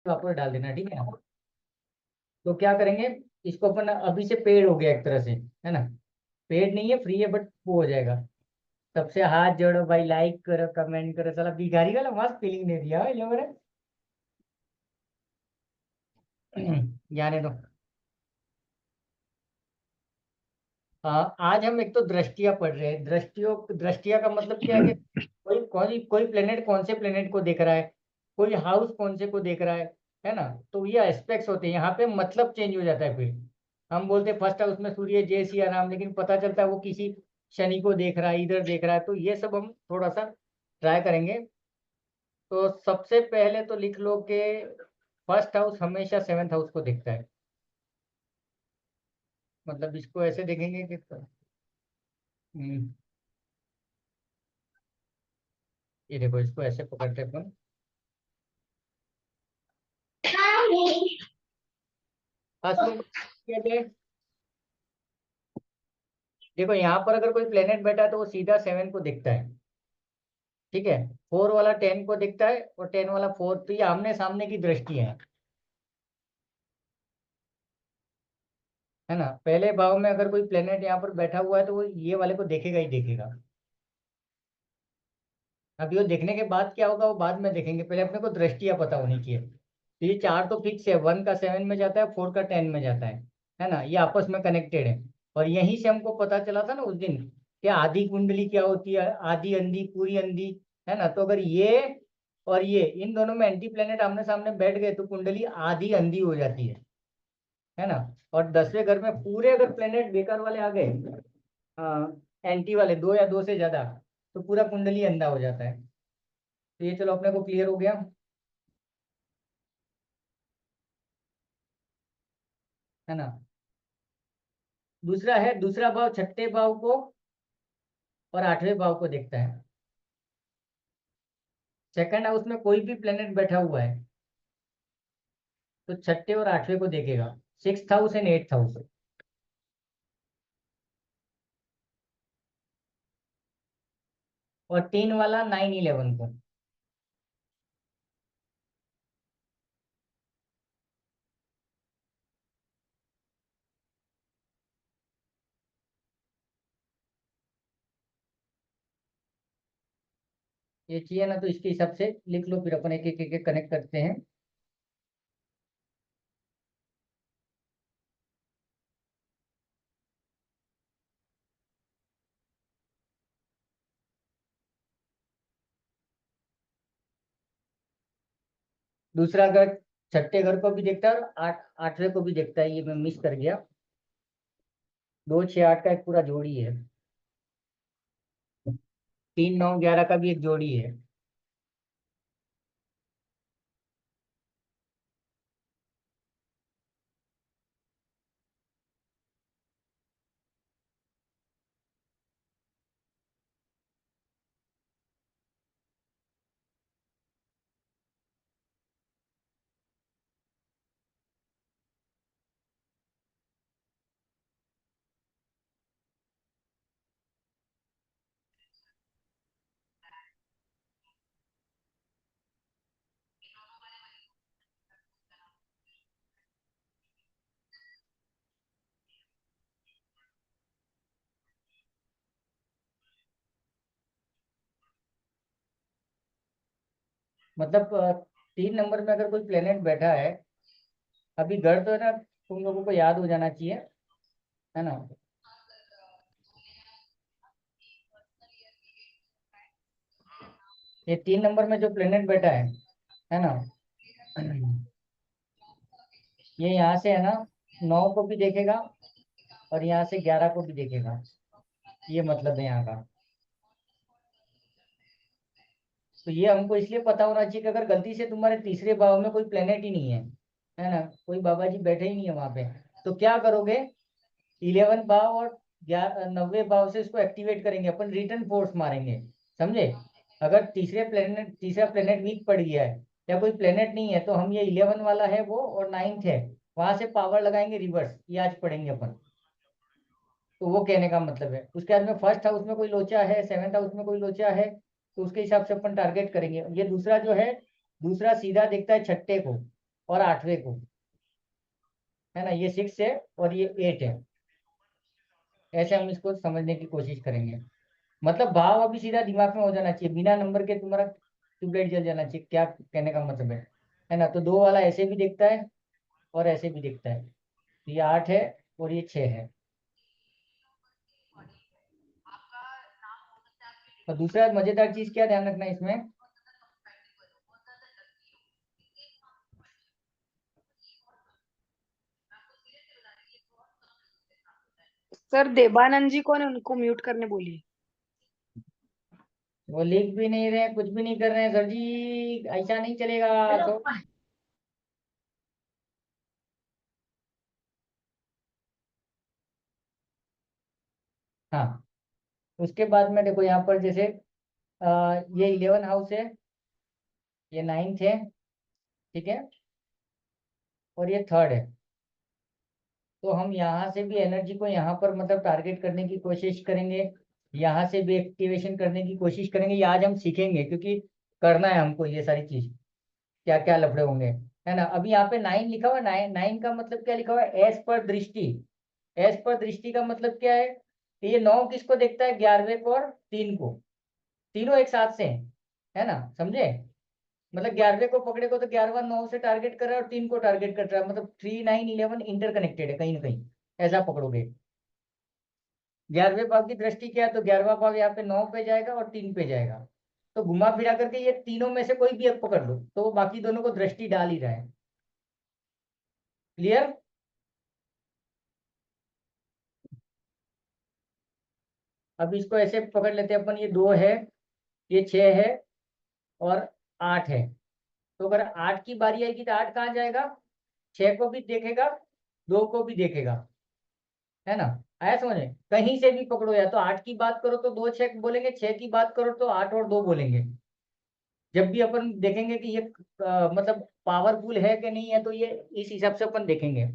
वापस डाल देना, ठीक है। तो क्या करेंगे, इसको अपन अभी से पेड हो गया एक तरह से, है ना। पेड नहीं है, फ्री है, बट वो हो जाएगा। सबसे हाथ जोड़ो भाई, लाइक करो, कमेंट करो। साला भिखारी वाला मस्त फीलिंग दे दिया इन लोगों ने। जाने दो। आज हम एक तो दृष्टिया पढ़ रहे हैं। दृष्टिया का मतलब क्या है कि कोई प्लेनेट कौन से प्लेनेट को देख रहा है, कोई हाउस कौन से को देख रहा है ना। तो ये एस्पेक्ट्स होते हैं, यहाँ पे मतलब चेंज हो जाता है फिर। हम बोलते हैं फर्स्ट हाउस में सूर्य, जय सिया राम, लेकिन पता चलता है वो किसी शनि को देख रहा है, इधर देख रहा है। तो ये सब हम थोड़ा सा ट्राई करेंगे। तो सबसे पहले तो लिख लो कि फर्स्ट हाउस हमेशा सेवेंथ हाउस को देखता है। मतलब इसको ऐसे देखेंगे कि हम्म, ये देखो, इसको ऐसे पकड़ते हैं अपन। आसमान क्या है? देखो यहाँ पर अगर कोई प्लेनेट बैठा है तो वो सीधा 7 को दिखता है, ठीक है। 4 वाला 10 को दिखता है, और 10 वाला 4। तो ये आमने सामने की दृष्टि है ना। पहले भाव में अगर कोई प्लेनेट यहाँ पर बैठा हुआ है तो वो ये वाले को देखेगा ही देखेगा। अभी वो देखने के बाद क्या होगा वो बाद में देखेंगे, पहले अपने को दृष्टियां पता होनी चाहिए। तो ये चार तो फिक्स है, 1 का 7 में जाता है, 4 का 10 में जाता है ना। ये आपस में कनेक्टेड है। और यहीं से हमको पता चला था ना उस दिन कि आधी कुंडली क्या होती है, आधी अंधी, पूरी अंधी, है ना। तो अगर ये और ये इन दोनों में एंटी प्लेनेट आमने सामने बैठ गए तो कुंडली आधी अंधी हो जाती है ना। और 10वें घर में पूरे अगर प्लेनेट बेकार वाले आ गए, एंटी वाले, दो या दो से ज्यादा, तो पूरा कुंडली अंधा हो जाता है। तो ये चलो अपने को क्लियर हो गया, है ना। दूसरा है, दूसरा भाव छठे भाव को और 8वें भाव को देखता है। सेकंड हाउस में कोई भी प्लेनेट बैठा हुआ है तो छठे और 8वें को देखेगा, 6th house and 8th house. और 3 वाला 9, 11 को। ये चाहिए ना, तो इसके हिसाब से लिख लो, फिर अपन एक एक एक कनेक्ट करते हैं। दूसरा अगर छठे घर को भी देखता है और 8वें को भी देखता है, ये मैं मिस कर गया। 2, 6, 8 का एक पूरा जोड़ी है। 3, 9, 11 का भी एक जोड़ी है। मतलब 3 नंबर में अगर कोई प्लेनेट बैठा है, अभी घर तो है ना, तुम लोगों को याद हो जाना चाहिए, है ना। ये 3 नंबर में जो प्लेनेट बैठा है ना, ये यहाँ से है ना 9 को भी देखेगा, और यहाँ से 11 को भी देखेगा। ये मतलब है यहाँ का। तो ये हमको इसलिए पता होना चाहिए कि अगर गलती से तुम्हारे तीसरे भाव में कोई प्लेनेट ही नहीं है ना, कोई बाबा जी बैठे ही नहीं है वहां पे, तो क्या करोगे। 11 भाव और 90 भाव से इसको एक्टिवेट करेंगे अपन, रिटर्न फोर्स मारेंगे, समझे। अगर तीसरा प्लेनेट वीक पड़ गया है या कोई प्लेनेट नहीं है, तो हम ये 11 वाला है वो, और 9th है, वहां से पावर लगाएंगे रिवर्स, ये आज पढ़ेंगे अपन। तो वो कहने का मतलब है। उसके बाद में फर्स्ट हाउस में कोई लोचा है, 7th हाउस में कोई लोचा है, तो उसके हिसाब से अपन टारगेट करेंगे। ये दूसरा जो है, दूसरा सीधा देखता है छठे को, और 8वें को, है ना, ये 6 है और ये 8 है। ऐसे हम इसको समझने की कोशिश करेंगे। मतलब भाव अभी सीधा दिमाग में हो जाना चाहिए, बिना नंबर के तुम्हारा ट्यूबलाइट जल जाना चाहिए, क्या कहने का मतलब है ना। तो 2 वाला ऐसे भी दिखता है और ऐसे भी दिखता है। तो ये 8 है और ये 6 है। और दूसरा मजेदार चीज क्या ध्यान रखना है इसमें, सर देवानंद जी कौन है, उनको म्यूट करने बोलिए। वो लिख भी नहीं रहे, कुछ भी नहीं कर रहे हैं सर जी, ऐसा नहीं चलेगा तो। हाँ, उसके बाद में देखो यहाँ पर जैसे ये 11 हाउस है, ये 9th है, ठीक है, और ये 3rd है। तो हम यहाँ से भी एनर्जी को यहाँ पर मतलब टारगेट करने की कोशिश करेंगे, यहाँ से भी एक्टिवेशन करने की कोशिश करेंगे। ये आज हम सीखेंगे क्योंकि करना है हमको ये सारी चीज, क्या क्या लफड़े होंगे, है ना। अभी यहाँ पे 9 लिखा हुआ है, 9 का मतलब क्या लिखा हुआ है, एस पर दृष्टि। एस पर दृष्टि का मतलब क्या है कि ये 9 किसको देखता है, 11वें को और 3 को, तीनों एक साथ से हैं, है ना, समझे। मतलब 11वें को पकड़े को तो 11वां 9 से टारगेट कर रहा है और 3 को टारगेट कर रहा है, मतलब 3 9 11 इंटरकनेक्टेड है कहीं ना कहीं, ऐसा पकड़ोगे। 11वें भाव की दृष्टि क्या है, तो 11वां भाव यहाँ पे 9 पे जाएगा और 3 पे जाएगा। तो घुमा फिरा करके ये तीनों में से कोई भी एक पकड़ लो तो वो बाकी दोनों को दृष्टि डाल ही रहा है। क्लियर। अब इसको ऐसे पकड़ लेते हैं अपन, ये 2 है, ये 6 है और 8 है। तो अगर 8 की बारी आएगी तो 8 कहाँ जाएगा, 6 को भी देखेगा, 2 को भी देखेगा, है ना। आया समझ में, कहीं से भी पकड़ो, या तो 8 की बात करो तो 2 6 बोलेंगे, 6 की बात करो तो 8 और 2 बोलेंगे। जब भी अपन देखेंगे कि ये मतलब पावरफुल है कि नहीं है, तो ये इस हिसाब से अपन देखेंगे।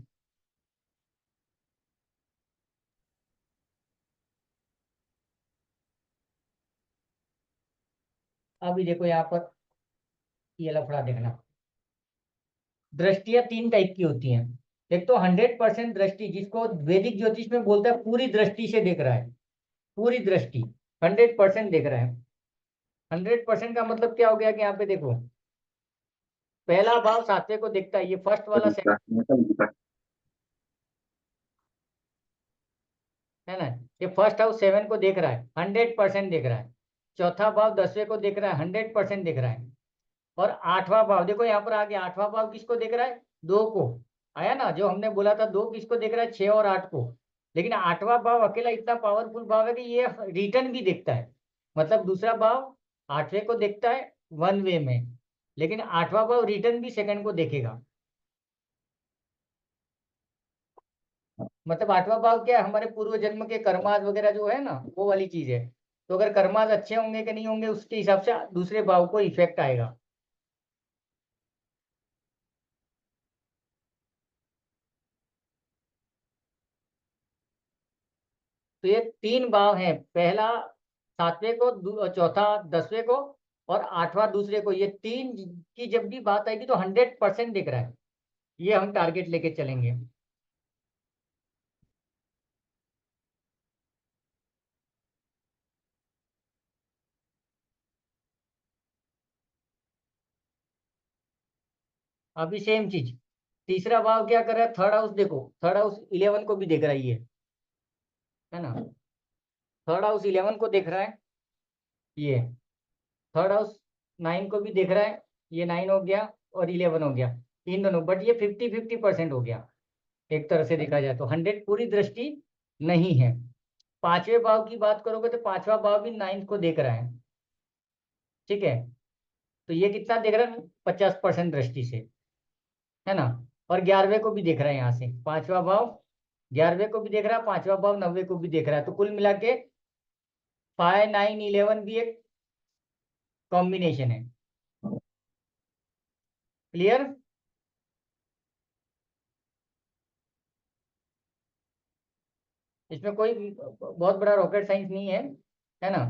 अभी देखो यहाँ पर ये लफड़ा देखना, दृष्टियां 3 टाइप की होती हैं। एक तो 100% दृष्टि, जिसको वैदिक ज्योतिष में बोलता है पूरी दृष्टि से देख रहा है, पूरी दृष्टि 100% देख रहा है। 100% का मतलब क्या हो गया कि यहाँ पे देखो, पहला भाव 7वें को देखता है, ये फर्स्ट वाला है ना, ये फर्स्ट हाउस 7 को देख रहा है, 100% देख रहा है। चौथा भाव 10वें को देख रहा है, 100% देख रहा है। और 8वां भाव देखो यहाँ पर आ गया, 8वां भाव किसको देख रहा है, 2 को। आया ना, जो हमने बोला था 2 किसको देख रहा है, 6 और 8 को। लेकिन 8वां भाव अकेला इतना पावरफुल भाव है कि ये रिटर्न भी देखता है। मतलब दूसरा भाव 8वें को देखता है 1 वे में, लेकिन 8वां भाव रिटर्न भी सेकंड को देखेगा। मतलब 8वां भाव क्या है, हमारे पूर्व जन्म के कर्माज वगैरह जो है ना, वो वाली चीज है। तो अगर कर्माज अच्छे होंगे कि नहीं होंगे, उसके हिसाब से दूसरे भाव को इफेक्ट आएगा। तो ये 3 भाव हैं, पहला 7वें को, चौथा 10वें को और 8वां दूसरे को। ये 3 की जब भी बात आएगी तो 100% दिख रहा है, ये हम टारगेट लेके चलेंगे। अभी सेम चीज, तीसरा भाव क्या कर रहा है, 3rd हाउस देखो, 3rd हाउस 11 को भी देख रहा है ये, है ना। 3rd हाउस 11 को देख रहा है ये, 3rd हाउस 9 को भी देख रहा है, ये 9 हो गया और 11 हो गया, इन दोनों। बट ये 50-50% हो गया, एक तरह से देखा जाए तो 100 पूरी दृष्टि नहीं है। 5वें भाव की बात करोगे तो 5वां भाव भी 9th को देख रहा है, ठीक है। तो ये कितना देख रहा है, 50% दृष्टि से, है ना। और 11वें को भी देख रहा है यहाँ से, 5वां भाव 11वें को भी देख रहा है, 5वां भाव 9वें को भी देख रहा है। तो कुल मिला के 5 9 11 भी एक कॉम्बिनेशन है। क्लियर। इसमें कोई बहुत बड़ा रॉकेट साइंस नहीं है ना।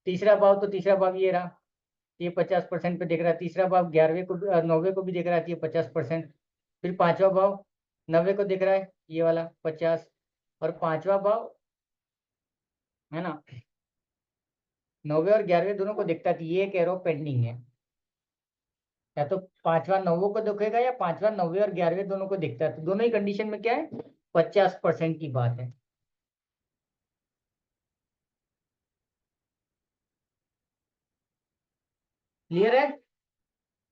तीसरा भाव तो तीसरा भाव ये रहा, ये 50% पे देख रहा है। तीसरा भाव 11वें को 9वें को भी देख रहा है, ये 50%। फिर पांचवा भाव 90 को दिख रहा है, ये वाला 50, और पांचवा भाव है ना 90 और 11वें दोनों को दिखता है, तो ये एक एरो पेंडिंग है। या तो पांचवा 90 को दिखेगा या पांचवा 90 और 11वें दोनों को दिखता है, तो दोनों ही कंडीशन में क्या है, 50% की बात है। क्लियर है?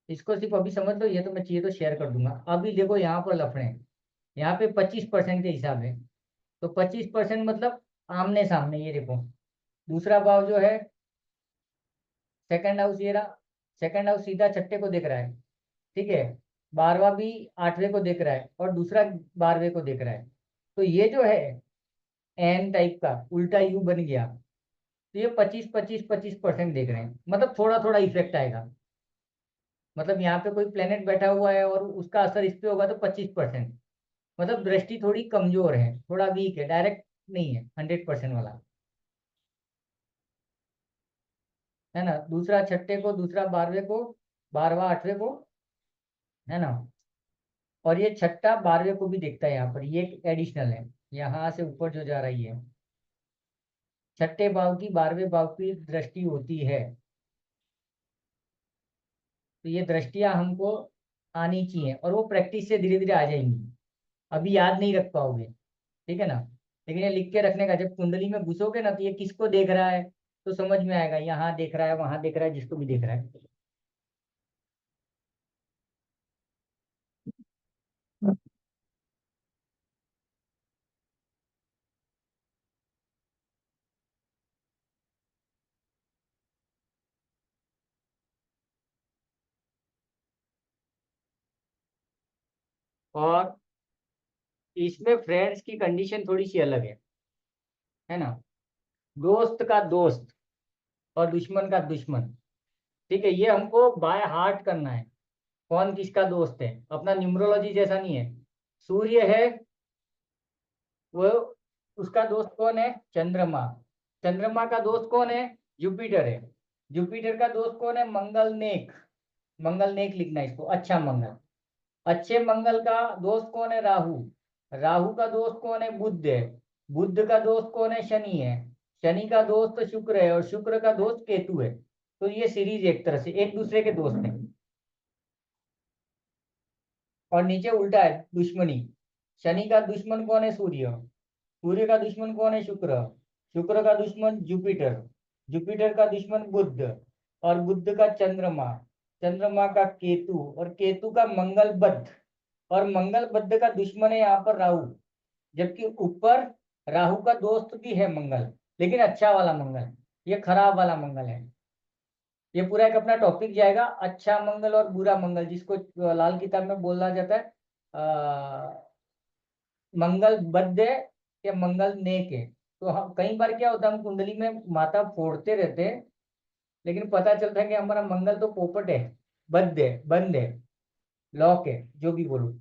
इसको सिर्फ अभी समझ लो, ये तो मैं चाहिए तो शेयर कर दूंगा। अभी देखो यहाँ पर लफड़े हैं, यहाँ पे 25% के हिसाब है, तो 25% मतलब आमने सामने, ये देखो दूसरा भाव जो है सेकंड हाउस, ये रहा सेकंड हाउस सीधा छठे को दिख रहा है, ठीक है। 12वां भी 8वें को दिख रहा है और दूसरा 12वें को दिख रहा है, तो ये जो है एन टाइप का उल्टा यू बन गया, तो ये 25-25-25% देख रहे हैं, मतलब थोड़ा थोड़ा इफेक्ट आएगा। मतलब यहाँ पे कोई प्लेनेट बैठा हुआ है और उसका असर इस पे होगा तो 25%, मतलब दृष्टि थोड़ी कमजोर है, थोड़ा वीक है, डायरेक्ट नहीं है 100% वाला, है ना। दूसरा छठे को, दूसरा 12वें को, 12वां 8वें को, है ना। और ये छठा 12वें को भी दिखता है यहाँ पर, ये एक एडिशनल है, यहाँ से ऊपर जो जा रही है, छठे भाव की 12वें भाव की दृष्टि होती है, तो ये दृष्टियां हमको आनी चाहिए, और वो प्रैक्टिस से धीरे धीरे आ जाएंगी, अभी याद नहीं रख पाओगे, ठीक है ना। लेकिन ये लिख के रखने का, जब कुंडली में घुसोगे ना, तो ये किसको देख रहा है तो समझ में आएगा, यहाँ देख रहा है, वहां देख रहा है, जिसको भी देख रहा है। और इसमें फ्रेंड्स की कंडीशन थोड़ी सी अलग है ना। दोस्त का दोस्त और दुश्मन का दुश्मन, ठीक है, ये हमको बाय हार्ट करना है, कौन किसका दोस्त है। अपना न्यूमरोलॉजी जैसा नहीं है। सूर्य है वो, उसका दोस्त कौन है, चंद्रमा। चंद्रमा का दोस्त कौन है, जुपिटर है। जुपिटर का दोस्त कौन है, मंगल नेक। मंगल नेक लिखना है इसको, अच्छा मंगल। अच्छे मंगल का दोस्त कौन है, राहु। राहु का दोस्त कौन है, बुध है। बुध का दोस्त कौन है, शनि है। शनि का दोस्त शुक्र है और शुक्र का दोस्त केतु है। तो ये सीरीज एक तरह से एक दूसरे के दोस्त हैं। और नीचे उल्टा है, दुश्मनी। शनि का दुश्मन कौन है, सूर्य। सूर्य का दुश्मन कौन है, शुक्र। शुक्र का दुश्मन जुपिटर। जुपिटर का दुश्मन बुध। और बुध का चंद्रमा। चंद्रमा का केतु और केतु का मंगल बुध। और मंगल बुध का दुश्मन है यहाँ पर राहु। जबकि ऊपर राहु का दोस्त भी है मंगल, लेकिन अच्छा वाला मंगल, ये खराब वाला मंगल है। ये पूरा एक अपना टॉपिक जाएगा, अच्छा मंगल और बुरा मंगल, जिसको लाल किताब में बोला जाता है मंगल बद्ध है या मंगल नेक है। तो हम कई बार क्या होता है, हम कुंडली में माता फोड़ते रहते हैं, लेकिन पता चलता है कि हमारा मंगल तो पोपट है, बद्ध है, बंद है, लॉक है, जो भी बोलो।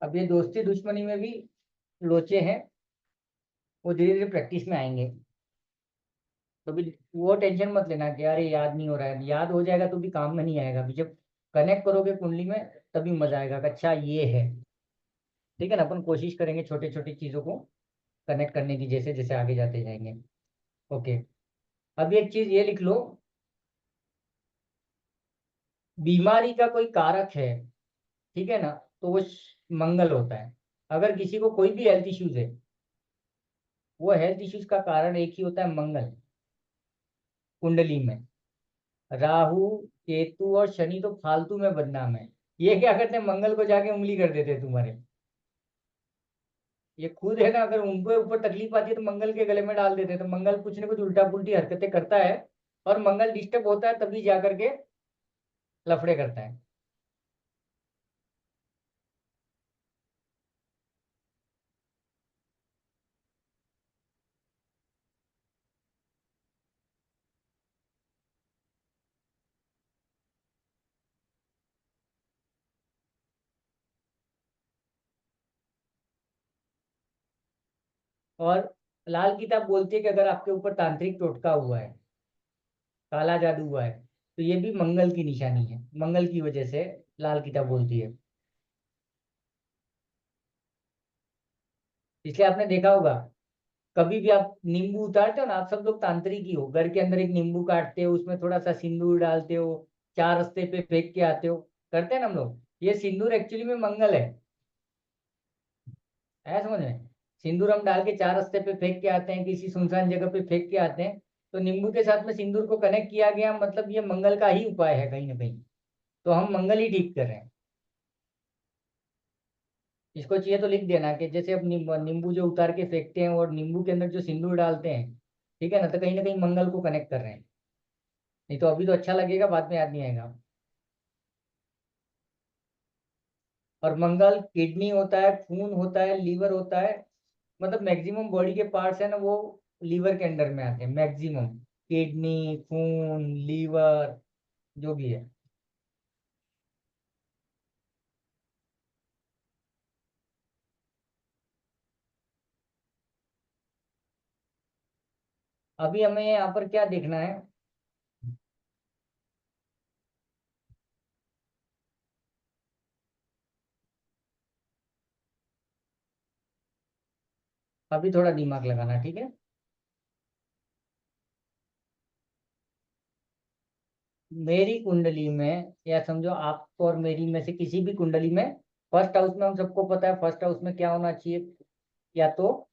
अब ये दोस्ती दुश्मनी में भी लोचे हैं, वो धीरे धीरे प्रैक्टिस में आएंगे। तो भी वो टेंशन मत लेना कि यार ये याद नहीं हो रहा है, याद हो जाएगा तो भी काम में नहीं आएगा। अभी जब कनेक्ट करोगे कुंडली में, तभी मजा आएगा कि अच्छा ये है। ठीक है ना, अपन कोशिश करेंगे छोटे छोटी चीजों को कनेक्ट करने की, जैसे जैसे आगे जाते जाएंगे। ओके। अब एक चीज ये लिख लो, बीमारी का कोई कारक है, ठीक है ना, तो वो मंगल होता है। अगर किसी को कोई भी हेल्थ इश्यूज है, वो हेल्थ इश्यूज का कारण एक ही होता है, मंगल। कुंडली में राहु केतु और शनि तो फालतू में बदनाम है। ये क्या करते हैं, मंगल को जाके उंगली कर देते हैं तुम्हारे। ये खुद है ना, अगर उनको ऊपर तकलीफ आती है तो मंगल के गले में डाल देते हैं, तो मंगल कुछ न कुछ उल्टा पुल्टी हरकतें करता है। और मंगल डिस्टर्ब होता है तभी जा करके लफड़े करता है। और लाल किताब बोलती है कि अगर आपके ऊपर तांत्रिक टोटका हुआ है, काला जादू हुआ है, तो ये भी मंगल की निशानी है, मंगल की वजह से लाल किताब बोलती है। इसलिए आपने देखा होगा, कभी भी आप नींबू उतारते हो ना, आप सब लोग तांत्रिक ही हो, घर के अंदर एक नींबू काटते हो, उसमें थोड़ा सा सिंदूर डालते हो, चार रास्ते पे फेंक के आते हो, करते हैं ना हम लोग। ये सिंदूर एक्चुअली में मंगल है समझ में। सिंदूर हम डाल के चार रास्ते पे फेंक के आते हैं, किसी सुनसान जगह पे फेंक के आते हैं, तो नींबू के साथ में सिंदूर को कनेक्ट किया गया, मतलब ये मंगल का ही उपाय है कहीं ना कहीं। तो हम मंगल ही ठीक कर रहे हैं। इसको चाहिए तो लिख देना कि जैसे अब नींबू जो उतार के फेंकते हैं और नींबू के अंदर जो सिंदूर डालते हैं, ठीक है ना, तो कहीं ना कहीं मंगल को कनेक्ट कर रहे हैं। नहीं तो अभी तो अच्छा लगेगा, बाद में याद नहीं आएगा। और मंगल किडनी होता है, खून होता है, लीवर होता है, मतलब मैक्सिमम बॉडी के पार्ट्स है ना वो लीवर के अंडर में आते हैं मैक्सिमम। किडनी, खून, लीवर, जो भी है। अभी हमें यहाँ पर क्या देखना है, अभी थोड़ा दिमाग लगाना, ठीक है। मेरी कुंडली में, या समझो आपको और मेरी में से किसी भी कुंडली में, फर्स्ट हाउस में हम सबको पता है फर्स्ट हाउस में क्या होना चाहिए, या तो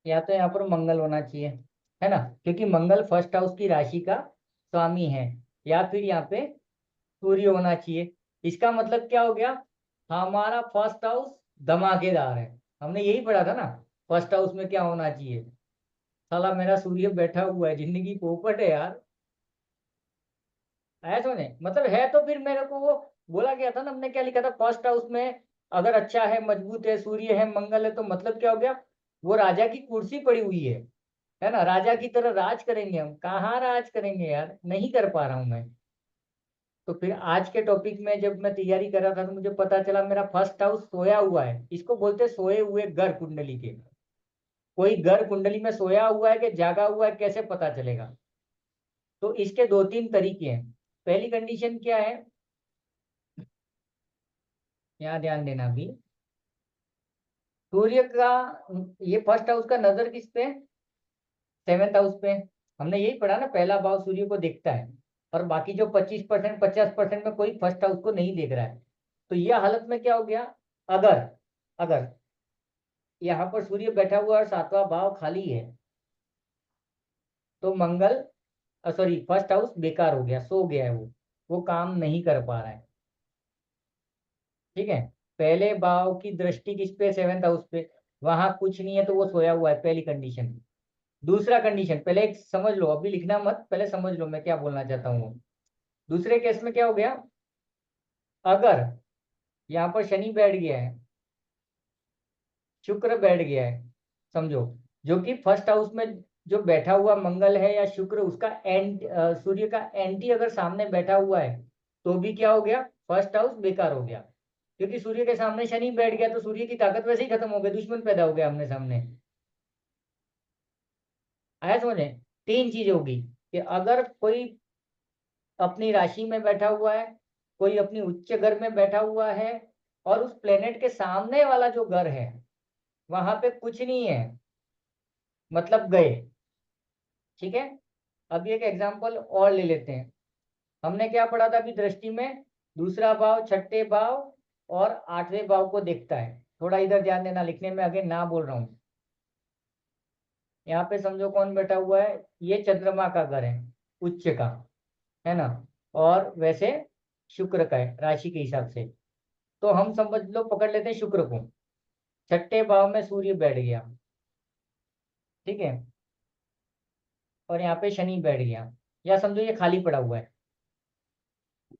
यहाँ पर मंगल होना चाहिए, है ना, क्योंकि मंगल फर्स्ट हाउस की राशि का स्वामी है। या फिर यहाँ पे सूर्य होना चाहिए। इसका मतलब क्या हो गया, हमारा फर्स्ट हाउस धमाकेदार है। हमने यही पढ़ा था ना, फर्स्ट हाउस में क्या होना चाहिए। साला मेरा सूर्य बैठा हुआ है, जिंदगी पोपट है यार। ऐसा नहीं, मतलब है तो फिर मेरे को वो बोला गया था ना, हमने क्या लिखा था फर्स्ट हाउस में, अगर अच्छा है, मजबूत है, सूर्य है, मंगल है, तो मतलब क्या हो गया, वो राजा की कुर्सी पड़ी हुई है ना, राजा की तरह राज करेंगे हम। कहाँ राज करेंगे यार, नहीं कर पा रहा हूं मैं। तो फिर आज के टॉपिक में जब मैं तैयारी कर रहा था, तो मुझे पता चला मेरा फर्स्ट हाउस सोया हुआ है। इसको बोलते हैं सोए हुए घर कुंडली के। कोई घर कुंडली में सोया हुआ है कि जागा हुआ है, कैसे पता चलेगा। तो इसके दो तीन तरीके हैं। पहली कंडीशन क्या है, यहाँ ध्यान देना भी, सूर्य का, ये फर्स्ट हाउस का नजर किस पे है, सेवेंथ हाउस पे। हमने यही पढ़ा ना, पहला भाव सूर्य को देखता है, और बाकी जो 25% 50% में कोई फर्स्ट हाउस को नहीं देख रहा है। तो यह हालत में क्या हो गया, अगर अगर यहाँ पर सूर्य बैठा हुआ और सातवां भाव खाली है, तो मंगल, सॉरी, फर्स्ट हाउस बेकार हो गया, सो गया है वो काम नहीं कर पा रहा है। ठीक है, पहले भाव की दृष्टि किस पे, सेवेंथ हाउस पे, वहां कुछ नहीं है तो वो सोया हुआ है, पहली कंडीशन। दूसरा कंडीशन, पहले एक समझ लो, अभी लिखना मत, पहले समझ लो मैं क्या बोलना चाहता हूँ। दूसरे केस में क्या हो गया, अगर यहाँ पर शनि बैठ गया है, शुक्र बैठ गया है, समझो, जो कि फर्स्ट हाउस में जो बैठा हुआ मंगल है या शुक्र, उसका सूर्य का एंटी अगर सामने बैठा हुआ है, तो भी क्या हो गया, फर्स्ट हाउस बेकार हो गया। क्योंकि सूर्य के सामने शनि बैठ गया, तो सूर्य की ताकत वैसे ही खत्म हो गई, दुश्मन पैदा हो गया हमने सामने। आया समझे। तीन चीज होगी, कि अगर कोई अपनी राशि में बैठा हुआ है, कोई अपनी उच्च घर में बैठा हुआ है, और उस प्लेनेट के सामने वाला जो घर है वहां पे कुछ नहीं है, मतलब गए। ठीक है, अभी एक एग्जांपल और ले लेते हैं। हमने क्या पढ़ा था अभी दृष्टि में, दूसरा भाव छठे भाव और आठवें भाव को देखता है। थोड़ा इधर ध्यान देना, लिखने में आगे ना बोल रहा हूँ। यहाँ पे समझो कौन बैठा हुआ है, ये चंद्रमा का घर है, उच्च का, है ना, और वैसे शुक्र का है राशि के हिसाब से। तो हम समझ लो, पकड़ लेते हैं शुक्र को, छठे भाव में सूर्य बैठ गया, ठीक है, और यहाँ पे शनि बैठ गया, या समझो ये खाली पड़ा हुआ है।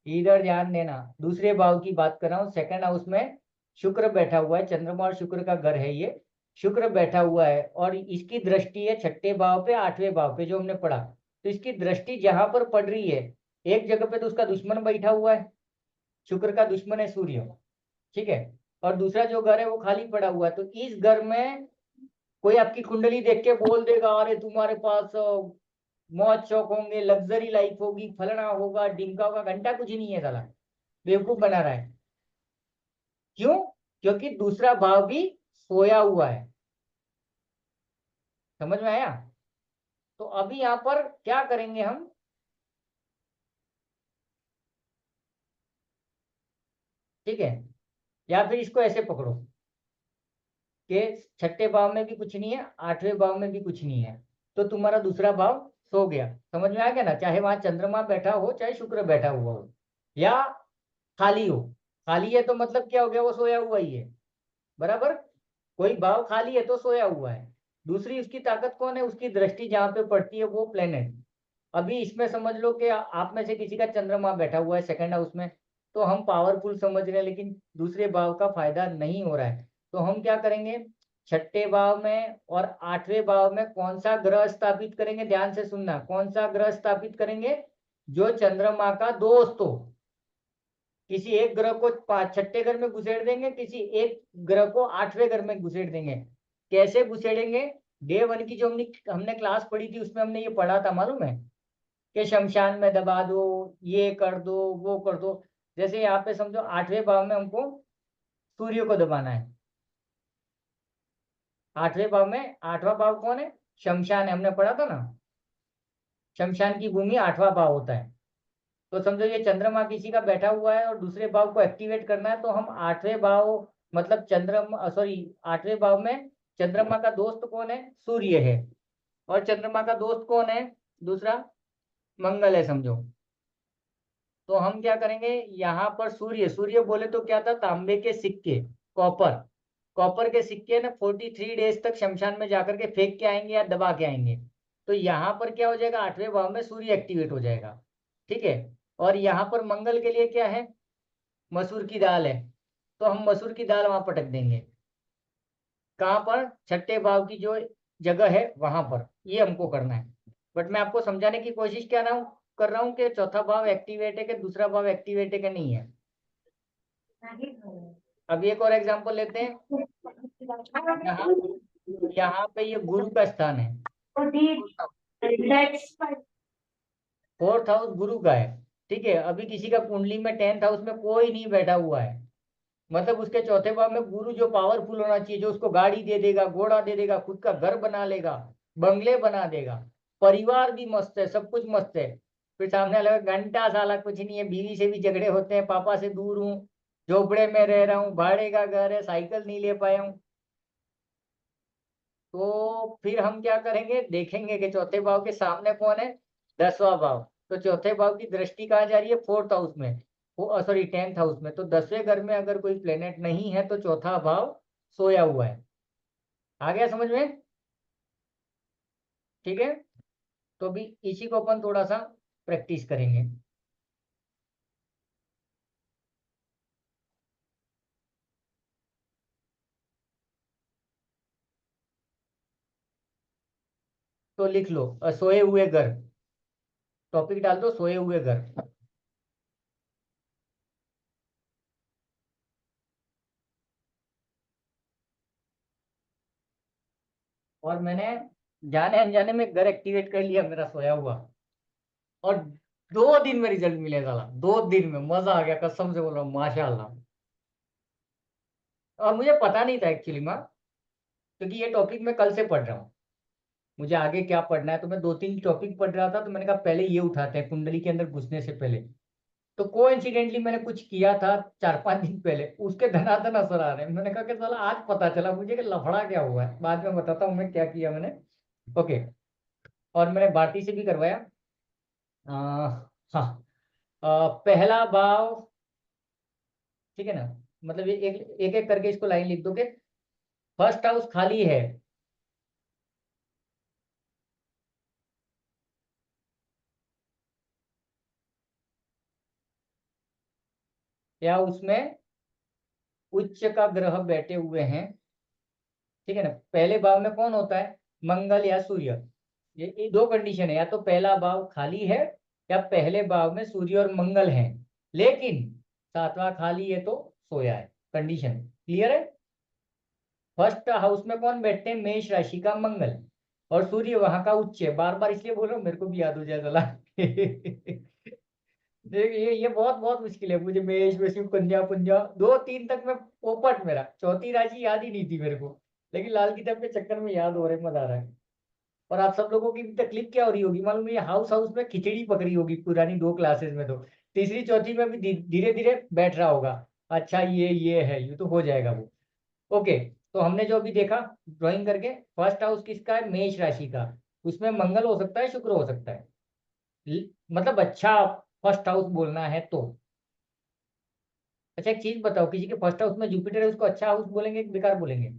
इधर ध्यान देना, दूसरे भाव की बात कर रहा हूँ, सेकंड हाउस में शुक्र बैठा हुआ है, चंद्रमा और शुक्र का घर है ये। शुक्र बैठा हुआ है और इसकी दृष्टि है छठे भाव पे, आठवें भाव पे, जो हमने पढ़ा। तो इसकी दृष्टि जहां पर पड़ रही है, एक जगह पे तो उसका दुश्मन बैठा हुआ है, शुक्र का दुश्मन है सूर्य, ठीक है, और दूसरा जो घर है वो खाली पड़ा हुआ है, तो इस घर में कोई आपकी कुंडली देख के बोल देगा अरे तुम्हारे पास मौज शौक होंगे, लग्जरी लाइफ होगी, फलना होगा, ढिमका होगा, घंटा कुछ ही नहीं है साला, बेवकूफ बना रहा है। क्यों? क्योंकि दूसरा भाव भी सोया हुआ है। समझ में आया? तो अभी यहां पर क्या करेंगे हम, ठीक है, या फिर इसको ऐसे पकड़ो कि छठे भाव में भी कुछ नहीं है, आठवें भाव में भी कुछ नहीं है, तो तुम्हारा दूसरा भाव सो गया। समझ में आ गया ना? चाहे वहां चंद्रमा बैठा हो, चाहे शुक्र बैठा हुआ हो, या खाली हो। खाली है तो मतलब क्या हो गया? वो सोया हुआ ही है, बराबर। कोई भाव खाली है तो सोया हुआ है। दूसरी उसकी ताकत कौन है? उसकी दृष्टि जहां पे पड़ती है वो प्लेनेट। अभी इसमें समझ लो कि आप में से किसी का चंद्रमा बैठा हुआ है सेकंड हाउस में, तो हम पावरफुल समझ रहे हैं, लेकिन दूसरे भाव का फायदा नहीं हो रहा है। तो हम क्या करेंगे, छठे भाव में और आठवें भाव में कौन सा ग्रह स्थापित करेंगे? ध्यान से सुनना, कौन सा ग्रह स्थापित करेंगे? जो चंद्रमा का दोस्त हो। किसी एक ग्रह को छठे घर में घुसेड़ देंगे, किसी एक ग्रह को आठवें घर में घुसेड़ देंगे। कैसे घुसेड़ेंगे? डे वन की जो हमने हमने क्लास पढ़ी थी उसमें हमने ये पढ़ा था, मालूम है? कि शमशान में दबा दो, ये कर दो, वो कर दो। जैसे यहाँ पे समझो आठवें भाव में हमको सूर्य को दबाना है। आठवें भाव में, आठवां भाव कौन है? शमशान है, हमने पढ़ा था ना। शमशान की भूमि आठवां भाव होता है। तो समझो ये चंद्रमा किसी का बैठा हुआ है और दूसरे भाव को एक्टिवेट करना है, तो हम आठवें भाव, मतलब चंद्रमा, सॉरी, आठवें भाव में चंद्रमा का दोस्त कौन है? सूर्य है। और चंद्रमा का दोस्त कौन है? दूसरा मंगल है, समझो। तो हम क्या करेंगे, यहाँ पर सूर्य, सूर्य बोले तो क्या था? तांबे के सिक्के, कॉपर। कॉपर के सिक्के ना 43 डेज तक शमशान में जाकर के फेंक के आएंगे या दबा के आएंगे। तो यहाँ पर क्या हो जाएगा? आठवें भाव में सूर्य एक्टिवेट हो जाएगा, ठीक है। और यहाँ पर मंगल के लिए क्या है? मसूर की दाल है। तो हम मसूर की दाल वहां पटक देंगे। कहाँ पर? छठे भाव की जो जगह है वहां पर। ये हमको करना है। बट मैं आपको समझाने की कोशिश कर रहा हूँ कि चौथा भाव एक्टिवेट है कि दूसरा भाव एक्टिवेट है कि नहीं है। अब एक और एग्जांपल लेते हैं। यहाँ यहाँ पे ये गुरु का स्थान है। फोर्थ हाउस गुरु का है, ठीक है। अभी किसी का कुंडली में 10th हाउस में कोई नहीं बैठा हुआ है, मतलब उसके चौथे भाव में गुरु जो पावरफुल होना चाहिए, जो उसको गाड़ी दे देगा, घोड़ा दे देगा, खुद का घर बना लेगा, बंगले बना देगा, परिवार भी मस्त है, सब कुछ मस्त है। फिर सामने लगा घंटा साला कुछ नहीं है, बीवी से भी झगड़े होते हैं, पापा से दूर हूँ, झोपड़े में रह रहा हूँ, भाड़े का घर है, साइकिल नहीं ले पाया हूँ। तो फिर हम क्या करेंगे, देखेंगे कि चौथे भाव के सामने कौन है? 10वां भाव। तो चौथे भाव की दृष्टि कहाँ जा रही है? फोर्थ हाउस में, सॉरी 10th हाउस में। तो 10वें घर में अगर कोई प्लेनेट नहीं है तो चौथा भाव सोया हुआ है। आ गया समझ में? ठीक है। तो अभी इसी को अपन थोड़ा सा प्रैक्टिस करेंगे। तो लिख लो सोए हुए घर, टॉपिक डाल दो सोए हुए घर। और मैंने जाने अनजाने में घर एक्टिवेट कर लिया मेरा सोया हुआ, और 2 दिन में रिजल्ट मिले साला, 2 दिन में मजा आ गया, कसम से बोल रहा हूँ, माशाल्लाह। और मुझे पता नहीं था एक्चुअली में, क्योंकि ये टॉपिक मैं कल से पढ़ रहा हूँ। मुझे आगे क्या पढ़ना है, तो मैं 2-3 टॉपिक पढ़ रहा था, तो मैंने कहा पहले ये उठाते हैं कुंडली के अंदर घुसने से पहले। तो कोइंसिडेंटली मैंने कुछ किया था 4-5 दिन पहले, उसके धनाधन असर आ रहे हैं। मैंने कहा कि साला आज पता चला मुझे कि लफड़ा क्या हुआ है, बाद में बताता हूँ मैं क्या किया मैंने। ओके। और मैंने भारती से भी करवाया। हाँ, पहला भाव, ठीक है ना, मतलब ये एक एक करके इसको लाइन लिख दोगे। फर्स्ट हाउस खाली है, या उसमें उच्च का ग्रह बैठे हुए हैं, ठीक है ना। पहले भाव में कौन होता है? मंगल या सूर्य। ये दो कंडीशन है, या तो पहला भाव खाली है या पहले भाव में सूर्य और मंगल हैं, लेकिन सातवां खाली है तो सोया है। कंडीशन क्लियर है। फर्स्ट हाउस में कौन बैठते हैं, मेष राशि का मंगल, और सूर्य वहां का उच्च है। बार बार इसलिए बोलो मेरे को भी याद हो जाए जला। ये बहुत बहुत मुश्किल है मुझे, मेष वृषभ कन्या पुंजा 2 3 तक मैं पोपट, मेरा चौथी राशि याद ही नहीं थी मेरे को, लेकिन लाल किताब के चक्कर में याद हो रहे, मजा आ रहा है। और आप सब लोगों की तकलीफ क्या हो रही होगी मालूम है, ये हाउस हाउस में खिचड़ी पकड़ी होगी पुरानी 2 क्लासेस में, तो तीसरी चौथी में भी धीरे धीरे बैठ रहा होगा। अच्छा ये है, ये तो हो जाएगा वो। ओके, तो हमने जो अभी देखा ड्राइंग करके, फर्स्ट हाउस किसका है, मेष राशि का। उसमें मंगल हो सकता है, शुक्र हो सकता है, मतलब अच्छा फर्स्ट हाउस बोलना है तो। अच्छा एक चीज बताओ, किसी के फर्स्ट हाउस में जुपिटर है उसको अच्छा हाउस बोलेंगे कि बेकार बोलेंगे।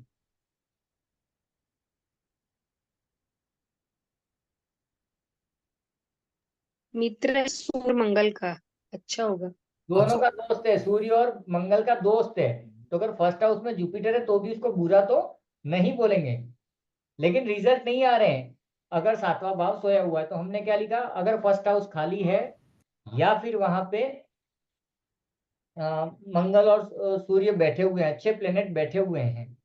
मित्र सूर्य मंगल का अच्छा होगा। दोनों का दोस्त है, सूर्य और मंगल का दोस्त है, तो अगर फर्स्ट हाउस में जुपिटर है तो भी उसको बुरा तो नहीं बोलेंगे। लेकिन रिजल्ट नहीं आ रहे हैं। अगर 7वां भाव सोया हुआ है तो हमने क्या लिखा, अगर फर्स्ट हाउस खाली है या फिर वहां पे मंगल और सूर्य बैठे हुए हैं, अच्छे प्लेनेट बैठे हुए हैं,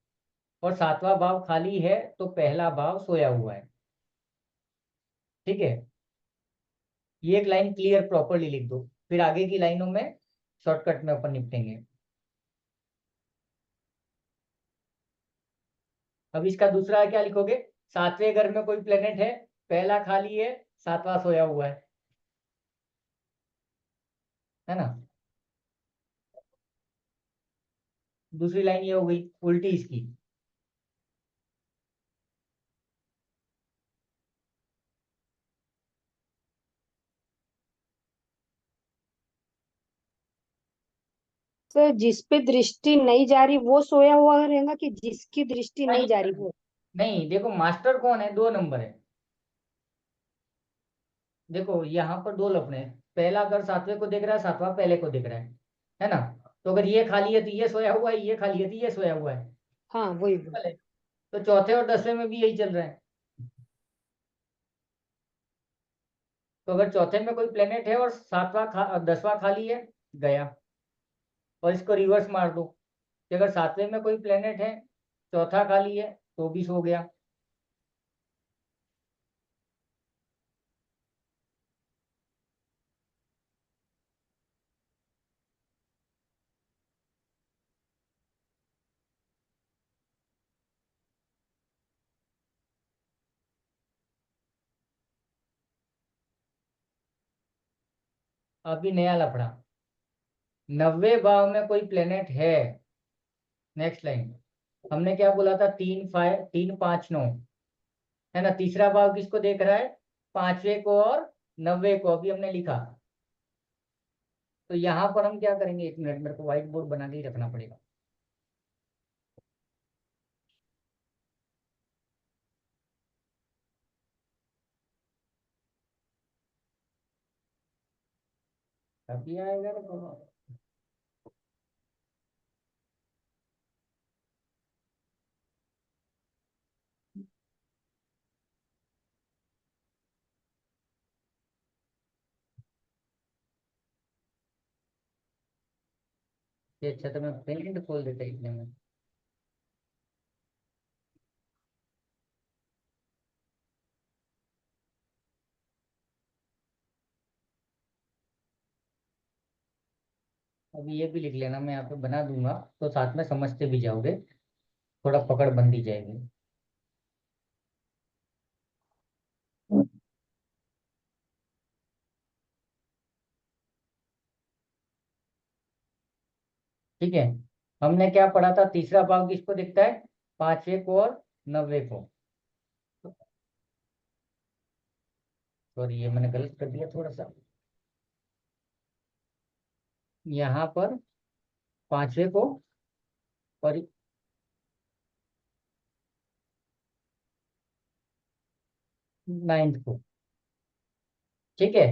और 7वां भाव खाली है, तो पहला भाव सोया हुआ है। ठीक है, ये एक लाइन क्लियर प्रॉपरली लिख दो, फिर आगे की लाइनों में शॉर्टकट में अपन निपटेंगे। अब इसका दूसरा क्या लिखोगे, 7वें घर में कोई प्लेनेट है, पहला खाली है, 7वां सोया हुआ है ना। दूसरी लाइन ये हो गई, उल्टी इसकी। तो जिस पे दृष्टि नहीं जा रही वो सोया हुआ रहेगा कि जिसकी दृष्टि नहीं नहीं जा रही वो। नहीं, देखो मास्टर कौन है, 2 नंबर है। देखो यहाँ पर 2 लफड़े हैं, पहला घर 7वें को देख रहा है, 7वां पहले को देख रहा है ना। तो अगर ये खाली है तो ये सोया हुआ है, ये खाली है तो ये सोया हुआ है। हाँ वही वही। सिंपल है। तो चौथे और 10वें में भी यही चल रहा है। तो अगर चौथे में कोई प्लेनेट है और 10वां खाली है, गया। और इसको रिवर्स मार दो कि अगर 7वें में कोई प्लेनेट है, चौथा खाली है, तो भी सो गया। अभी नया लफड़ा, 90वें भाव में कोई प्लेनेट है। नेक्स्ट लाइन, हमने क्या बोला था, 3 5 9 है ना। तीसरा भाव किसको देख रहा है, 5वें को और 90वें को, अभी हमने लिखा। तो यहाँ पर हम क्या करेंगे, 1 मिनट, मेरे को व्हाइट बोर्ड बना के ही रखना पड़ेगा। अभी आएगा तो ये अच्छा, तो मैं पेंट खोल देता इतने में। अभी ये भी लिख लेना, मैं यहाँ पे बना दूंगा तो साथ में समझते भी जाओगे, थोड़ा पकड़ बंदी जाएगी। ठीक है, हमने क्या पढ़ा था, तीसरा भाव किसको दिखता है, 5वें को और 90वें को। सॉरी, ये मैंने गलत कर दिया थोड़ा सा, यहाँ पर 5वें को और 9th को। ठीक है,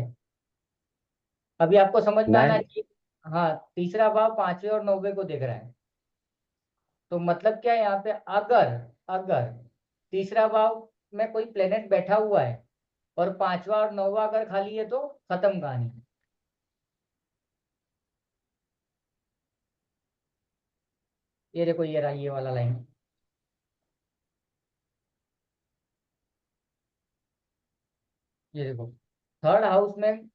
अभी आपको समझ में आना 9। चाहिए। हाँ, तीसरा भाव 5वें और 90वें को देख रहा है, तो मतलब क्या है यहाँ पे, अगर अगर तीसरा भाव में कोई प्लेनेट बैठा हुआ है और 5वां और 9वां अगर खाली है तो खत्म कहानी। ये देखो ये रहा ये वाला लाइन। ये देखो थर्ड हाउस में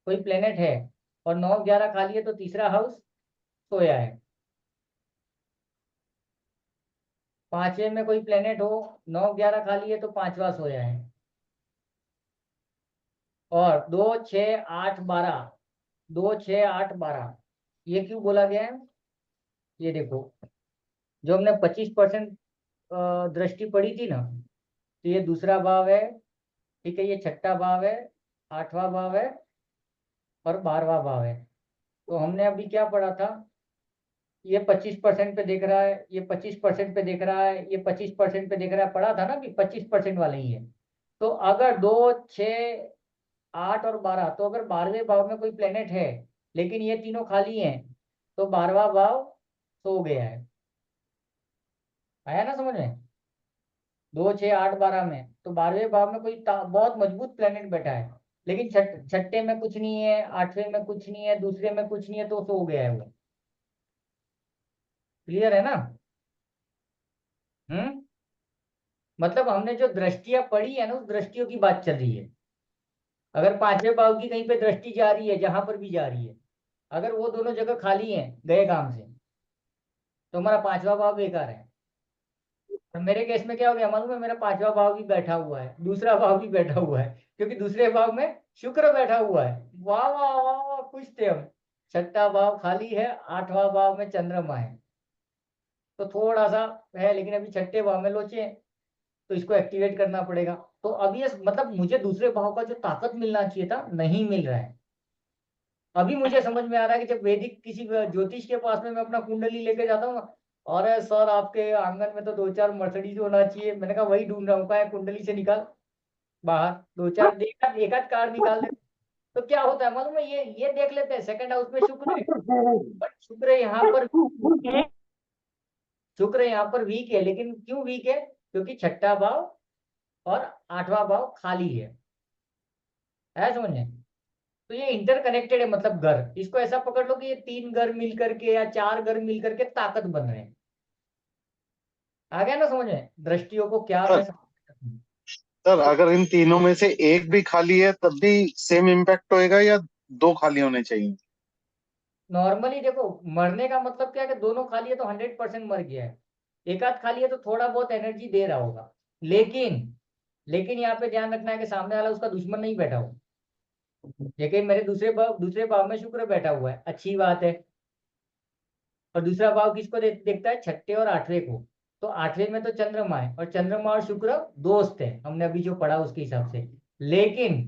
कोई प्लेनेट है और 9 11 खाली है तो तीसरा हाउस सोया है। पांचवे में कोई प्लेनेट हो, 9 11 खाली है तो पांचवा सोया है। और 2 6 8 12, 2 6 8 12, ये क्यों बोला गया है? ये देखो जो हमने 25% दृष्टि पड़ी थी ना, तो ये दूसरा भाव है, ठीक है, ये छठा भाव है, आठवां भाव है और 12वां भाव है। तो हमने अभी क्या पढ़ा था, ये 25% पे देख रहा है, ये 25% पे देख रहा है, ये 25% पे देख रहा है, पढ़ा था ना कि 25% वाले ही है। तो अगर 2 6 8 और 12, तो अगर 12वें भाव में कोई प्लेनेट है लेकिन ये तीनों खाली हैं, तो 12वां भाव सो गया है। आया ना समझ में? 2 6 8 12 में तो 12वें भाव में कोई बहुत मजबूत प्लेनेट बैठा है, लेकिन छठे में कुछ नहीं है, आठवें में कुछ नहीं है, दूसरे में कुछ नहीं है, तो सो गया है वो। क्लियर है ना? हम्म। मतलब हमने जो दृष्टियां पढ़ी है ना, उस दृष्टियों की बात चल रही है। अगर पांचवें भाव की कहीं पे दृष्टि जा रही है, जहां पर भी जा रही है, अगर वो दोनों जगह खाली हैं गए काम से, तो हमारा पांचवा भाव बेकार है। और मेरे केस में क्या हो गया मालूम है, मेरा पांचवा भाव भी बैठा हुआ है, दूसरा भाव भी बैठा हुआ है, क्योंकि दूसरे भाव में शुक्र बैठा हुआ है। वाह वाह वाह वाह, खुश थे हम। छठा भाव खाली है, आठवां भाव में चंद्रमा है, तो थोड़ा सा है, लेकिन अभी छठे भाव में लोचे हैं, तो इसको एक्टिवेट करना पड़ेगा। तो अभी ये मतलब मुझे दूसरे भाव का जो ताकत मिलना चाहिए था, नहीं मिल रहा है। अभी मुझे समझ में आ रहा है कि जब वैदिक किसी ज्योतिष के पास में मैं अपना कुंडली लेके जाता हूँ, और सर आपके आंगन में तो 2 4 मर्सिडीज होना चाहिए, मैंने कहा वही ढूंढ रहा हूँ, कहा है कुंडली से निकाल बाहर, 2 4 एक आध कार निकाल दे। तो क्या होता है मालूम है, ये देख लेते हैं सेकंड हाउस में शुक्र है, बट शुक्र यहाँ पर वीक है, लेकिन क्यों वीक है? क्योंकि छठा भाव और आठवां भाव खाली है समझे? तो ये इंटरकनेक्टेड है, मतलब घर, इसको ऐसा पकड़ लो कि ये 3 घर मिल करके या 4 घर मिल करके ताकत बन रहे हैं। आ गया ना समझ में दृष्टियों को क्या मैं सर समझ। सर अगर इन तीनों में से एक भी खाली है तब भी सेम इम्पैक्ट होएगा या दो खाली होने चाहिए? नॉर्मली देखो, मरने का मतलब क्या है कि दोनों खाली है तो 100% मर गया है। एक आध खाली है तो थोड़ा बहुत एनर्जी दे रहा होगा, लेकिन लेकिन यहाँ पे ध्यान रखना है कि सामने वाला उसका दुश्मन नहीं बैठा हो। लेकिन मेरे दूसरे भाव में शुक्र बैठा हुआ है, अच्छी बात है। और दूसरा भाव किसको देखता है? छठे और आठवें को। तो आठवें में तो चंद्रमा है, और चंद्रमा और शुक्र दोस्त है, हमने अभी जो पढ़ा उसके हिसाब से। लेकिन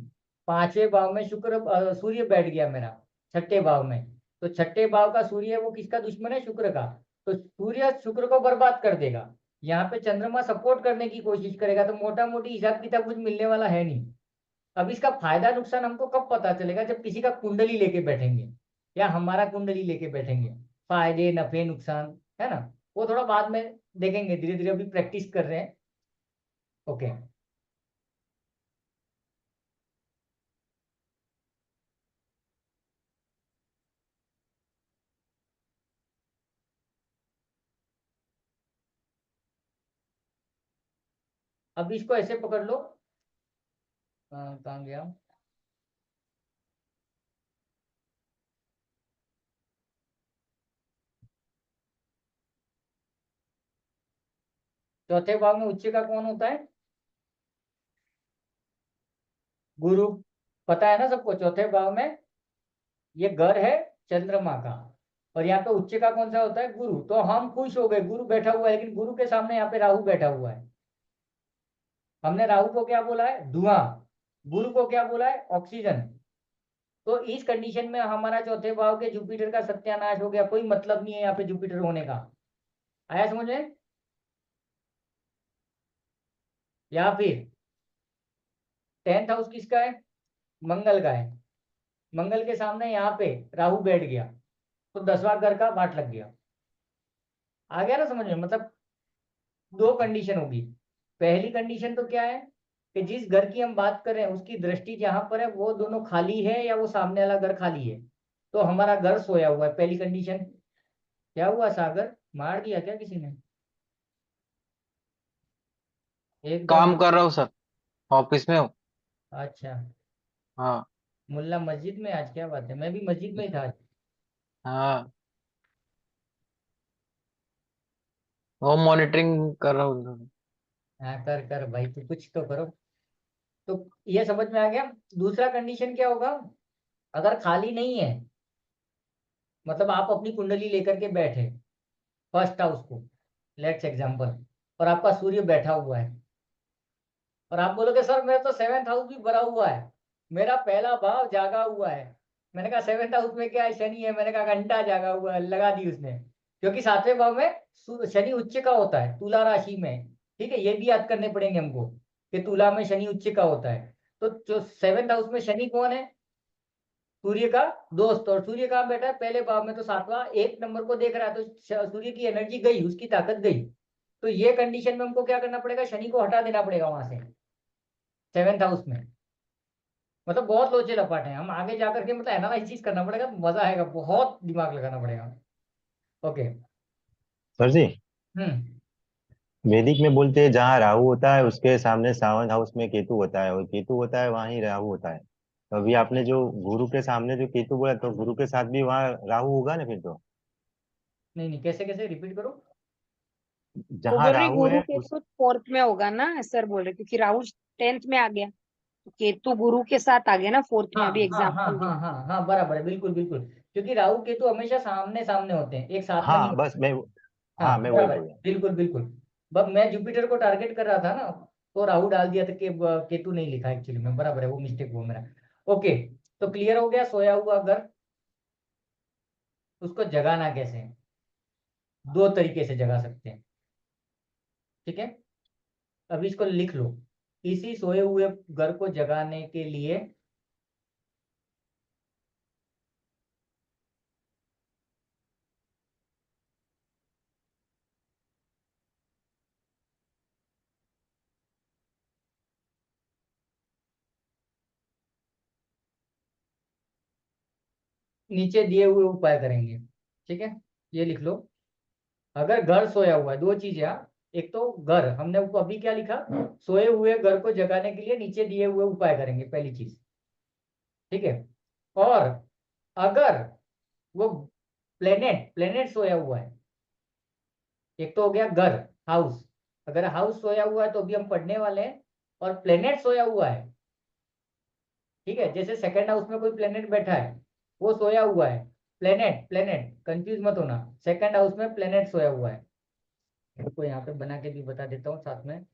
पांचवें भाव में सूर्य बैठ गया मेरा, छठे भाव में। तो छठे भाव का सूर्य वो किसका दुश्मन है? शुक्र का। तो सूर्य शुक्र को बर्बाद कर देगा। यहाँ पे चंद्रमा सपोर्ट करने की कोशिश करेगा, तो मोटा मोटी हिसाब किताब कुछ मिलने वाला है नहीं। अब इसका फायदा नुकसान हमको कब पता चलेगा? जब किसी का कुंडली लेके बैठेंगे या हमारा कुंडली लेके बैठेंगे। फायदे नफे नुकसान, है ना, वो थोड़ा बाद में देखेंगे, धीरे धीरे अभी प्रैक्टिस कर रहे हैं। ओके। अब इसको ऐसे पकड़ लो, कहाँ गया? चौथे भाव में उच्च का कौन होता है? गुरु। पता है ना सबको, चौथे भाव में ये घर है चंद्रमा का, और यहाँ पे उच्च का कौन सा होता है? गुरु। तो हम खुश हो गए, गुरु बैठा हुआ है, लेकिन गुरु के सामने यहाँ पे राहु बैठा हुआ है। हमने राहु को क्या बोला है? धुआं। गुरु को क्या बोला है? ऑक्सीजन। तो इस कंडीशन में हमारा चौथे भाव के जुपिटर का सत्यानाश हो गया, कोई मतलब नहीं है यहाँ पे जुपिटर होने का। आया समझ में? या फिर 10th हाउस किसका है? मंगल का है। मंगल के सामने यहाँ पे राहु बैठ गया, तो 10वां घर का बाट लग गया। आ गया ना समझ में? मतलब दो कंडीशन होगी। पहली कंडीशन तो क्या है कि जिस घर की हम बात कर रहे हैं उसकी दृष्टि जहां पर है वो दोनों खाली है या वो सामने वाला घर खाली है, तो हमारा घर सोया हुआ है, पहली कंडीशन। क्या हुआ सागर, मार दिया क्या किसी ने? एकदम। काम कर रहा हूँ सर, ऑफिस में हूँ। अच्छा। हाँ। मुल्ला मस्जिद में आज, क्या बात है, मैं भी मस्जिद में ही था आज। हाँ, होम मॉनिटरिंग कर रहा हूँ। हाँ कर कर भाई, तू कुछ तो करो। तो ये समझ में आ गया। दूसरा कंडीशन क्या होगा, अगर खाली नहीं है, मतलब आप अपनी कुंडली लेकर के बैठे फर्स्ट हाउस को, लेट्स एग्जांपल, और आपका सूर्य बैठा हुआ है, और आप बोलोगे सर मेरा तो सेवेंथ हाउस भी भरा हुआ है, मेरा पहला भाव जागा हुआ है। मैंने कहा सेवेंथ हाउस में क्या है, शनि है। मैंने कहा घंटा जागा हुआ है, लगा दी उसने। क्योंकि सातवें भाव में शनि उच्च का होता है, तुला राशि में। ठीक है, ये भी याद करने पड़ेंगे हमको कि तुला में शनि उच्च का होता है। तो जो सेवेंथ हाउस में शनि कौन है, सूर्य का दोस्त, और सूर्य कहाँ बैठा है, पहले भाव में, तो सातवां एक नंबर को देख रहा है, तो सूर्य की एनर्जी गई, उसकी ताकत गई। तो ये कंडीशन में हमको क्या करना पड़ेगा, शनि को हटा देना पड़ेगा वहां से, सेवेंथ हाउस में। मतलब बहुत लोचे लपाटे हैं, हम आगे जाकर के मतलब एनालिसिस करना पड़ेगा, तो मजा आएगा, बहुत दिमाग लगाना पड़ेगा। ओके। सर जी, हम्म। वैदिक में बोलते हैं जहाँ राहु होता है उसके सामने सावन हाउस में केतु होता है, और केतु होता है वहाँ ही राहु होता है। तो अभी आपने जो गुरु के सामने जो केतु बोला, तो गुरु के साथ भी वहाँ राहु होगा ना फिर तो। नहीं नहीं, कैसे कैसे रिपीट करो। वो जहाँ बोल रही राहु गुरु है उस केतु फोर्थ में होगा ना, सर बोल रहे, क्योंकि राहु 10th में आ गया, तो केतु गुरु के साथ आ गया ना फोर्थ में, हाँ अभी हाँ हाँ एग्जाम्पल हाँ दिया। हाँ हाँ, बराबर है, बिल्कुल बिल्कुल। क्योंकि राहु केतु हमेशा सामने सामने होते हैं, एक साथ में नहीं हाँ बस होते। मैं हाँ हाँ मैं वही बराबर है, बोल रहा हूँ। बिल्कुल बिल्कुल। बस मैं जुपिटर को टारगेट कर रहा था ना, तो राहु डाल दिया था कि केतु नहीं लिखा एक्चुअली में, बराबर है, वो मिस्टेक हुआ मेरा। ओके। तो क्लियर हो गया, सोया हुआ अगर उसको जगाना कैसे है, दो तरीके से जगा सकते हैं। ठीक है, अभी इसको लिख लो। इसी सोए हुए घर को जगाने के लिए नीचे दिए हुए उपाय करेंगे। ठीक है, ये लिख लो। अगर घर सोया हुआ है, दो चीजें, हाँ। एक तो घर, हमने ऊपर अभी क्या लिखा, सोए हुए घर को जगाने के लिए नीचे दिए हुए उपाय करेंगे, पहली चीज। ठीक है। और अगर वो प्लेनेट प्लेनेट सोया हुआ है, एक तो हो गया घर, हाउस। अगर हाउस सोया हुआ है तो अभी हम पढ़ने वाले हैं, और प्लेनेट सोया हुआ है। ठीक है, जैसे सेकंड हाउस में कोई प्लेनेट बैठा है, वो सोया हुआ है। प्लेनेट प्लेनेट कंफ्यूज मत होना, सेकंड हाउस में प्लेनेट सोया हुआ है। तो यहाँ पे बना के भी बता देता हूँ साथ में।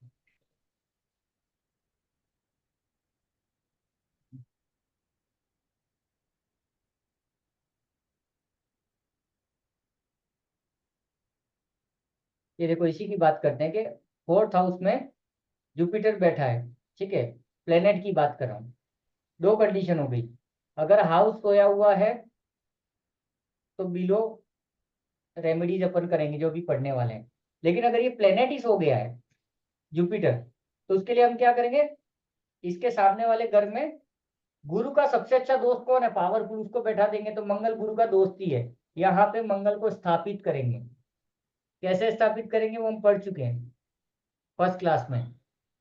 ये देखो, इसी की बात करते हैं कि फोर्थ हाउस में जुपिटर बैठा है। ठीक है, प्लेनेट की बात कर रहा हूँ। दो कंडीशन हो गई, अगर हाउस सोया हुआ है तो बिलो रेमेडीज अपन करेंगे जो भी पढ़ने वाले हैं। लेकिन अगर ये प्लेनेट ही सो गया है, जुपिटर, तो उसके लिए हम क्या करेंगे, इसके सामने वाले घर में गुरु का सबसे अच्छा दोस्त कौन है, पावरफुल, उसको बैठा देंगे, तो मंगल गुरु का दोस्त ही है। यहाँ पे मंगल को स्थापित करेंगे। कैसे स्थापित करेंगे वो हम पढ़ चुके हैं फर्स्ट क्लास में,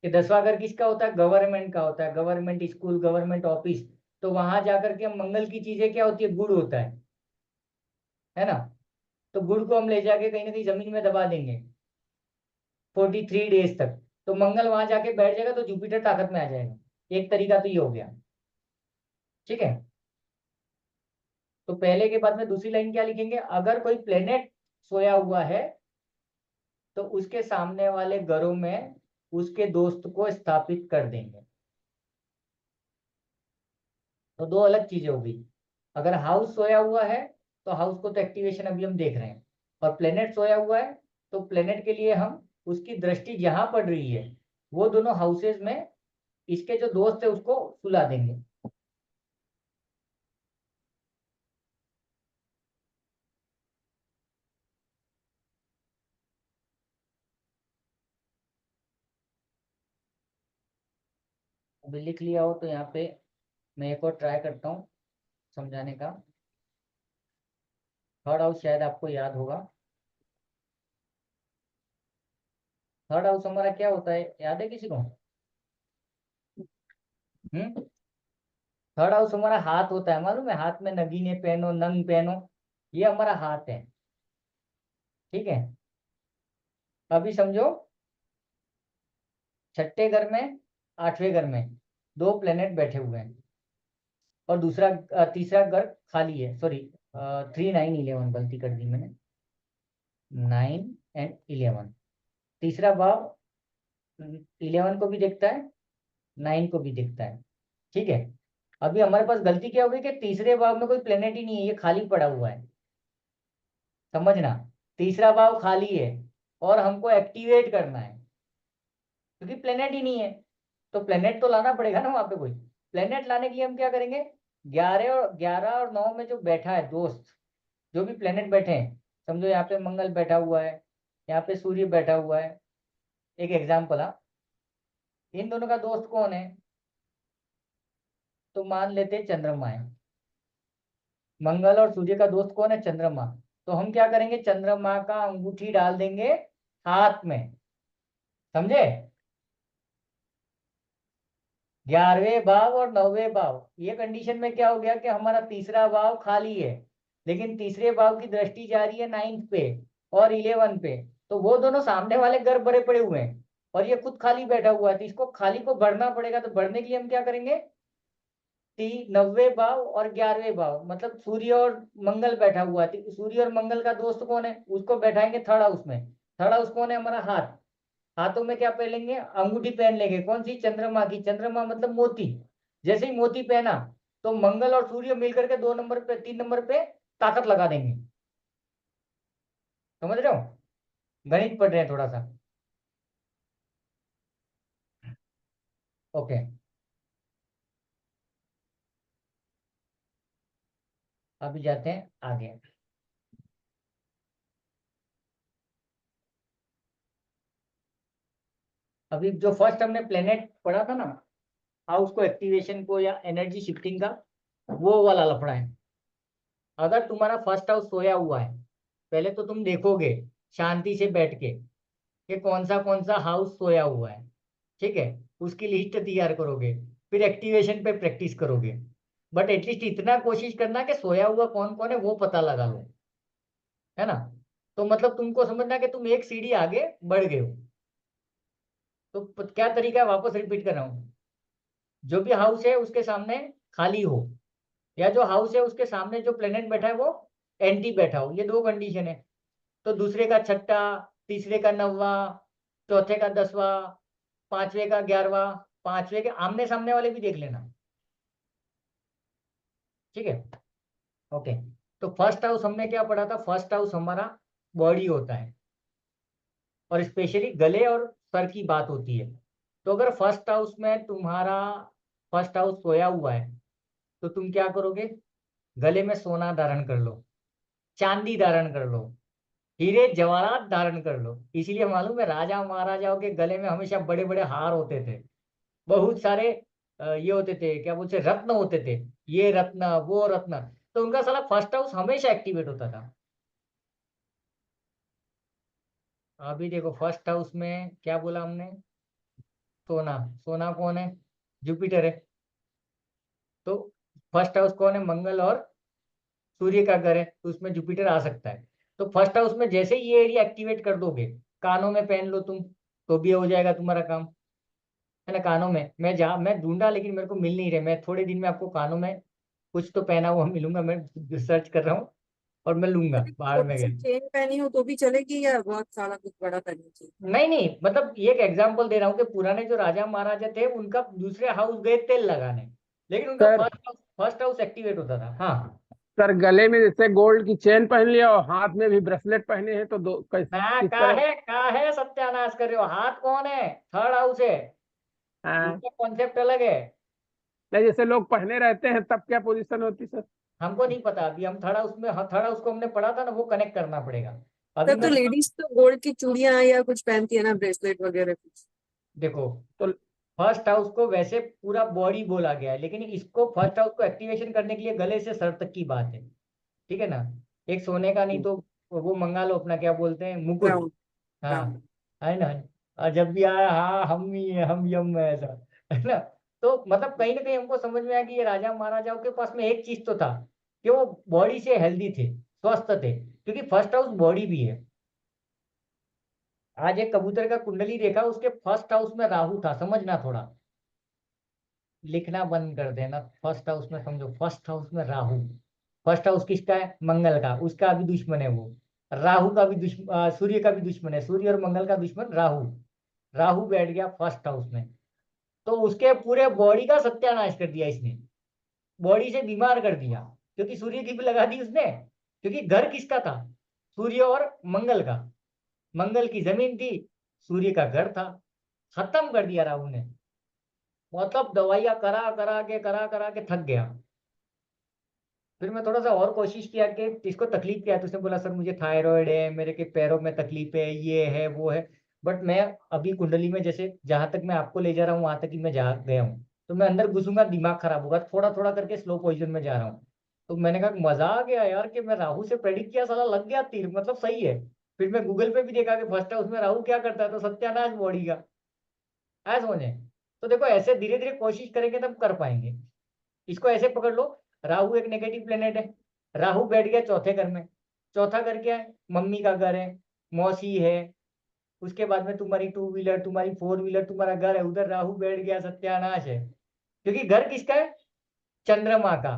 कि 10वां घर किसका होता है, गवर्नमेंट का होता है, गवर्नमेंट स्कूल, गवर्नमेंट ऑफिस। तो वहां जाकर के हम मंगल की चीजें क्या होती है, गुड़ होता है ना। तो गुड़ को हम ले जाके कहीं ना कहीं जमीन में दबा देंगे 43 डेज तक, तो मंगल वहां जाके बैठ जाएगा, तो जुपिटर ताकत में आ जाएगा। एक तरीका तो ये हो गया। ठीक है, तो पहले के बाद में दूसरी लाइन क्या लिखेंगे, अगर कोई प्लेनेट सोया हुआ है तो उसके सामने वाले घरों में उसके दोस्त को स्थापित कर देंगे। तो दो अलग चीजें हो गई। अगर हाउस सोया हुआ है तो हाउस को तो एक्टिवेशन अभी हम देख रहे हैं, और प्लेनेट सोया हुआ है तो प्लेनेट के लिए हम उसकी दृष्टि जहां पड़ रही है, वो दोनों हाउसेज में इसके जो दोस्त है उसको सुला देंगे। अभी लिख लिया हो तो यहाँ पे मैं एक और ट्राई करता हूँ समझाने का। थर्ड हाउस शायद आपको याद होगा। थर्ड हाउस हमारा क्या होता है, याद है किसी को? थर्ड हाउस हमारा हाथ होता है, मालूम है? हाथ में नगीने पहनो, नंग पहनो, ये हमारा हाथ है। ठीक है, अभी समझो, छठे घर में, आठवें घर में दो प्लेनेट बैठे हुए हैं, और दूसरा तीसरा घर खाली है। सॉरी, 3, 9, 11, गलती कर दी मैंने, 9 एंड 11। तीसरा भाव 11 को भी देखता है, 9 को भी देखता है। ठीक है, अभी हमारे पास गलती क्या हो गई कि तीसरे भाव में कोई प्लेनेट ही नहीं है, ये खाली पड़ा हुआ है। समझना, तीसरा भाव खाली है और हमको एक्टिवेट करना है, क्योंकि प्लेनेट ही नहीं है। तो प्लेनेट तो लाना पड़ेगा ना वहां पे कोई। प्लेनेट लाने के लिए हम क्या करेंगे, 11 और 9 में जो बैठा है दोस्त, जो भी प्लेनेट बैठे हैं, समझो यहाँ पे मंगल बैठा हुआ है, यहाँ पे सूर्य बैठा हुआ है, एक एग्जाम्पल। हाँ, इन दोनों का दोस्त कौन है? तो मान लेते हैं चंद्रमा है। मंगल और सूर्य का दोस्त कौन है? चंद्रमा। तो हम क्या करेंगे, चंद्रमा का अंगूठी डाल देंगे हाथ में, समझे? 11वें भाव और 9वें भाव, ये कंडीशन में क्या हो गया कि हमारा तीसरा भाव खाली है, लेकिन तीसरे भाव की दृष्टि जा रही है 9th पे और 11 पे। तो वो दोनों सामने वाले घर भरे पड़े हुए हैं और ये खुद खाली बैठा हुआ है, तो इसको खाली को भरना पड़ेगा। तो भरने के लिए हम क्या करेंगे, 9वें भाव और 11वें भाव, मतलब सूर्य और मंगल बैठा हुआ है, सूर्य और मंगल का दोस्त कौन है, उसको बैठाएंगे थर्ड हाउस में। थर्ड हाउस कौन है? हमारा हाथ। हाथों में क्या पहन लेंगे? अंगूठी पहन लेंगे। कौन सी? चंद्रमा की। चंद्रमा मतलब मोती। जैसे ही मोती पहना तो मंगल और सूर्य मिलकर के 2 नंबर पे, 3 नंबर पे ताकत लगा देंगे। समझ रहे हो? गणित पढ़ रहे हैं थोड़ा सा। ओके, अभी जाते हैं आगे। अभी जो फर्स्ट हमने प्लेनेट पढ़ा था ना, हाउस को एक्टिवेशन को या एनर्जी शिफ्टिंग का, वो वाला लफड़ा है। अगर तुम्हारा फर्स्ट हाउस सोया हुआ है, पहले तो तुम देखोगे शांति से बैठ के कि कौन सा हाउस सोया हुआ है। ठीक है, उसकी लिस्ट तैयार करोगे, फिर एक्टिवेशन पे प्रैक्टिस करोगे। बट एटलीस्ट इतना कोशिश करना कि सोया हुआ कौन कौन है वो पता लगा लो, है ना? तो मतलब तुमको समझना कि तुम एक सीढ़ी आगे बढ़ गए हो। तो क्या तरीका है, वापस रिपीट कर रहा हूँ। जो भी हाउस है उसके सामने खाली हो, या जो हाउस है उसके सामने जो प्लेनेट बैठा है वो एंटी बैठा हो, ये दो कंडीशन है। तो दूसरे का छठा, तीसरे का 9वां, चौथे का 10वां, पांचवे का 11वां, पांचवे के आमने सामने वाले भी देख लेना। ठीक है, ओके। तो फर्स्ट हाउस हमने क्या पढ़ा था? फर्स्ट हाउस हमारा बॉडी होता है, और स्पेशली गले और सर की बात होती है। तो अगर फर्स्ट हाउस में तुम्हारा फर्स्ट हाउस सोया हुआ है, तो तुम क्या करोगे? गले में सोना धारण कर लो, चांदी धारण कर लो, हीरे जवाहरात धारण कर लो। इसीलिए मालूम है राजा महाराजाओं के गले में हमेशा बड़े बड़े हार होते थे, बहुत सारे ये होते थे, क्या बोलते, रत्न होते थे, ये रत्न वो रत्न। तो उनका साला फर्स्ट हाउस हमेशा एक्टिवेट होता था। अभी देखो फर्स्ट हाउस में क्या बोला हमने, सोना। सोना कौन है? जुपिटर है। तो फर्स्ट हाउस कौन है? मंगल और सूर्य का घर है, तो उसमें जुपिटर आ सकता है। तो फर्स्ट हाउस में जैसे ही ये एरिया एक्टिवेट कर दोगे, कानों में पहन लो तुम, तो भी हो जाएगा तुम्हारा काम, है ना? कानों में मैं ढूंढा लेकिन मेरे को मिल नहीं रहे। मैं थोड़े दिन में आपको कानों में कुछ तो पहना हुआ मिलूंगा, मैं सर्च कर रहा हूँ और मैं लूंगा अरे बाहर में छोटी सी गए। चेन पहनी हो तो भी चलेगी या बहुत सारा कुछ बड़ा पहननी चाहिए? नहीं नहीं, मतलब ये एक एग्जांपल दे रहा हूँ कि पुराने जो राजा महाराजा थे उनका दूसरे हाउस गए तेल लगाने, लेकिन उनका सर फर्स्ट हाउस एक्टिवेट होता था। हाँ, सर गले में जैसे गोल्ड की चेन पहन लिया और हाथ में भी ब्रेसलेट पहने हैं तो दो किस तरह? काहे सत्यानाश कर रहे हो? हाथ कौन है? थर्ड हाउस है, हाँ, उसका कॉन्सेप्ट अलग है। नहीं जैसे लोग पहने रहते हैं तब क्या पोजीशन होती सर? हमको नहीं पता, अभी हम थर्ड हाउस में, थर्ड हाउस को हमने पढ़ा था ना, वो कनेक्ट करना पड़ेगा। अभी तब तो मैं लेडीज तो गोल्ड की चूड़ियां या कुछ पहनती है ना, ब्रेसलेट वगैरह कुछ। देखो, तो फर्स्ट हाउस को वैसे पूरा बॉडी बोला गया है, लेकिन इसको फर्स्ट हाउस को एक्टिवेशन करने के लिए गले से सर तक की बात है। ठीक है ना? एक सोने का नहीं तो वो मंगा लो अपना, क्या बोलते हैं, मुकुट। क्राउन। हाँ, क्राउन। है ना? और जब भी आया हाँ हम ही हैं, हम यम है, ऐसा है ना। तो मतलब कहीं ना कहीं हमको समझ में आया कि ये राजा महाराजाओं के पास में एक चीज तो था कि वो बॉडी से हेल्दी थे, स्वस्थ थे, क्योंकि फर्स्ट हाउस बॉडी भी है। आज एक कबूतर का कुंडली देखा, उसके फर्स्ट हाउस में राहु था, समझना थोड़ा, लिखना बंद कर देना। फर्स्ट हाउस में समझो, फर्स्ट हाउस में राहु। फर्स्ट हाउस किसका है? मंगल का, उसका भी दुश्मन है वो। राहु का भी दुश्मन, सूर्य का भी दुश्मन है, सूर्य और मंगल का दुश्मन राहु। राहु बैठ गया फर्स्ट हाउस में, तो उसके पूरे बॉडी का सत्यानाश कर दिया इसने, बॉडी से बीमार कर दिया, क्योंकि सूर्य की भी लगा दी उसने। क्योंकि घर किसका था? सूर्य और मंगल का। मंगल की जमीन थी, सूर्य का घर था। खत्म कर दिया राहु ने। मतलब दवाइयां करा करा के थक गया। फिर मैं थोड़ा सा और कोशिश किया कि इसको तकलीफ क्या है, तो उसने बोला सर मुझे थायराइड है, मेरे के पैरों में तकलीफ है, ये है वो है। बट मैं अभी कुंडली में जैसे जहां तक मैं आपको ले जा रहा हूँ वहां तक ही मैं जा गया हूँ, तो मैं अंदर घुसूंगा दिमाग खराब होगा, थोड़ा थोड़ा करके स्लो पोजिशन में जा रहा हूँ। तो मैंने कहा मजा आ गया यार कि मैं राहु से प्रेडिक्ट किया, साला लग गया तीर, मतलब सही है। फिर मैं गूगल पे भी देखा कि फर्स्ट हाउस में राहु क्या करता है, तो सत्यानाश बॉडी का। ऐसा समझे? तो देखो ऐसे धीरे धीरे कोशिश करेंगे तब कर पाएंगे। इसको ऐसे पकड़ लो, राहु एक नेगेटिव प्लेनेट है, राहु बैठ गया चौथे घर में। चौथा घर क्या है? मम्मी का घर है, मौसी है, उसके बाद में तुम्हारी टू व्हीलर, तुम्हारी फोर व्हीलर, तुम्हारा घर है, उधर राहु बैठ गया, सत्यानाश है। क्योंकि घर किसका है? चंद्रमा का।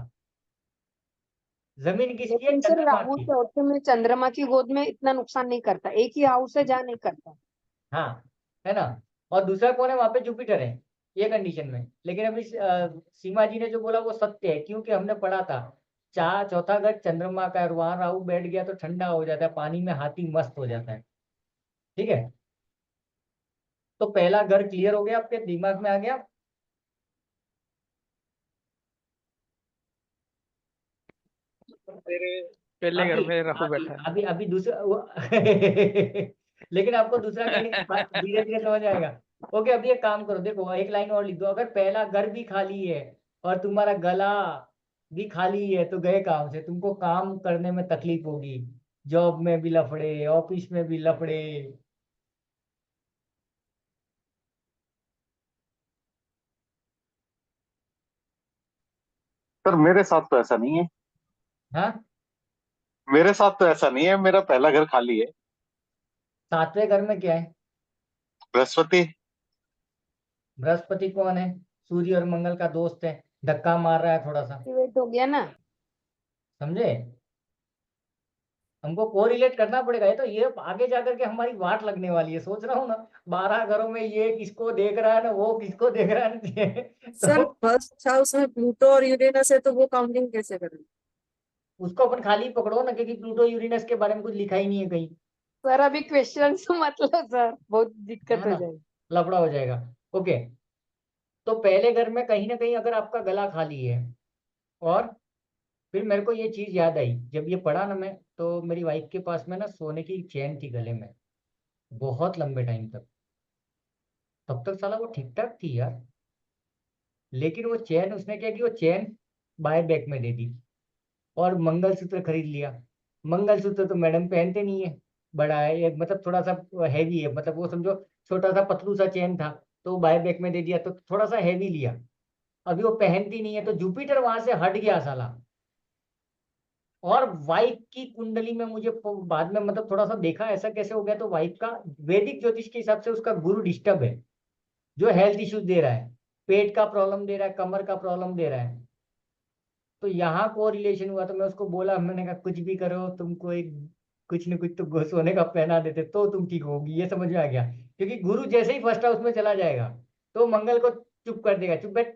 जमीन किसकी है? लेकिन सर चंद्रमा राहु की। चौथे में चंद्रमा की गोद में इतना नुकसान नहीं करता, एक ही हाउस है जहाँ नहीं करता। हाँ, है ना। और दूसरा कौन है? वहां पे जुपिटर है, ये कंडीशन में। लेकिन अभी सीमा जी ने जो बोला वो सत्य है, क्योंकि हमने पढ़ा था चौथा घर चंद्रमा का है, और वहां राहु बैठ गया तो ठंडा हो जाता है, पानी में हाथी मस्त हो जाता है। ठीक है, तो पहला घर क्लियर हो गया, आपके दिमाग में आ गया। मेरे पहले घर अभी में राहु बैठा है। अभी अभी दूसरा लेकिन आपको दूसरा धीरे धीरे समझ आएगा। ओके, अभी एक काम करो, देखो एक लाइन और लिख दो, अगर पहला घर भी खाली है और तुम्हारा गला भी खाली है, तो गए काम से, तुमको काम करने में तकलीफ होगी, जॉब में भी लफड़े, ऑफिस में भी लफड़े। सर मेरे साथ तो ऐसा नहीं है। हाँ, मेरे साथ तो ऐसा नहीं है, मेरा पहला घर खाली है। सातवें घर में क्या है? बृहस्पति। बृहस्पति कौन है? सूर्य और मंगल का दोस्त है, धक्का मार रहा है थोड़ा सा, एक्टिवेट हो गया ना। समझे? हमको कोरिलेट करना पड़ेगा, ये आगे जाकर के हमारी वाट लगने वाली है, सोच रहा हूँ ना। 12 घरों में ये किसको देख रहा है ना, वो किसको देख रहा है ना सर तो फर्स्ट हाउस में प्लूटो और यूरेनस है तो वो काउंटिंग कैसे करें? उसको अपन खाली पकड़ो ना, क्योंकि प्लूटो यूरेनस के बारे में कुछ लिखा ही नहीं है कहीं। सर अभी क्वेश्चन मतलब सर बहुत दिक्कत है हो ना, जाएगी। लफड़ा हो जाएगा। ओके, तो पहले घर में कहीं ना कहीं अगर आपका गला खाली है, और फिर मेरे को ये चीज याद आई जब ये पढ़ा ना मैं, तो मेरी वाइफ के पास में ना सोने की चेन थी गले में, बहुत लंबे टाइम तक। तब तक साला वो ठीक ठाक थी यार, लेकिन वो चेन उसने क्या की, वो चेन बाय बैक में दे दी, और मंगलसूत्र खरीद लिया। मंगलसूत्र तो मैडम पहनते नहीं है, बड़ा है एक, मतलब थोड़ा सा हैवी है, मतलब वो समझो छोटा सा पतलू सा चेन था, तो बाय बैक में दे दिया, तो थोड़ा सा हैवी लिया। अभी वो पहनती नहीं है, तो जुपिटर वहां से हट गया साला। और वाइफ की कुंडली में मुझे बाद में मतलब थोड़ा सा देखा ऐसा कैसे हो गया, तो वाइफ का वैदिक ज्योतिष के हिसाब से उसका गुरु डिस्टर्ब है, जो हेल्थ इश्यूज दे रहा है, पेट का प्रॉब्लम दे रहा है, कमर का प्रॉब्लम दे रहा है। तो यहाँ को रिलेशन हुआ, तो मैं उसको बोला, मैंने कहा कुछ भी करो, तुमको एक कुछ न कुछ तो सोने का पहना देते तो तुम ठीक होगी, ये समझ में आ गया। क्योंकि गुरु जैसे ही फर्स्ट हाउस में चला जाएगा, तो मंगल को चुप कर देगा, चुप बैठ,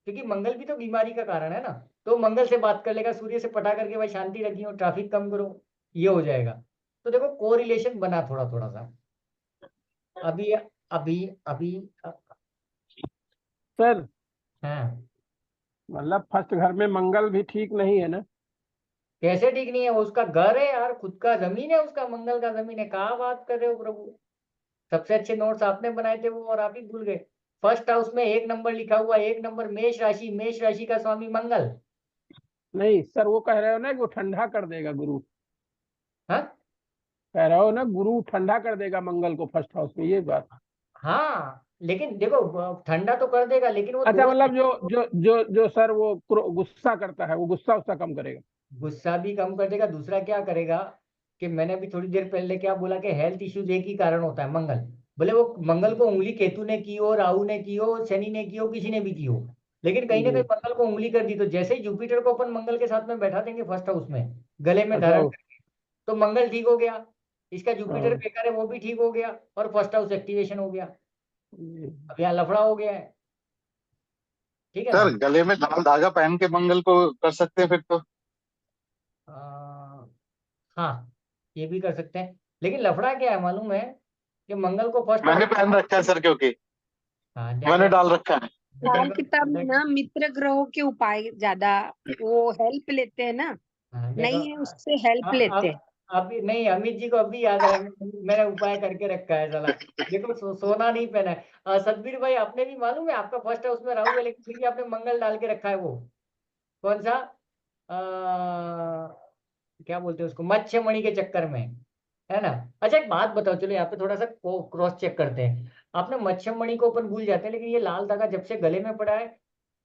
क्योंकि मंगल भी तो बीमारी का कारण है ना। तो मंगल से बात कर लेगा, सूर्य से पटा करके भाई शांति रखियो, ट्रैफिक कम करो, ये हो जाएगा। तो देखो को रिलेशन बना थोड़ा थोड़ा सा। अभी अभी अभी सर हाँ, मतलब फर्स्ट घर में मंगल भी ठीक नहीं है ना। कैसे ठीक नहीं है? वो उसका घर है यार, खुद का जमीन है उसका, मंगल का जमीन है, कहाँ बात कर रहे हो प्रभु। सबसे अच्छे नोट्स आपने बनाए थे वो, और आप ही भूल गए। फर्स्ट हाउस में 1 नंबर लिखा हुआ, 1 नंबर मेष राशि, मेष राशि का स्वामी मंगल। नहीं सर वो कह रहे हो ना कि वो ठंडा कर देगा गुरु, हाँ, कह रहे हो ना गुरु ठंडा कर देगा मंगल को फर्स्ट हाउस में, ये बात। हाँ लेकिन देखो ठंडा तो कर देगा, लेकिन वो अच्छा, दो मतलब जो सर वो गुस्सा करता है, वो गुस्सा उसका कम करेगा। गुस्सा भी कम कर देगा। दूसरा क्या करेगा कि मैंने अभी थोड़ी देर पहले क्या बोला कि हेल्थ इश्यूज एक ही कारण होता है, मंगल। भले वो मंगल को उंगली केतु ने की हो, राहु ने की हो, शनि ने की हो, किसी ने भी की हो, लेकिन कहीं ना कहीं जी। मंगल को उंगली कर दी, तो जैसे ही जुपिटर को अपन मंगल के साथ में बैठा देंगे फर्स्ट हाउस में, गले में अच्छा धारण करके, तो मंगल ठीक हो गया। इसका जुपिटर हाँ, बेकार है वो भी ठीक हो गया, और फर्स्ट हाउस एक्टिवेशन हो गया। जी। अब यहाँ लफड़ा हो गया है। ठीक है ना। सर गले में लाल धागा पहन के मंगल को कर सकते हैं फिर तो। आ, हाँ ये भी कर सकते हैं, लेकिन लफड़ा क्या है मालूम है कि मंगल को फर्स्ट मैंने हाउस। पहन रखा है सर, क्योंकि हाँ मैंने देखो। डाल रखा है। हिसाब देखो किताब में ना मित्र ग्रहों के उपाय ज्यादा वो हेल्प लेते हैं ना, हाँ देखो नहीं है उससे हेल्प लेते हैं। अभी नहीं, अमित जी को अभी याद आया, मैंने उपाय करके रखा है साला। देखो सोना नहीं पहना है। सतबीर भाई आपने भी मालूम है आपका फर्स्ट है उसमें राहु है, लेकिन फिर भी आपने मंगल डाल के रखा है। वो कौन सा क्या बोलते हैं उसको, मत्स्य मणि के चक्कर में, है ना। अच्छा एक बात बताओ, चलो यहाँ पे थोड़ा सा क्रॉस चेक करते हैं। आपने मत्स्य मणि को अपन भूल जाते हैं, लेकिन ये लाल धागा जब से गले में पड़ा है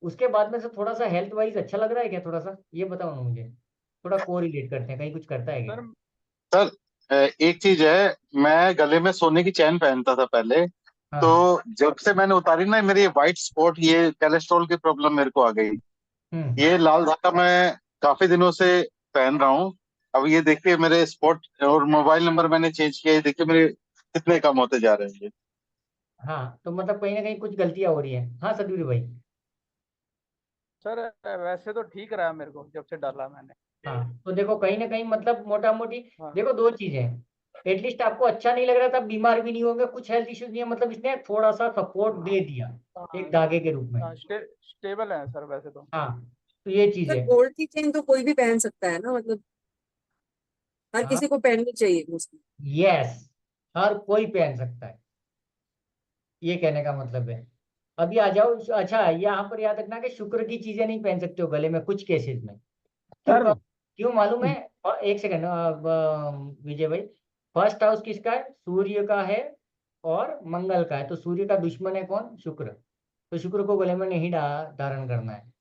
उसके बाद में से थोड़ा सा हेल्थ वाइज अच्छा लग रहा है क्या, थोड़ा सा ये बताओ ना मुझे। थोड़ा को रिलेट करते हैं, कहीं कुछ करता है क्या। सर सर एक चीज है, मैं गले में सोने की चैन पहनता था पहले, तो हाँ। जब से मैंने उतारी ना, मेरी वाइट स्पॉट, ये कोलेस्ट्रॉल की प्रॉब्लम मेरे को आ गई। हम्म। ये लाल धागा मैं काफी दिनों से पहन रहा हूँ। अब ये देखिए मेरे स्पॉट, और मोबाइल नंबर मैंने चेंज किया, ये देखिए मेरे कितने कम होते जा रहे हैं ये। हाँ तो मतलब कहीं ना कहीं कुछ गलतियां हो रही है। हाँ सतबीर भाई। सर वैसे तो ठीक रहा मेरे को जब से डाला मैंने। हाँ तो देखो कहीं ना कहीं मतलब मोटा मोटी हाँ देखो दो चीजें, एटलीस्ट आपको अच्छा नहीं लग रहा था, बीमार भी नहीं होंगे, कुछ हेल्थ इश्यूज नहीं है, मतलब इसने थोड़ा सा सपोर्ट दे दिया एक हाँ धागे के रूप में। हाँ, स्टेबल है सर वैसे तो। हाँ तो ये चीज सर है। गोल्ड की चेन तो कोई भी पहन सकता है ना, मतलब हर हाँ किसी को पहननी चाहिए मोस्टली। यस, हर कोई पहन सकता है, ये कहने का मतलब है। अभी आ जाओ, अच्छा यहाँ पर याद रखना कि शुक्र की चीजें नहीं पहन सकते हो गले में कुछ केसेस में। क्यों सर क्यों मालूम है। और एक सेकंड विजय भाई, फर्स्ट हाउस किसका है, सूर्य का है और मंगल का है, तो सूर्य का दुश्मन है कौन, शुक्र। तो शुक्र को गले में नहीं धारण करना है।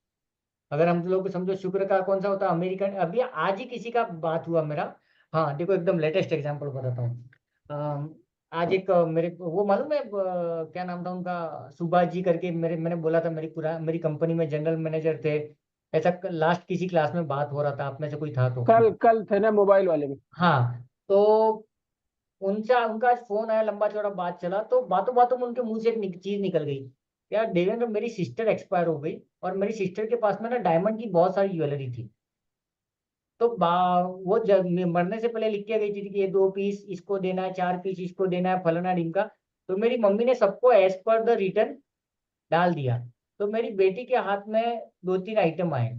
अगर हम लोग समझो शुक्र का कौन सा होता है, अमेरिकन। अभी आज ही किसी का बात हुआ मेरा। हाँ देखो एकदम लेटेस्ट एग्जांपल बताता हूँ। आज एक मेरे को वो मालूम है क्या नाम था उनका, सुभाष जी करके, मैंने बोला था मेरी कंपनी में जनरल मैनेजर थे। ऐसा लास्ट किसी क्लास में बात हो रहा था, आप में से कोई था तो। कल कल थे ना मोबाइल वाले में। हाँ तो उनका उनका आज फोन आया, लंबा चौड़ा बात चला, तो बातों बातों में उनके मुंह से एक चीज निकल गई। यार देवेंद्र मेरी सिस्टर एक्सपायर हो गई, और मेरी सिस्टर के पास में ना डायमंड की बहुत सारी ज्वेलरी थी। तो वो जब मरने से पहले लिख के गई थी कि ये 2 पीस इसको देना है, 4 पीस इसको देना है, फलाना ढिमका। तो मेरी मम्मी ने सबको एज पर द रिटर्न डाल दिया। तो मेरी बेटी के हाथ में 2-3 आइटम आए,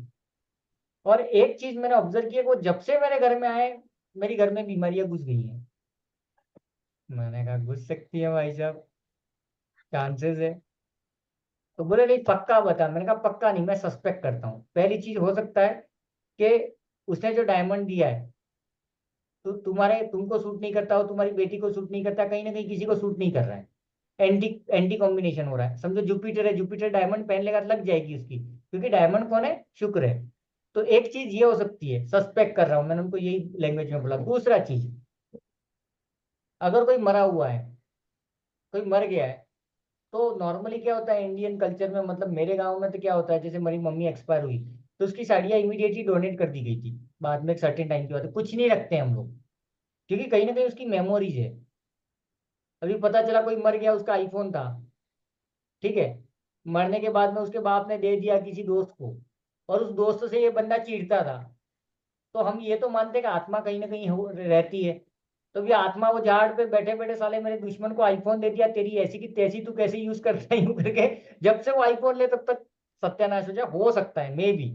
और एक चीज मैंने ऑब्जर्व किया कि वो जब से मेरे घर में आए मेरी घर में बीमारियां घुस गई हैं। मैंने कहा घुस सकती है भाई साहब, चांसेस है। तो बोले नहीं पक्का बता, मैंने कहा पक्का नहीं, मैं सस्पेक्ट करता हूँ। पहली चीज हो सकता है कि उसने जो डायमंड दिया है तो तुमको सूट नहीं करता हो, तुम्हारी बेटी को सूट नहीं करता, कहीं ना कहीं किसी को सूट नहीं कर रहा है। एंटी एंटी कॉम्बिनेशन हो रहा है। समझो जुपिटर है, जुपिटर डायमंड पहन लेगा तो लग जाएगी उसकी, क्योंकि डायमंड कौन है, शुक्र है। तो एक चीज ये हो सकती है, सस्पेक्ट कर रहा हूँ मैंने उनको यही लैंग्वेज में बोला। दूसरा चीज, अगर कोई मरा हुआ है, कोई मर गया है, तो नॉर्मली क्या होता है इंडियन कल्चर में, मतलब मेरे गांव में तो क्या होता है, जैसे मेरी मम्मी एक्सपायर हुई तो उसकी साड़ियाँ इमीडिएटली डोनेट कर दी गई थी। बाद में एक सर्टेन टाइम के बाद कुछ नहीं रखते हैं हम लोग, क्योंकि कहीं ना कहीं उसकी मेमोरीज है। अभी पता चला कोई मर गया, उसका आईफोन था, ठीक है, मरने के बाद में उसके बाप ने दे दिया किसी दोस्त को, और उस दोस्त से ये बंदा चिढ़ता था, तो हम ये तो मानते हैं कि आत्मा कहीं ना कहीं रहती है। तो भी आत्मा वो झाड़ पे बैठे बैठे साले मेरे दुश्मन को आईफोन दे दिया, तेरी ऐसी की तैसी, तू कैसे यूज करता है, यूं करके जब से वो आईफोन ले तब तक सत्यानाश हो जाए। हो सकता है मे बी,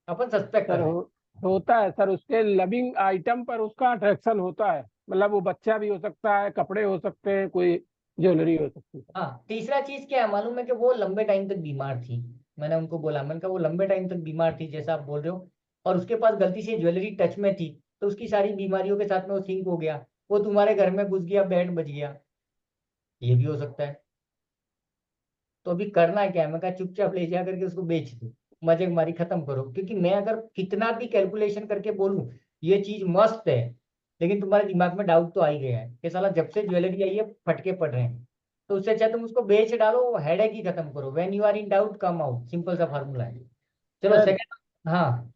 अपन सस्पेक्ट कर सर रहे हैं। होता है सर, उसके लविंग आइटम पर उसका अट्रैक्शन होता है, मतलब वो बच्चा भी हो सकता है, कपड़े हो सकते हैं, कोई ज्वेलरी हो सकती है। हाँ तीसरा चीज क्या है मालूम है कि वो लंबे टाइम तक बीमार थी। मैंने उनको बोला, मैंने कहा वो लंबे टाइम तक बीमार थी जैसा आप बोल रहे हो, और उसके पास गलती से ज्वेलरी टच में थी, तो उसकी सारी बीमारियों के साथ में वो सिंक हो गया, वो तुम्हारे घर में घुस गया, बैंड बज गया। ये भी हो सकता है। तो अभी करना क्या है, मैं कहा चुपचाप ले जा करके उसको बेच दो, मजे मारी खत्म करो, क्योंकि मैं अगर कितना भी कैलकुलेशन करके बोलूं ये चीज मस्त है, लेकिन तुम्हारे दिमाग में डाउट तो आ ही गया है कि साला जब से ज्वेलरी आई है फटके पड़ रहे हैं। तो उससे अच्छा तुम उसको बेच डालो, हेडेक ही खत्म करो। When you are in doubt come out, simple सा फार्मूला है। चलो सर सेकंड। हाँ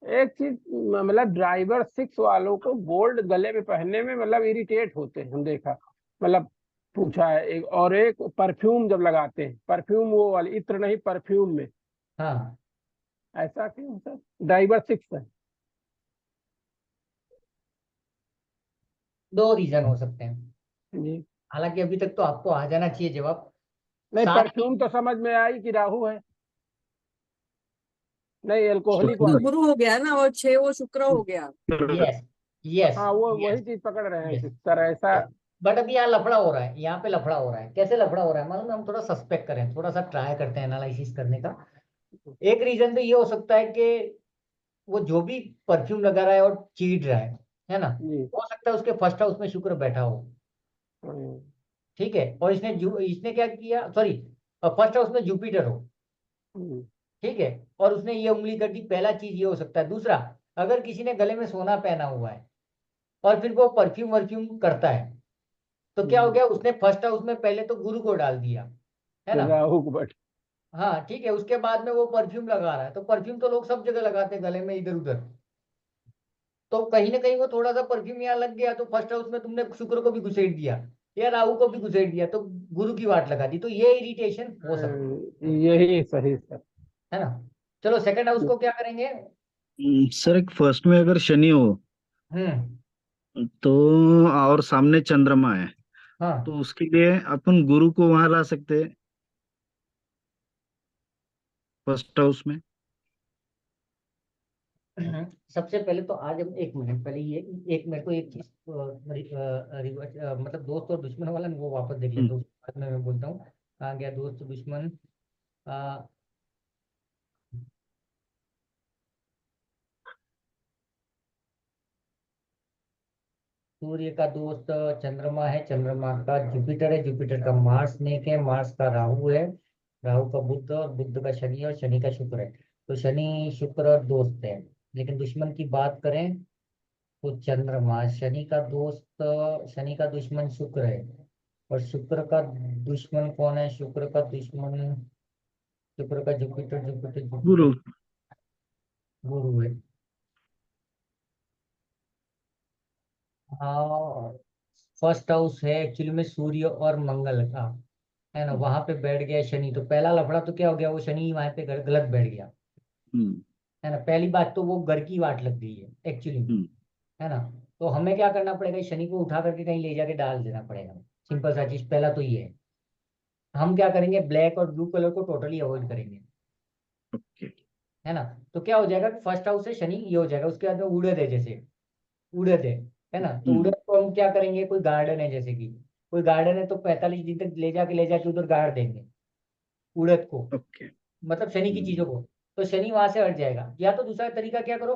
एक चीज, मतलब ड्राइवर 6 वालों को गोल्ड गले में पहनने में मतलब इरिटेट होते हैं, हम देखा, मतलब पूछा है। एक और एक परफ्यूम जब लगाते हैं, परफ्यूम वो वाली, इत्र नहीं परफ्यूम में, हाँ, ऐसा क्यों सर? ड्राइवर 6 है। दो रीजन हो सकते हैं। जी। हालांकि अभी तक तो आपको आ जाना चाहिए जवाब। नहीं, सात। परफ्यूम तो समझ में आई कि राहु है, नहीं एल्कोहलिक तो वाली। गुरु हो गया ना, और 6 वो शुक्र हो गया। यस, यस, हाँ वो यस, वही चीज पकड़ रहे हैं यस। कि सर ऐसा। बट अभी यहाँ लफड़ा हो रहा है, यहाँ पे लफड़ा हो रहा है। कैसे लफड़ा हो रहा है मालूम है? हम थोड़ा सस्पेक्ट करें, थोड़ा सा ट्राई करते हैं एनालिसिस करने का। एक रीजन तो ये हो सकता है कि वो जो भी परफ्यूम लगा रहा है और चीट रहा है ना, जी। हो सकता है उसके फर्स्ट हाउस में शुक्र बैठा हो। हम्म, ठीक है, और इसने क्या किया, सॉरी, फर्स्ट हाउस में जुपिटर हो। हम्म, ठीक है, और उसने ये उंगली कर दी। पहला चीज ये हो सकता है। दूसरा, अगर किसी ने गले में सोना पहना हुआ है और फिर वो परफ्यूम वर्फ्यूम करता है, तो क्या हो हम्म। गया, उसने फर्स्ट हाउस में पहले तो गुरु को डाल दिया, है ना। राहु को बैठ। हाँ ठीक है, उसके बाद में वो परफ्यूम लगा रहा है, तो परफ्यूम तो लोग सब जगह लगाते हैं, गले में इधर उधर। तो कहीं ना कहीं वो थोड़ा सा परफ्यूम यहाँ लग गया, तो फर्स्ट हाउस में तुमने शुक्र को भी घुसेड़ दिया या राहु को भी घुसेड़ दिया, तो गुरु की वाट लगा दी, तो ये इरिटेशन हो सकता यही सही सर। है ना। चलो सेकंड हाउस को क्या करेंगे। सर एक फर्स्ट में अगर शनि हो हम्म। तो, और सामने चंद्रमा है, हाँ। तो उसके लिए अपन गुरु को वहां ला सकते हैं फर्स्ट हाउस में। सबसे पहले तो आज हम, एक मिनट पहले ये, एक मेरे को एक चीज मतलब दोस्त और दुश्मन वाला ना, वो वापस देख लेते हम्म, हैं, उसके बाद में मैं बोलता हूँ कहाँ गया दोस्त दुश्मन। अ, सूर्य का दोस्त चंद्रमा है, चंद्रमा का जुपिटर है, जुपिटर का मार्स नेक है, मार्स का राहु है, राहु का बुध, और बुध का शनि, और शनि का शुक्र है। तो शनि शुक्र और दोस्त है। लेकिन दुश्मन की बात करें तो चंद्रमा, शनि का दोस्त, शनि का दुश्मन शुक्र है। और शुक्र का दुश्मन कौन है? शुक्र का दुश्मन, शुक्र का जुपिटर, जुपिटर जुपिटर गुरु। गुरु है। हाँ, फर्स्ट हाउस है एक्चुअली में सूर्य और मंगल का, है ना। वहां पे बैठ गया शनि, तो पहला लफड़ा तो क्या हो गया, वो शनि वहां पे गलत बैठ गया, हम्म, है ना। पहली बात तो वो घर की वाट लग गई है एक्चुअली में, हम्म, है ना। तो हमें क्या करना पड़ेगा, इस शनि को उठा करके कहीं ले जाके डाल देना पड़ेगा। सिंपल सा चीज, पहला तो ये है। हम क्या करेंगे, ब्लैक और ब्लू कलर को टोटली अवॉइड करेंगे, ओके। है ना। तो क्या हो जाएगा, फर्स्ट हाउस से शनि ये हो जाएगा। उसके बाद में उड़द है, जैसे उड़द है ना। तो हम्म, उड़द को हम क्या करेंगे, कोई गार्डन है जैसे कि, कोई गार्डन है तो 45 दिन तक ले जाके उधर गाड़ देंगे उड़द को, ओके। मतलब शनि की हम्म, चीजों को। तो शनि वहां से हट जाएगा। या तो दूसरा तरीका क्या करो,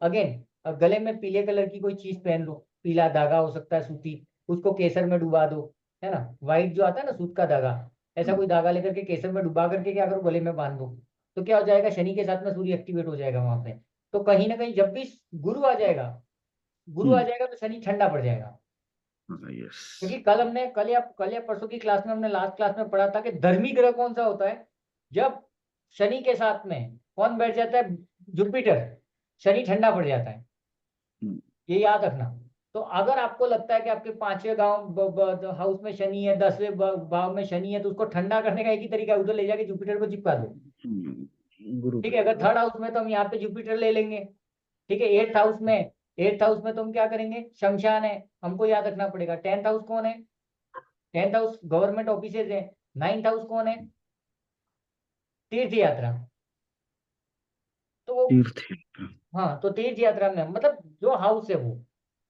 अगेन, गले में पीले कलर की कोई चीज पहन लो, पीला धागा हो सकता है सूती, उसको केसर में डुबा दो, है ना। व्हाइट जो आता है ना सूत का धागा, ऐसा हम्म, कोई धागा लेकर के केसर में डुबा करके क्या करो, गले में बांध दो। तो क्या हो जाएगा, शनि के साथ में सूर्य एक्टिवेट हो जाएगा वहां पे। तो कहीं ना कहीं जब भी गुरु आ जाएगा, गुरु आ हम्म, जाएगा तो शनि ठंडा पड़ जाएगा। यस। क्योंकि कल या परसों की क्लास में हमने लास्ट क्लास में पढ़ा था कि धर्मी ग्रह कौन सा होता है, जब शनि के साथ में कौन बैठ जाता है, जुपिटर, शनि ठंडा पड़ जाता है। हम्म, ये याद रखना। तो अगर आपको लगता है कि आपके 5वें हाउस में शनि है, 10वें भाव में शनि है, तो उसको ठंडा करने का एक ही तरीका है, उधर ले जाके जुपिटर को चिपका दो। गुरु ठीक पे है, अगर कर दो। थर्ड हाउस में तो हम यहाँ पे जुपिटर ले लेंगे। ठीक है, एट्थ हाउस में तो हम क्या करेंगे, शमशान है, हमको याद रखना पड़ेगा। 10th हाउस कौन है, 10th हाउस गवर्नमेंट ऑफिसेज है। 9th हाउस कौन है, तीर्थ यात्रा। तो तीर्थ यात्रा। हाँ, तो तीर्थ यात्रा में मतलब जो हाउस है वो,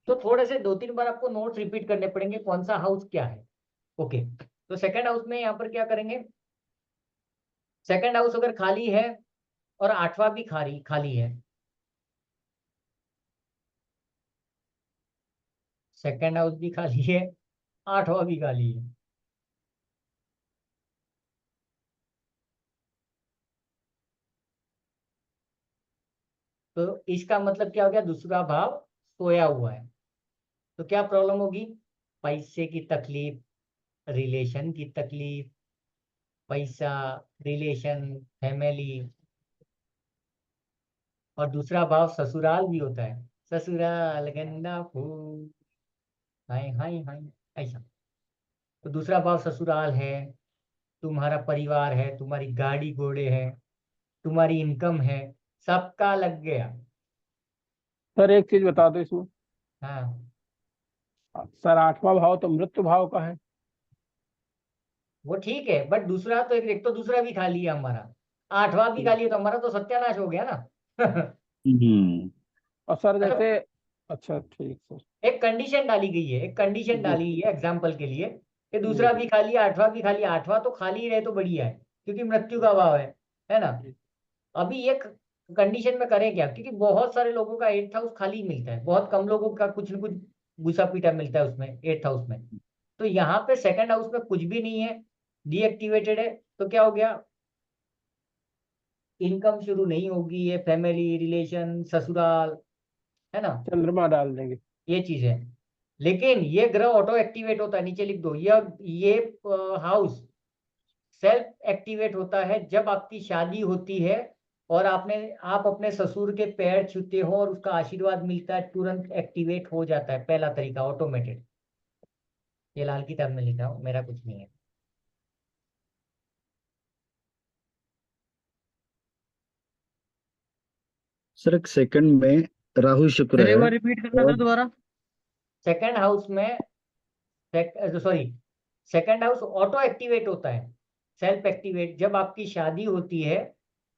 तो थोड़े से 2-3 बार आपको नोट्स रिपीट करने पड़ेंगे कौन सा हाउस क्या है। ओके, तो सेकंड हाउस में यहाँ पर क्या करेंगे, सेकंड हाउस अगर खाली है और 8वां भी खाली खाली है, सेकंड हाउस भी खाली है, 8वां भी खाली है, तो इसका मतलब क्या हो गया, दूसरा भाव सोया हुआ है। तो क्या प्रॉब्लम होगी, पैसे की तकलीफ, रिलेशन की तकलीफ, पैसा, रिलेशन, फैमिली। और दूसरा भाव ससुराल भी होता है, ससुराल गंदा फूल, हाय हाय हाय, ऐसा। तो दूसरा भाव ससुराल है, तुम्हारा परिवार है, तुम्हारी गाड़ी घोड़े है, तुम्हारी इनकम है, सबका लग गया। सर एक चीज बता दो इसमें। हाँ, सर 8वां भाव तो मृत्यु भाव का है। वो ठीक है, बट दूसरा तो एक तो दूसरा भी खा लिया हमारा, 8वां भी खा लिया, तो हमारा तो सत्यानाश हो गया ना। हम्म। और सर मतलब जैसे, अच्छा ठीक सर। एक कंडीशन डाली गई है, एक कंडीशन जी। डाली है एग्जाम्पल के लिए, कि दूसरा जी। भी खा लिया, 8वां भी खा लिया। 8वां तो खाली ही रहे तो बढ़िया है, क्योंकि मृत्यु का भाव है ना। अभी एक कंडीशन में करें क्या, क्योंकि बहुत सारे लोगों का 8th हाउस खाली मिलता है, बहुत कम लोगों का कुछ न कुछ घुसा पीटा मिलता है उसमें 8th हाउस में। तो यहाँ पे 2nd हाउस में कुछ भी नहीं है, डीएक्टिवेटेड है। तो क्या हो गया, इनकम शुरू नहीं होगी, ये फैमिली, रिलेशन, ससुराल, है ना, चंद्रमा डाल देंगे। ये चीज है। लेकिन ये ग्रह ऑटो एक्टिवेट होता है, नीचे लिख दो, ये हाउस सेल्फ एक्टिवेट होता है जब आपकी शादी होती है और आप अपने ससुर के पैर छूते हो और उसका आशीर्वाद मिलता है, तुरंत एक्टिवेट हो जाता है। पहला तरीका ऑटोमेटेड, ये लाल किताब में लिखा हूं, मेरा कुछ नहीं है। सर एक सेकंड में राहु शुक्र फिर एक है बार रिपीट करना और सर दोबारा। 2nd हाउस में, sorry, 2nd house auto activate होता है, सेल्फ एक्टिवेट जब आपकी शादी होती है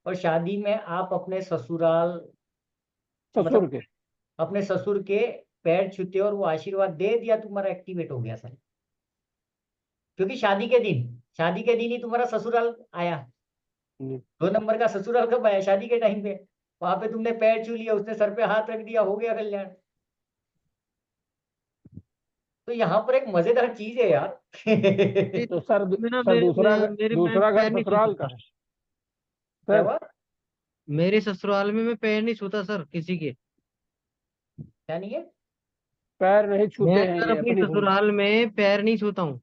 और शादी में आप अपने ससुराल, ससुर मतलब के। अपने ससुर के पैर छूते हो और वो आशीर्वाद दे दिया, तुम्हारा एक्टिवेट हो गया सर। क्योंकि शादी के दिन ही तुम्हारा ससुराल आया। जी। 2 नंबर का ससुराल कब आया, शादी के टाइम पे। वहां पे तुमने पैर छू लिया, उसने सर पे हाथ रख दिया, हो गया कल्याण। तो यहाँ पर एक मजेदार चीज है यार। तो सर में ना सर मेरे मैं दूसरा घर पैर नहीं ससुराल छूता का सर। है क्या सर। हुआ, मेरे ससुराल में मैं पैर नहीं छूता सर किसी के। क्या नहीं है। पैर नहीं मैं छूते हैं सर ये अपनी अपनी भूमि। ससुराल में पैर नहीं छूता हूँ,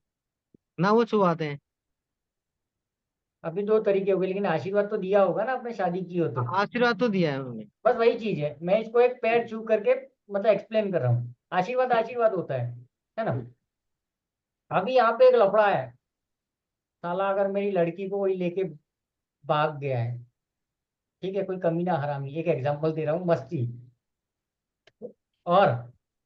ना वो छुआते हैं। अभी 2 तरीके हो गए, लेकिन आशीर्वाद तो दिया होगा ना, आपने शादी की हो तो। आशीर्वाद तो दिया है उन्होंने। बस वही चीज है, मैं इसको एक पैर छू करके मतलब एक्सप्लेन कर रहा हूँ। आशीर्वाद आशीर्वाद होता है ना। अभी यहाँ पे एक लफड़ा है, साला अगर मेरी लड़की को वही लेके भाग गया है, ठीक है, कोई कमीना हरामी, एक एग्जांपल दे रहा हूँ, मस्ती। और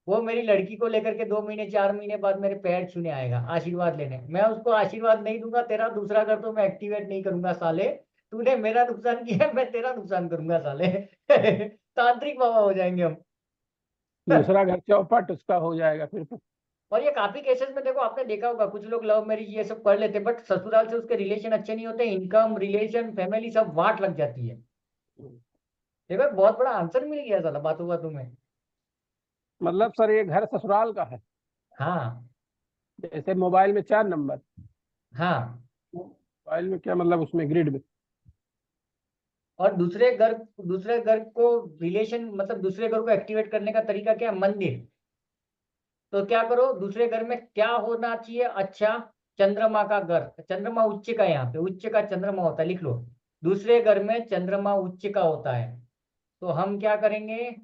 वो मेरी लड़की को लेकर के 2 महीने 4 महीने बाद मेरे पैर छूने आएगा आशीर्वाद लेने, मैं उसको आशीर्वाद नहीं दूंगा, तेरा दूसरा घर तो मैं एक्टिवेट नहीं करूंगा साले, तूने मेरा नुकसान किया, मैं तेरा नुकसान करूंगा साले। तांत्रिक बाबा हो जाएंगे हम। दूसरा घर चौपट उसका हो जाएगा फिर तो। और ये काफी केसेस में देखो, आपने देखा होगा, कुछ लोग लव मैरिज ये सब कर लेते, बट ससुराल से उसके रिलेशन अच्छे नहीं होते, इनकम, रिलेशन, फैमिली सब वाट लग जाती है। देखो एक बहुत बड़ा आंसर मिल गया साला बातों बातों में। मतलब सर ये घर ससुराल का है। हाँ जैसे मोबाइल में 4 नंबर, हाँ। मोबाइल में क्या मतलब उसमें ग्रिड में। और दूसरे घर को रिलेशन, मतलब दूसरे घर को एक्टिवेट करने का तरीका क्या है, मंदिर। तो क्या करो, दूसरे घर में क्या होना चाहिए, अच्छा, चंद्रमा का घर, चंद्रमा उच्च का, यहाँ पे उच्च का चंद्रमा होता है, लिख लो। दूसरे घर में चंद्रमा उच्च का होता है, तो हम क्या करेंगे,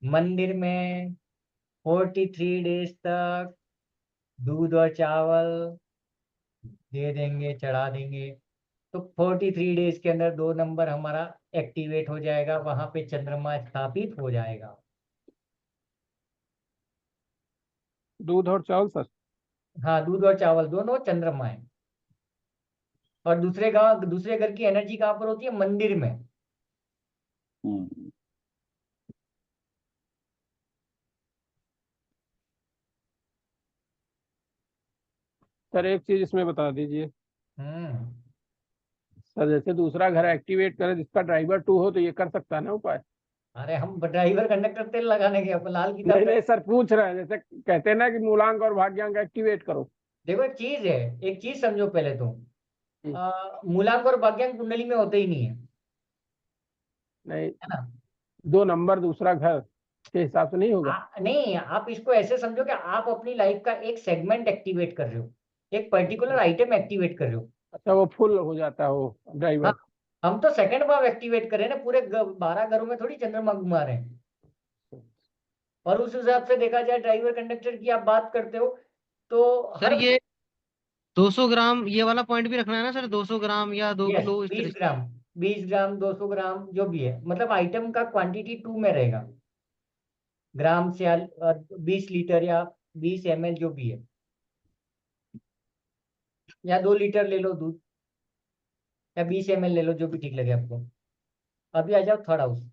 मंदिर में 43 डेज तक दूध और चावल दे देंगे, चढ़ा देंगे। तो 43 डेज के अंदर 2 नंबर हमारा एक्टिवेट हो जाएगा, वहां पे चंद्रमा स्थापित हो जाएगा। दूध और चावल सर। हाँ, दूध और चावल दोनों चंद्रमा है। और दूसरे घर की एनर्जी कहाँ पर होती है, मंदिर में। हम्म। सर एक चीज इसमें बता दीजिए। हम्म। सर जैसे दूसरा घर एक्टिवेट करे जिसका ड्राइवर 2 हो तो ये कर सकता है ना उपाय। अरे हम ड्राइवर कंडक्टर तेल लगाने के, अपन लाल किताब नहीं पे। नहीं सर पूछ रहे हैं, जैसे कहते हैं ना कि मूलांक और भाग्यांक एक्टिवेट करो। देखो एक चीज है, एक चीज समझो पहले तो, हम्म। मूलांक और भाग्यांक कुंडली में होते ही नहीं है, नहीं है ना। 2 नंबर दूसरा घर के हिसाब से नहीं होगा? नहीं, आप इसको ऐसे समझो कि आप अपनी लाइफ का एक सेगमेंट एक्टिवेट कर रहे हो, एक पर्टिकुलर आइटम एक्टिवेट कर रहे हो। अच्छा, वो फुल हो जाता है वो ड्राइवर। हाँ, हम तो सेकंड भाव एक्टिवेट कर रहे हैं ना, पूरे 12 घरों में थोड़ी चंद्रमा घुमा रहे हैं। और उस हिसाब से देखा जाए, ड्राइवर कंडक्टर की आप बात करते हो तो सर हर ये 200 ग्राम ये वाला पॉइंट भी रखना है ना सर, 200 ग्राम या 2 यस, किलो इस तरह 20 से? ग्राम 20 ग्राम 200 ग्राम जो भी है, मतलब आइटम का क्वांटिटी 2 में रहेगा, ग्राम से 20 लीटर या 20 ml जो भी है, या 2 लीटर ले लो दूध, या 20 ml ले लो, जो भी ठीक लगे आपको। अभी आ जाओ थर्ड हाउस।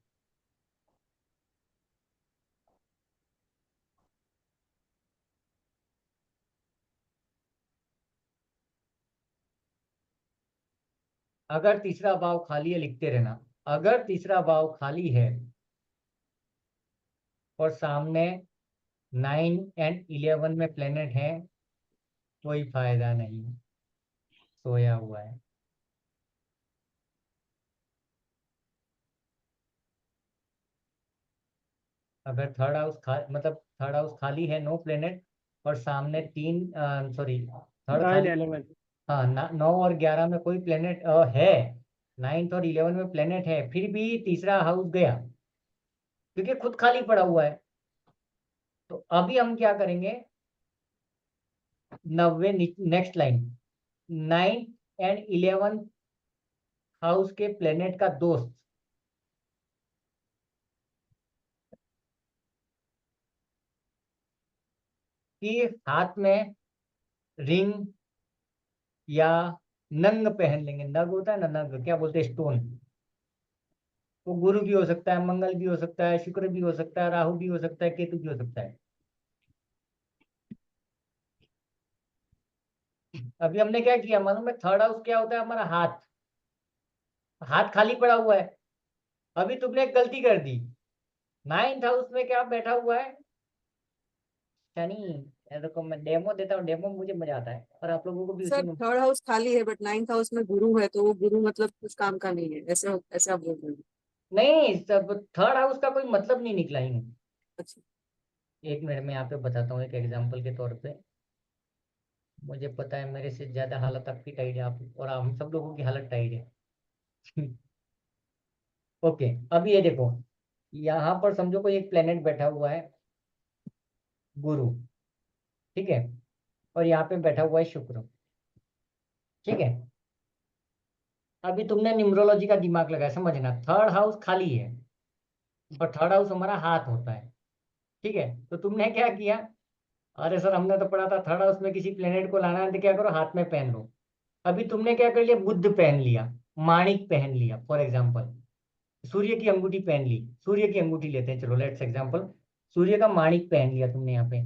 अगर तीसरा भाव खाली है, लिखते रहना, अगर तीसरा भाव खाली है और सामने 9 एंड 11 में प्लेनेट है, कोई फायदा नहीं, सोया हुआ है। अगर थर्ड हाउस मतलब थर्ड हाउस खाली है, नो प्लेनेट, और सामने 3 सॉरी थर्ड 9 खाली, 11 हाँ 9 और 11 में कोई प्लेनेट है, 9 और 11 में प्लेनेट है, फिर भी तीसरा हाउस गया क्योंकि खुद खाली पड़ा हुआ है। तो अभी हम क्या करेंगे, 90 नेक्स्ट लाइन, 9 एंड 11 हाउस के प्लेनेट का दोस्त कि हाथ में रिंग या नंग पहन लेंगे। नग होता है ना, नग क्या बोलते हैं, स्टोन। वो गुरु भी हो सकता है, मंगल भी हो सकता है, शुक्र भी हो सकता है, राहु भी हो सकता है, केतु भी हो सकता है। अभी हमने क्या किया मालूम है, थर्ड हाउस क्या होता है हमारा, हाथ, हाथ खाली पड़ा हुआ है। अभी तुमने एक गलती कर दी, 9th हाउस में क्या बैठा हुआ है, शनि। देखो मैं डेमो देता हूँ, डेमो मुझे मजा आता है और आप लोगों को भी उसी सर में। थर्ड हाउस खाली है बट 9th हाउस में गुरु है, तो वो गुरु मतलब कुछ काम का नहीं है, ऐसा ऐसा आप बोल रहे हैं? नहीं, सब थर्ड हाउस का कोई मतलब नहीं निकला ही नहीं। अच्छा। एक मिनट में यहाँ पे बताता हूँ, एक एग्जाम्पल के तौर पे। मुझे पता है मेरे से ज्यादा हालत आपकी टाइट है, आप और हम सब लोगों की हालत टाइट है। ओके, अब ये देखो, यहाँ पर समझो कोई एक प्लेनेट बैठा हुआ है, गुरु, ठीक है, और यहाँ पे बैठा हुआ है शुक्र, ठीक है। अभी तुमने न्यूमरोलॉजी का दिमाग लगाया, समझना, थर्ड हाउस खाली है और थर्ड हाउस हमारा हाथ होता है, ठीक है। तो तुमने क्या किया, अरे सर हमने तो पढ़ा था थर्ड हाउस में किसी प्लेनेट को लाना है तो क्या करो, हाथ में पहन लो। अभी तुमने क्या कर लिया, बुध पहन लिया, माणिक पहन लिया, फॉर एग्जाम्पल सूर्य की अंगूठी पहन ली, सूर्य की अंगूठी लेते हैं, चलो लेट्स एग्जाम्पल, सूर्य का माणिक पहन लिया तुमने यहाँ पे,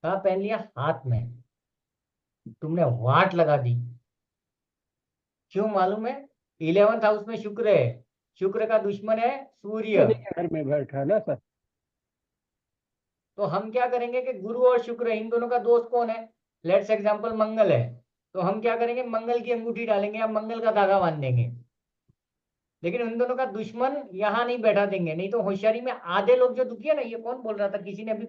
कहाँ पहन लिया, हाथ में। तुमने वाट लगा दी, क्यों मालूम है, 11th हाउस में शुक्र है, शुक्र का दुश्मन है सूर्य। शनि के घर में बैठा है ना सर? तो हम क्या करेंगे कि गुरु और शुक्र, इन दोनों का दोस्त कौन है, लेट्स एग्जाम्पल मंगल है, तो हम क्या करेंगे, मंगल की अंगूठी डालेंगे या मंगल का धागा बांध देंगे। लेकिन उन दोनों का दुश्मन यहाँ नहीं बैठा देंगे, नहीं तो होशियारी में आधे लोग जो दुखी है ना, ये कौन बोल रहा था, किसी ने अभी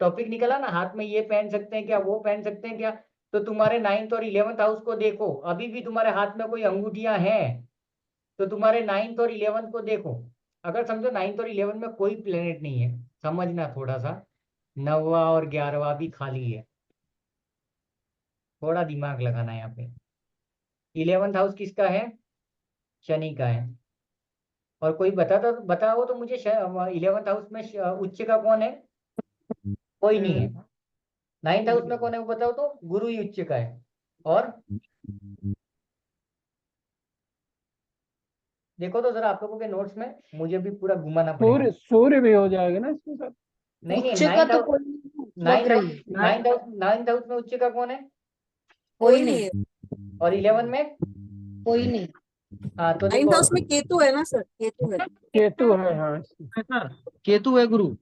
टॉपिक निकला ना, हाथ में ये पहन सकते हैं क्या, वो पहन सकते हैं क्या। तो तुम्हारे 9th और 11th हाउस को देखो, अभी भी तुम्हारे हाथ में कोई अंगूठियां हैं, तो तुम्हारे 9th और 11th को देखो। अगर समझो 9th और 11 में कोई प्लेनेट नहीं है, समझना थोड़ा सा, 9वां और 11वां भी खाली है, थोड़ा दिमाग लगाना यहाँ पे। 11th हाउस किसका है, शनि का है। और कोई बताओ तो मुझे 11th हाउस में उच्च का कौन है, कोई नहीं है। 9th हाउस में कौन है वो बताओ तो, गुरु ही उच्च का है। और देखो तो जरा आप लोगों के नोट्स में, मुझे भी पूरा घुमाना पड़ेगा। सूर्य भी हो जाएगा ना इसके साथ? नहीं उच्च का नाइन्थ तो हाउस, कोई नहीं, नाइन्थ वक्र हाउस, ही है। नाइन्थ हाउस में उच्च का कौन है, कोई नहीं है। और 11 में, कोई नहीं। हाँ तो 9th हाउस देखो, में केतु है ना सर, केतु है। केतु है, हाँ। सर केतु है गुरु।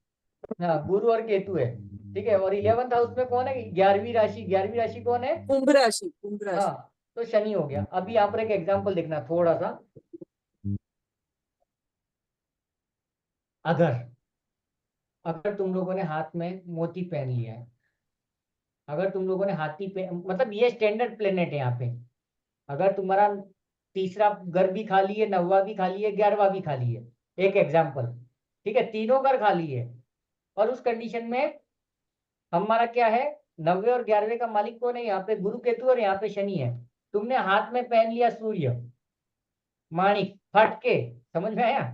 हाँ गुरु और केतु है, ठीक है। और 11th हाउस में कौन है, 11वीं राशि, 11वीं राशि कौन है, कुंभ राशि, कुंभ राशि। हाँ तो शनि हो गया। अभी यहाँ पर एक एग्जाम्पल देखना थोड़ा सा, अगर अगर तुम लोगों ने हाथ में मोती पहन लिया है, अगर तुम लोगों ने हाथी पे, मतलब ये स्टैंडर्ड प्लेनेट है यहाँ पे, अगर तुम्हारा तीसरा घर भी खाली है, 9वां भी खाली है, 11वां भी खाली है, एक एग्जाम्पल, ठीक है, तीनों घर खाली है, और उस कंडीशन में हमारा क्या है, 9वें और 11वें का मालिक कौन है, यहाँ पे गुरु केतु और यहाँ पे शनि है। तुमने हाथ में पहन लिया सूर्य माणिक फट के, समझ में आया?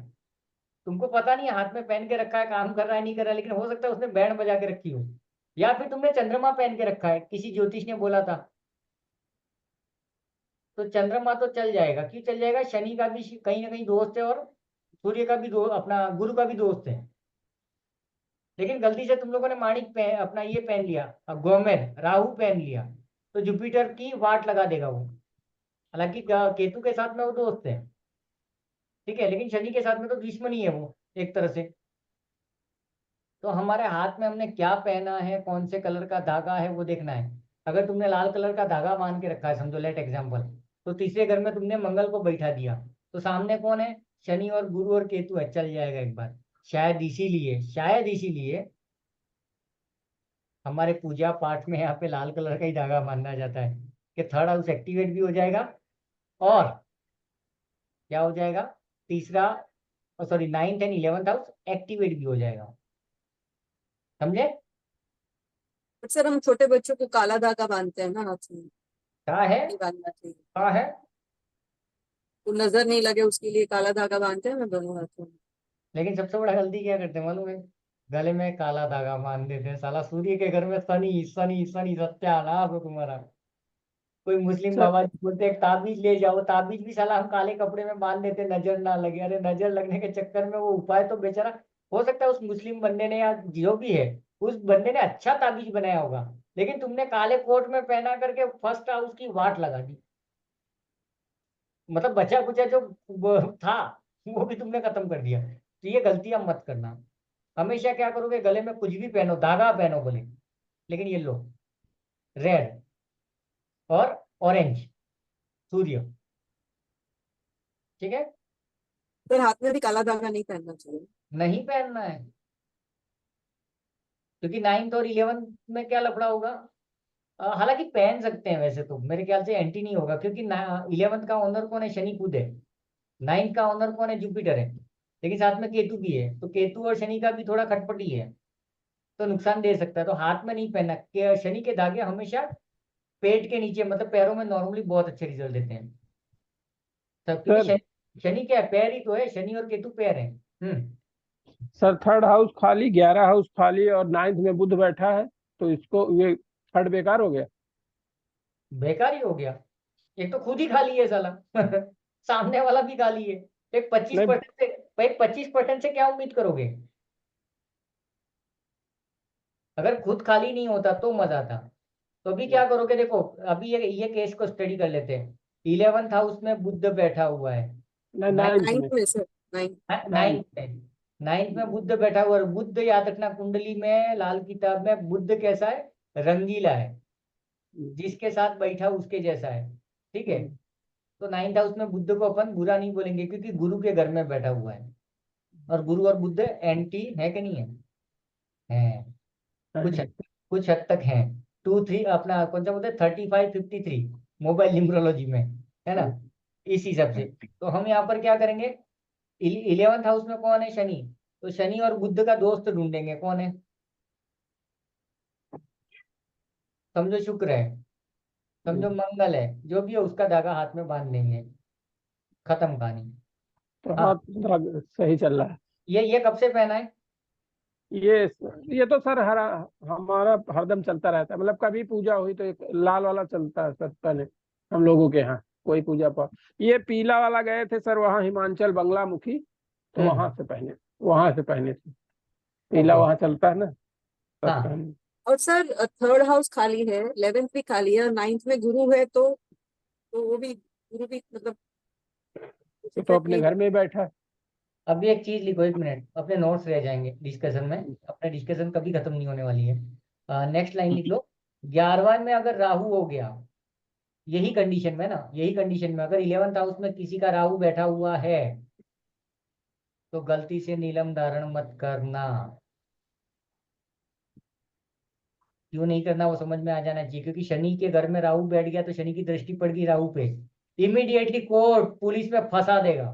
तुमको पता नहीं है हाथ में पहन के रखा है, काम कर रहा है नहीं कर रहा है, लेकिन हो सकता है उसने बैंड बजा के रखी हो, या फिर तुमने चंद्रमा पहन के रखा है, किसी ज्योतिष ने बोला था, तो चंद्रमा तो चल जाएगा। क्यों चल जाएगा? शनि का भी कहीं ना कहीं दोस्त है, और सूर्य का भी अपना गुरु का भी दोस्त है। लेकिन गलती से तुम लोगों ने माणिक अपना ये पहन लिया, अब गोमेद राहु पहन लिया, तो जुपिटर की वाट लगा देगा वो। हालांकि केतु के साथ में वो दोस्त है, ठीक है, लेकिन शनि के साथ में तो दुश्मनी है वो एक तरह से। तो हमारे हाथ में हमने क्या पहना है, कौन से कलर का धागा है, वो देखना है। अगर तुमने लाल कलर का धागा बांध के रखा है, समझो लेट एग्जाम्पल, तो तीसरे घर में तुमने मंगल को बैठा दिया, तो सामने कौन है? शनि और गुरु और केतु है, चल जाएगा एक बार। शायद इसीलिए हमारे पूजा पाठ में यहाँ पे लाल कलर का ही धागा मानना जाता है, कि थर्ड हाउस एक्टिवेट भी हो जाएगा, और क्या हो जाएगा, तीसरा, sorry 9th and 11th house activate भी हो जाएगा। समझे? अक्सर हम छोटे बच्चों को काला धागा बांधते हैं ना हाथ में, क्या है? नहीं बांधना चाहिए, क्या है? तो नजर नहीं लगे उसके लिए काला धागा बांधते हैं ना दोनों हाथों में। लेकिन सबसे बड़ा गलती क्या करते हैं मालूम है? गले में काला धागा बांध देते हैं। साला सूर्य के घर में शनि शनि शनि, सत्यानाश हो तुम्हारा। कोई मुस्लिम सर बाबा जी बोलते हैं ताबीज ले जाओ, ताबीज भी साला हम काले कपड़े में बांध देते हैं, नजर ना लगे। अरे नजर लगने के चक्कर में वो उपाय तो बेचारा, हो सकता है उस मुस्लिम बंदे ने या जो भी है उस बंदे ने अच्छा ताबीज बनाया होगा, लेकिन तुमने काले कोट में पहना करके फर्स्ट हाउस की वाट लगा दी, मतलब बचा कुचा जो था वो भी तुमने खत्म कर दिया। तो ये गलतियां मत करना। हमेशा क्या करोगे, गले में कुछ भी पहनो, धागा पहनो बोले, लेकिन ये लो, रेड और ऑरेंज, सूर्य, ठीक है, फिर हाथ में भी काला धागा नहीं पहनना चाहिए। नहीं पहनना है, क्योंकि 9th और 11th में क्या लफड़ा होगा। हालांकि पहन सकते हैं वैसे तो, मेरे ख्याल से एंटी नहीं होगा, क्योंकि 11th का ओनर कौन है? शनि खुद है। 9th का ओनर कौन है? जुपिटर है, लेकिन साथ में केतु भी है, तो केतु और शनि का भी थोड़ा खटपटी है, तो नुकसान दे सकता है। तो हाथ में नहीं पहनना। शनि के धागे हमेशा पेट के नीचे, मतलब पैरों में नॉर्मली बहुत अच्छे रिजल्ट देते हैं सब, क्योंकि सर शनि क्या है, पैर ही तो है, शनि और केतु पैर है। सर थर्ड हाउस खाली, 11 हाउस खाली और 9th में बुध बैठा है, तो इसको ये थर्ड बेकार हो गया। बेकार ही हो गया। एक तो खुद ही खाली है साला सामने वाला भी खाली है। एक नहीं 25% से क्या उम्मीद करोगे? अगर खुद खाली नहीं होता तो मजा था। तो अभी क्या करोगे, देखो अभी ये केस को स्टडी कर लेते हैं। 11th हाउस में बुध बैठा हुआ है, नहीं, 9th में, 9th में सर, 9th। 9th। 9th में बुध बैठा हुआ है। बुध याद रखना, कुंडली में लाल किताब में बुध कैसा है? रंगीला है, जिसके साथ बैठा उसके जैसा है, ठीक है। तो 9th हाउस में बुध को अपन बुरा नहीं बोलेंगे, क्योंकि गुरु के घर में बैठा हुआ है, और गुरु और बुध एंटी है कि नहीं है? है, कुछ कुछ हद तक है। 2 3 अपना कौन सा बोलते हैं, 35 53 मोबाइल न्यूमरोलॉजी में, है ना, इस हिसाब से। तो हम यहाँ पर क्या करेंगे, 11th हाउस में कौन है? शनि। तो शनि और बुध का दोस्त ढूंढेंगे, कौन है? समझो शुक्र है, समझो मंगल है, जो भी है उसका धागा हाथ में बांध देंगे, खत्म कहानी। तो हाँ, हाथ सही चल रहा है। ये कब से पहना है? ये ये तो सर हमारा हरदम चलता रहता है, मतलब कभी पूजा हुई तो एक लाल वाला चलता है सर पहले हम लोगों के यहाँ, कोई पूजा पाठ। ये पीला वाला गए थे सर वहाँ हिमाचल बंगला मुखी, तो वहां से पहने थे। पीला ओके, वहां चलता है ना, तब हाँ, पहने। और सर थर्ड हाउस खाली है, 11th भी खाली है, और 9th में गुरु है, तो वो भी गुरु भी मतलब तो इफेक्ट अपने नहीं घर में ही बैठा है। अभी एक चीज लिखो, 1 मिनट, अपने नोट्स रह जाएंगे डिस्कशन में, अपने डिस्कशन कभी खत्म नहीं होने वाली है। नेक्स्ट लाइन लिख लो। 11वां में अगर राहु हो गया, यही कंडीशन में ना, यही कंडीशन में अगर 11th हाउस में किसी का राहु बैठा हुआ है, तो गलती से नीलम धारण मत करना। क्यों नहीं करना वो समझ में आ जाना चाहिए, क्योंकि शनि के घर में राहु बैठ गया तो शनि की दृष्टि पड़ गई राहु पे, इमीडिएटली कोर्ट पुलिस में फंसा देगा।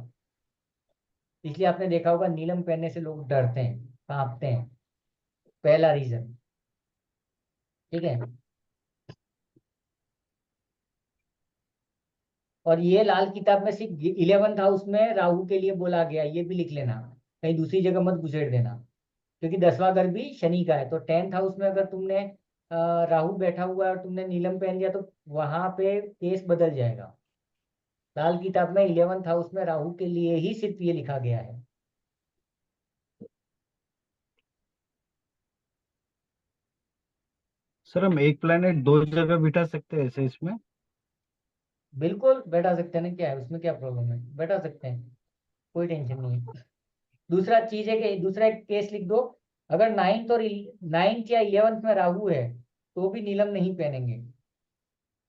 इसलिए आपने देखा होगा नीलम पहनने से लोग डरते हैं, कांपते हैं, पहला रीजन। ठीक है। और ये लाल किताब में सिर्फ 11th हाउस में राहु के लिए बोला गया, ये भी लिख लेना, कहीं दूसरी जगह मत घुसेड़ देना, क्योंकि 10वां घर भी शनि का है। तो 10th हाउस में अगर तुमने राहु बैठा हुआ है और तुमने नीलम पहन लिया तो वहां पे केस बदल जाएगा। लाल किताब में 11th हाउस में राहु के लिए ही सिर्फ ये लिखा गया है। सर हम एक प्लेनेट दो जगह बिठा सकते हैं ऐसे इसमें? बिल्कुल बैठा सकते हैं ना, क्या है उसमें, क्या प्रॉब्लम है, बैठा सकते हैं, कोई टेंशन नहीं है। दूसरा चीज है कि दूसरा एक केस लिख दो, अगर 9th या 11th में राहु है तो भी नीलम नहीं पहनेंगे।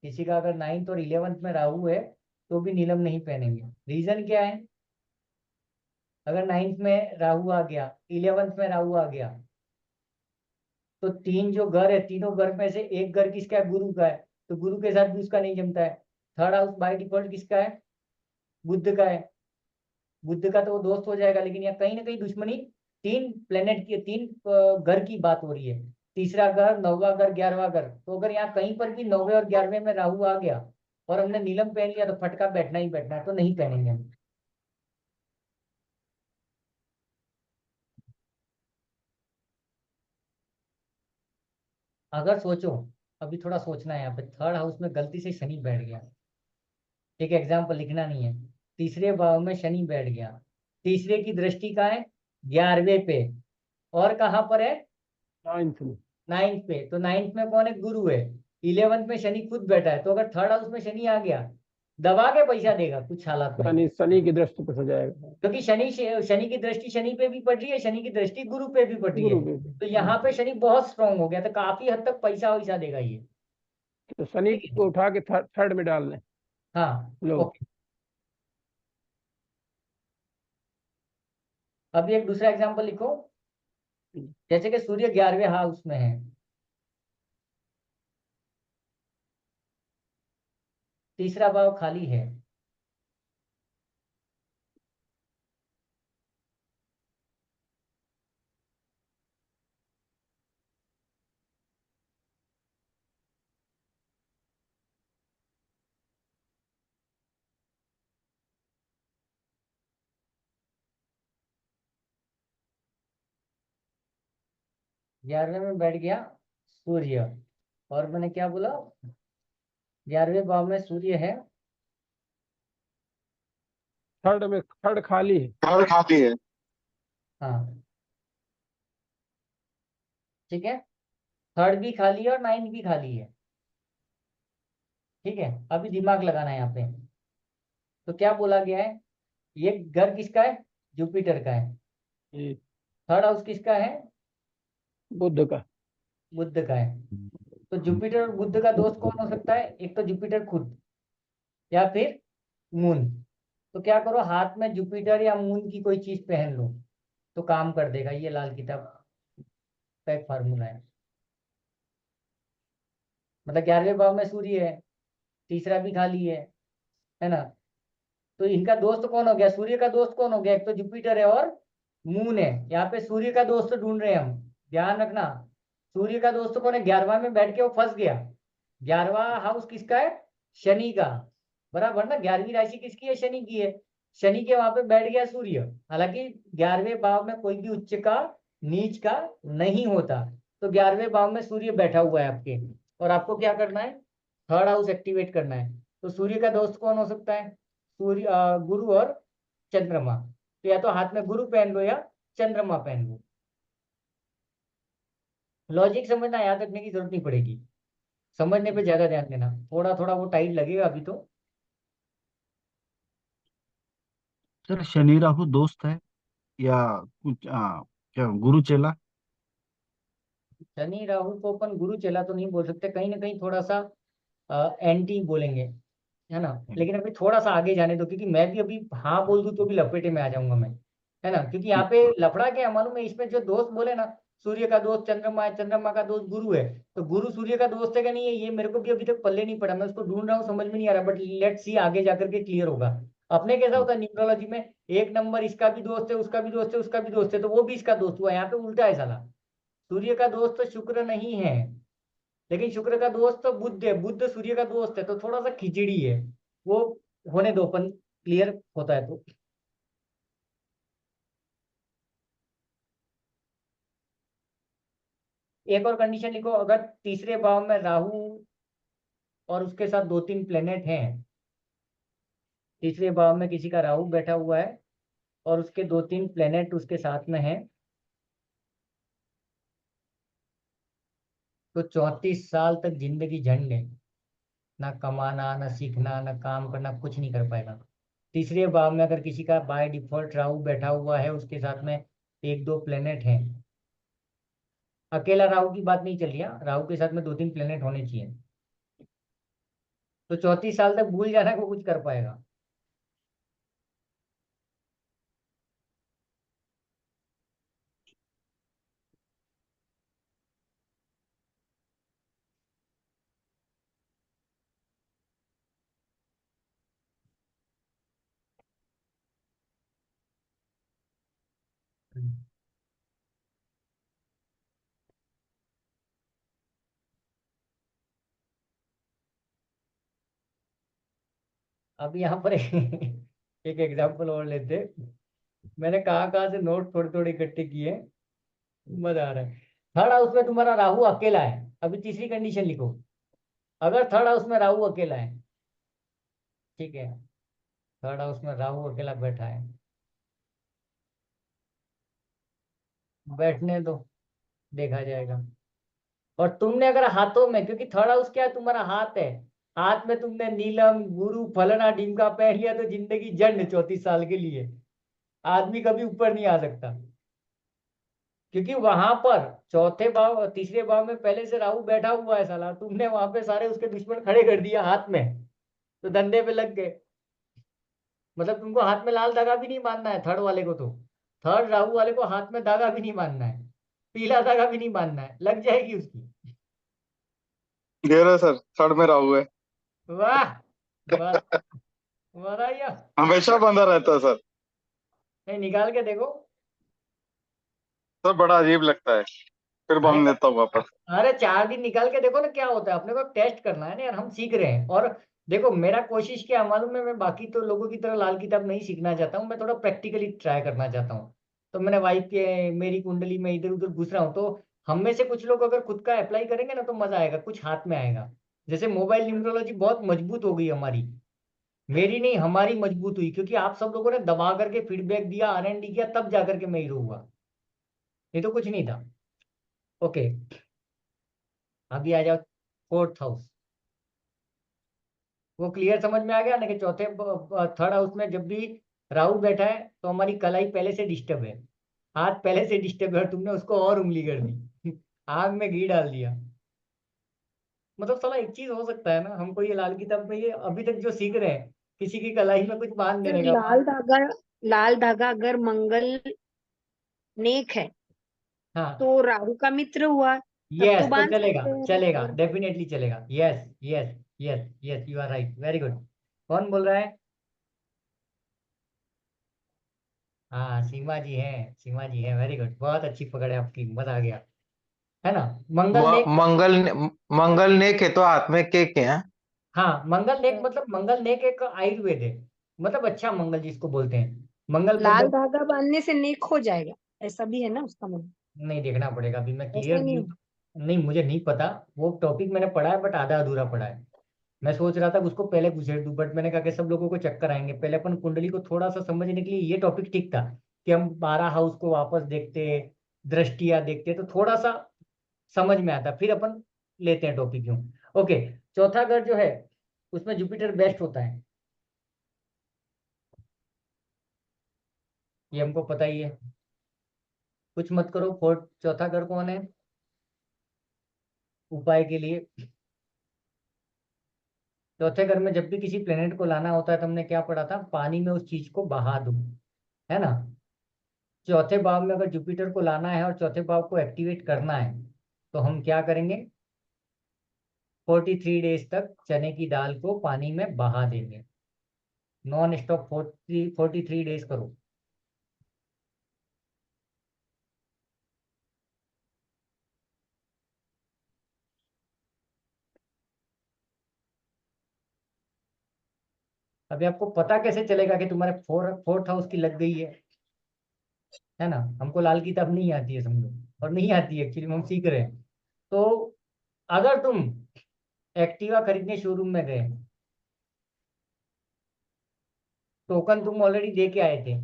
किसी का अगर 9th और 11th में राहु है तो भी नीलम नहीं पहनेंगे। रीजन क्या है? अगर 9th में राहु आ गया, 11th में राहु आ गया, तो तीन जो घर है, तीनों घर में से एक घर किसका है? गुरु का है, तो गुरु के साथ भी उसका नहीं जमता है। थर्ड हाउस बाय डिफॉल्ट किसका है? बुध का है। बुध का तो वो दोस्त हो जाएगा, लेकिन यहाँ कहीं ना कहीं दुश्मनी, तीन प्लेनेट की, तीन घर की बात हो रही है। तीसरा घर, 9वां घर, 11वां घर, तो अगर यहाँ कहीं पर भी 9वें और 11वें में राहु आ गया और हमने नीलम पहन लिया तो फटका बैठना ही बैठना है, तो नहीं पहनेंगे हम। अगर सोचो, अभी थोड़ा सोचना है यहाँ पे, 3rd हाउस में गलती से शनि बैठ गया, एक एग्जाम्पल लिखना नहीं है, तीसरे भाव में शनि बैठ गया, तीसरे की दृष्टि कहाँ है? 11वें पे, और कहाँ पर है? 9th में। 9th पे, तो 9th में कौन है? गुरु है। 11th में शनि खुद बैठा है, तो अगर 3rd हाउस में शनि आ गया, दबा के पैसा देगा कुछ हालात में, शनि शनि की दृष्टि पे हो जाएगा। क्योंकि शनि की दृष्टि शनि पे भी पड़ रही है, शनि की दृष्टि गुरु पे भी पड़ रही गुरु है, पे तो यहाँ पे शनि बहुत स्ट्रांग हो गया, तो काफी हद तक पैसा वैसा देगा ये। तो शनि ठीक है। को उठा के थर्ड में डाल लें हाँ लोग। ओके। अभी एक दूसरा एग्जाम्पल लिखो, जैसे कि सूर्य 11वें हाउस में है, तीसरा भाव खाली है, ग्यारहवें में बैठ गया सूर्य, और मैंने क्या बोला? 11वें भाव में सूर्य है, थर्ड खाली है। थर्ड खाली है। हाँ ठीक है, 3rd भी खाली है और 9th भी खाली है। ठीक है, अभी दिमाग लगाना है यहाँ पे। तो क्या बोला गया है? ये घर किसका है? जुपिटर का है। ये 3rd हाउस किसका है? बुध का। बुध का है। तो जुपिटर और बुध का दोस्त कौन हो सकता है? एक तो जुपिटर खुद, या फिर मून। तो क्या करो, हाथ में जुपिटर या मून की कोई चीज पहन लो तो काम कर देगा। ये लाल किताब का एक फार्मूला है। मतलब 11वें भाव में सूर्य है, तीसरा भी खाली है ना? तो इनका दोस्त कौन हो गया? सूर्य का दोस्त कौन हो गया? एक तो जुपिटर है और मून है। यहाँ पे सूर्य का दोस्त ढूंढ रहे हैं हम, ध्यान रखना। सूर्य का दोस्त कौन है? 11वां में बैठ के वो फंस गया। 11वां हाउस किसका है? शनि का, बराबर ना? 11वीं राशि किसकी है? शनि की है। शनि के वहां पे बैठ गया सूर्य। हालांकि 11वें भाव में कोई भी उच्च का नीच का नहीं होता, तो 11वें भाव में सूर्य बैठा हुआ है आपके, और आपको क्या करना है? 3rd हाउस एक्टिवेट करना है। तो सूर्य का दोस्त कौन हो सकता है? सूर्य, गुरु और चंद्रमा। तो या तो हाथ में गुरु पहन लो या चंद्रमा पहन लो। लॉजिक समझना, याद रखने की जरूरत नहीं पड़ेगी, समझने पे ज्यादा ध्यान देना, थोड़ा थोड़ा वो टाइट लगेगा अभी तो। सर शनि राहु दोस्त है या कुछ क्या गुरु चेला? शनि राहु को अपन गुरु चेला तो नहीं बोल सकते, कहीं ना कहीं थोड़ा सा एंटी बोलेंगे, है ना? लेकिन अभी थोड़ा सा आगे जाने दो, क्योंकि मैं भी अभी हाँ बोल दूं तो भी लपेटे में आ जाऊंगा मैं। है ना, क्योंकि यहाँ पे लफड़ा क्या है मालूम है, इसमें जो दोस्त बोले ना, सूर्य का दोस्त चंद्रमा है, चंद्रमा का दोस्त गुरु है, तो गुरु सूर्य का दोस्त है कि नहीं है, ये मेरे को भी अभी तक पल्ले नहीं पड़ा, मैं उसको ढूंढ रहा हूँ, समझ में नहीं आ रहा, बट लेट सी आगे जाकर के क्लियर होगा। अपने कैसा होता है न्यूमरोलॉजी में, एक नंबर इसका भी दोस्त है, उसका भी दोस्त है, उसका भी दोस्त है, तो वो भी इसका दोस्त हुआ। यहाँ पे उल्टा है साला, सूर्य का दोस्त तो शुक्र नहीं है, लेकिन शुक्र का दोस्त तो बुध है, बुध सूर्य का दोस्त है, तो थोड़ा सा खिचड़ी है वो, होने दो, अपन क्लियर होता है तो। एक और कंडीशन लिखो, अगर तीसरे भाव में राहु और उसके साथ 2-3 प्लेनेट हैं, तीसरे भाव में किसी का राहु बैठा हुआ है और उसके 2-3 प्लेनेट उसके साथ में हैं, तो 34 साल तक जिंदगी झंड है, ना कमाना, ना सीखना, ना काम करना, कुछ नहीं कर पाएगा। तीसरे भाव में अगर किसी का बाय डिफॉल्ट राहु बैठा हुआ है, उसके साथ में 1-2 प्लेनेट हैं, अकेला राहु की बात नहीं चल रही है, राहु के साथ में 2-3 प्लेनेट होने चाहिए, तो 34 साल तक भूल जाना को कुछ कर पाएगा। अब यहाँ पर एक एग्जांपल और लेते, मैंने कहाँ कहाँ से नोट थोड़े थोड़े इकट्ठे किए, मजा आ रहा है। थर्ड हाउस में तुम्हारा राहु अकेला है, अभी तीसरी कंडीशन लिखो, अगर थर्ड हाउस में राहु अकेला है, ठीक है, थर्ड हाउस में राहु अकेला बैठा है, बैठने दो, देखा जाएगा। और तुमने अगर हाथों में, क्योंकि थर्ड हाउस क्या है, तुम्हारा हाथ है, हाथ में तुमने नीलम गुरु फलाना ढीमका पहन लिया, तो जिंदगी जंड 34 साल के लिए, आदमी कभी ऊपर नहीं आ सकता, क्योंकि वहां पर चौथे भाव तीसरे भाव में पहले से राहु बैठा हुआ है साला, तुमने वहां पे सारे उसके दुश्मन खड़े कर दिया हाथ में, तो धंधे पे लग गए। मतलब तुमको हाथ में लाल धागा भी नहीं बांधना है थर्ड वाले को, तो थर्ड राहु वाले को हाथ में धागा भी नहीं बांधना है, पीला धागा भी नहीं बांधना है, लग जाएगी उसकी। दे रहे सर, थर्ड में राहु है। वाह, बस बताइए। हमेशा बंधा रहता है सर। नहीं, निकाल के देखो। सर बड़ा अजीब लगता है, फिर अरे बांध देता हूँ वापस। अरे 4 दिन निकाल के देखो ना क्या होता है, अपने को टेस्ट करना है ना यार, हम सीख रहे हैं। और देखो मेरा कोशिश क्या है मालूम है, मैं बाकी तो लोगों की तरह लाल किताब नहीं सीखना चाहता हूँ, मैं थोड़ा प्रैक्टिकली ट्राई करना चाहता हूँ। तो मैंने वाइफ के मेरी कुंडली में इधर उधर घुस रहा हूँ, तो हम में से कुछ लोग अगर खुद का अप्लाई करेंगे ना, तो मजा आएगा, कुछ हाथ में आएगा। जैसे मोबाइल न्यूमरोलॉजी बहुत मजबूत हो गई हमारी, मेरी नहीं हमारी मजबूत हुई, क्योंकि आप सब लोगों ने दबा करके फीडबैक दिया, R&D किया, तब जाकर के मैं हीरो हुआ, ये तो कुछ नहीं था। ओके, अभी आ जाओ फोर्थ हाउस, वो क्लियर समझ में आ गया ना, कि चौथे थर्ड हाउस में जब भी राहु बैठा है, तो हमारी कलाई पहले से डिस्टर्ब है, हाथ पहले से डिस्टर्ब है, और तुमने उसको और उंगली कर दी आग में घी डाल दिया। मतलब साला एक चीज हो सकता है ना, हमको ये लाल किताब में ये अभी तक जो सीख रहे हैं, किसी की कलाई में कुछ बांध फिर देने का लाल धागा अगर मंगल नेक है हाँ, तो राहु का मित्र हुआ, तब तो यस, तो बांध चलेगा, सकते हैं चलेगा, अगर। डेफिनेटली चलेगा, yes yes yes yes, you are right, very good. कौन बोल रहा है? हाँ, सीमा जी है, सीमा जी है, वेरी गुड, बहुत अच्छी पकड़ है आपकी, मजा आ गया, है ना। मंगल नेक, मंगल ने के तो हाथ में के हैं। हाँ मंगल नेक, मतलब मंगल नेक एक आयुर्वेद है, मतलब अच्छा मंगल जिसको बोलते हैं, मंगल लाल मतलब। धागा बांधने से नेक हो जाएगा, ऐसा भी है ना उसका मतलब? नहीं, देखना पड़ेगा, अभी मैं ऐसा क्लियर नहीं। नहीं, मुझे नहीं पता, वो टॉपिक मैंने पढ़ा है बट आधा अधूरा पढ़ा है। मैं सोच रहा था कि उसको पहले घुसेड़ दूं, बट मैंने कहा कि सब लोगों को चक्कर आएंगे, पहले अपन कुंडली को थोड़ा सा समझने के लिए ये टॉपिक ठीक था, कि हम 12 हाउस को वापस देखते, दृष्टियां देखते, तो थोड़ा सा समझ में आता, फिर अपन लेते हैं टॉपिक यूं। ओके, चौथा घर जो है उसमें जुपिटर बेस्ट होता है, ये हमको पता ही है, कुछ मत करो। फोर्थ चौथा घर कौन है उपाय के लिए? चौथे घर में जब भी किसी प्लेनेट को लाना होता है, तो हमने क्या पढ़ा था, पानी में उस चीज को बहा दो, है ना। चौथे भाव में अगर जुपिटर को लाना है और चौथे भाव को एक्टिवेट करना है तो हम क्या करेंगे, 43 डेज तक चने की दाल को पानी में बहा देंगे, नॉन स्टॉप 43 डेज करो। अभी आपको पता कैसे चलेगा कि तुम्हारे फोर्थ हाउस की लग गई है ना? हमको लाल किताब नहीं आती है समझो, और नहीं आती है एक्चुअली, हम सीख रहे हैं। तो अगर तुम एक्टिवा खरीदने शोरूम में गए, टोकन तुम ऑलरेडी दे के आए थे,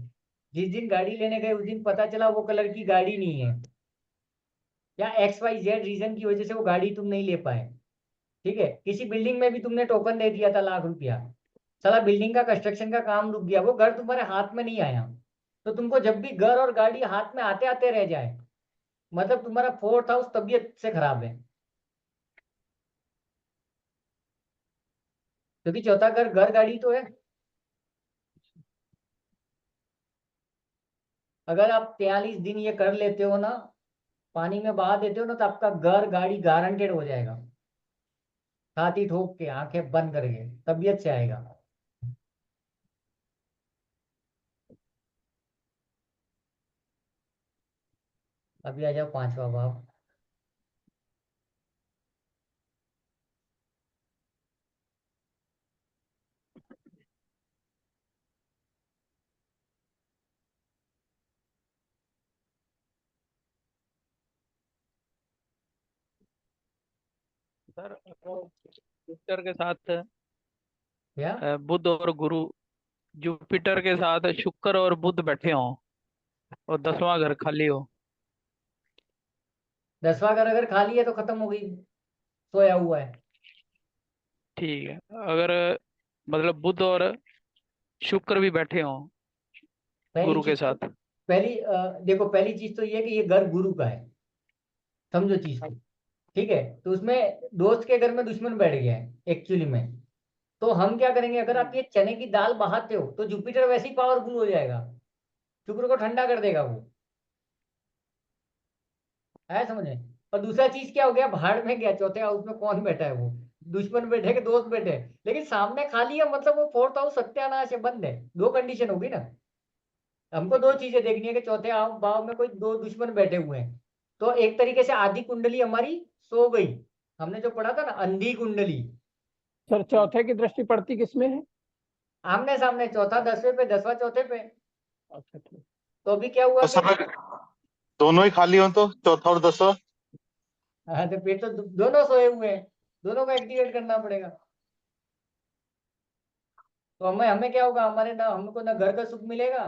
जिस दिन गाड़ी लेने गए उस दिन पता चला वो कलर की गाड़ी नहीं है, या XYZ रीजन की वजह से वो गाड़ी तुम नहीं ले पाए, ठीक है, किसी बिल्डिंग में भी तुमने टोकन दे दिया था ₹1,00,000, साला बिल्डिंग का कंस्ट्रक्शन का काम रुक गया, वो घर तुम्हारे हाथ में नहीं आया, तो तुमको जब भी घर और गाड़ी हाथ में आते आते रह जाए, मतलब तुम्हारा फोर्थ हाउस तबीयत से खराब है। क्योंकि चौथा घर घर गाड़ी तो है। अगर आप 43 दिन ये कर लेते हो ना, पानी में बहा देते हो ना, तो आपका घर गाड़ी गारंटेड हो जाएगा, छाती ठोक के आंखें बंद करके तबीयत से आएगा। अभी आ जाओ पांचवा भाव। सर जुपिटर के साथ क्या? बुध और गुरु, जुपिटर के साथ शुक्र और बुध बैठे हों और 10वां घर खाली हो। 10वां घर अगर खाली है तो खत्म हो गई, सोया हुआ है। ठीक है, अगर मतलब बुध और शुक्र भी बैठे हों पहली गुरु के चीज तो साथ। देखो, पहली चीज तो ये है कि ये घर गुरु का है, समझो चीज को, ठीक है? तो उसमें दोस्त के घर में दुश्मन बैठ गया है एक्चुअली में। तो हम क्या करेंगे, अगर आप ये चने की दाल बहाते हो तो जुपिटर वैसे ही पावरफुल हो जाएगा, शुक्र को ठंडा कर देगा वो, है समझ में? और दूसरा चीज क्या हो गया, भाड़ में गया, चौथे हाउस में कौन बैठा है वो, दुश्मन बैठे कि दोस्त बैठे, लेकिन सामने खाली है, मतलब वो फोर्थ हाउस सत्यानाश है, बंद है। दो कंडीशन होगी ना, हमको दो चीजें देखनी है कि चौथे भाव में कोई दो दुश्मन बैठे हुए हैं, तो एक तरीके से आधी कुंडली हमारी सो गई। हमने जो पढ़ा था ना, अंधी कुंडली, सर चौथे की दृष्टि पड़ती किसमें है? आमने सामने, चौथा 10वें पे, 10वां चौथे पे। अच्छा ठीक। तो अभी क्या हुआ तो कि, सर दोनों ही खाली हो तो चौथा और 10वां? हाँ तो फिर तो दोनों सोए हुए हैं, दोनों को एक्टिवेट करना पड़ेगा। तो हमें हमें क्या होगा, हमारे ना, हमको ना घर का सुख मिलेगा,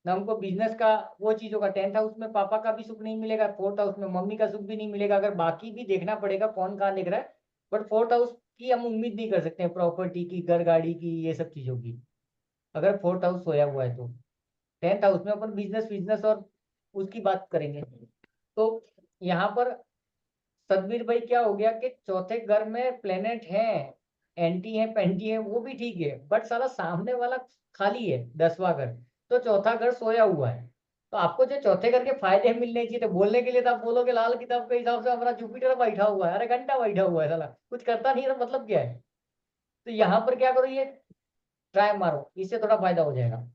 ना हमको बिजनेस का, वो चीजों का, 10th हाउस में पापा का भी सुख नहीं मिलेगा, फोर्थ हाउस में मम्मी का सुख भी नहीं मिलेगा, अगर बाकी भी देखना पड़ेगा कौन कहाँ दिख रहा है, बट फोर्थ हाउस की हम उम्मीद नहीं कर सकते हैं, प्रॉपर्टी की, घर गाड़ी की, ये सब चीजों की, अगर फोर्थ हाउस सोया हुआ है तो। 10th हाउस में अपन बिजनेस बिजनेस और उसकी बात करेंगे। तो यहाँ पर सदबीर भाई क्या हो गया कि चौथे घर में प्लेनेट है, एंटी है, पेंटी है, वो भी ठीक है, बट साला सामने वाला खाली है, 10वां घर, तो चौथा घर सोया हुआ है। तो आपको जो चौथे घर के फायदे मिलने चाहिए थे, बोलने के लिए तो आप बोलोगे लाल किताब के हिसाब से हमारा जुपिटर बैठा हुआ है, अरे घंटा बैठा हुआ है साला, कुछ करता नहीं है, तो मतलब क्या है? तो यहाँ पर क्या करो, ये ट्राई मारो, इससे थोड़ा फायदा हो जाएगा।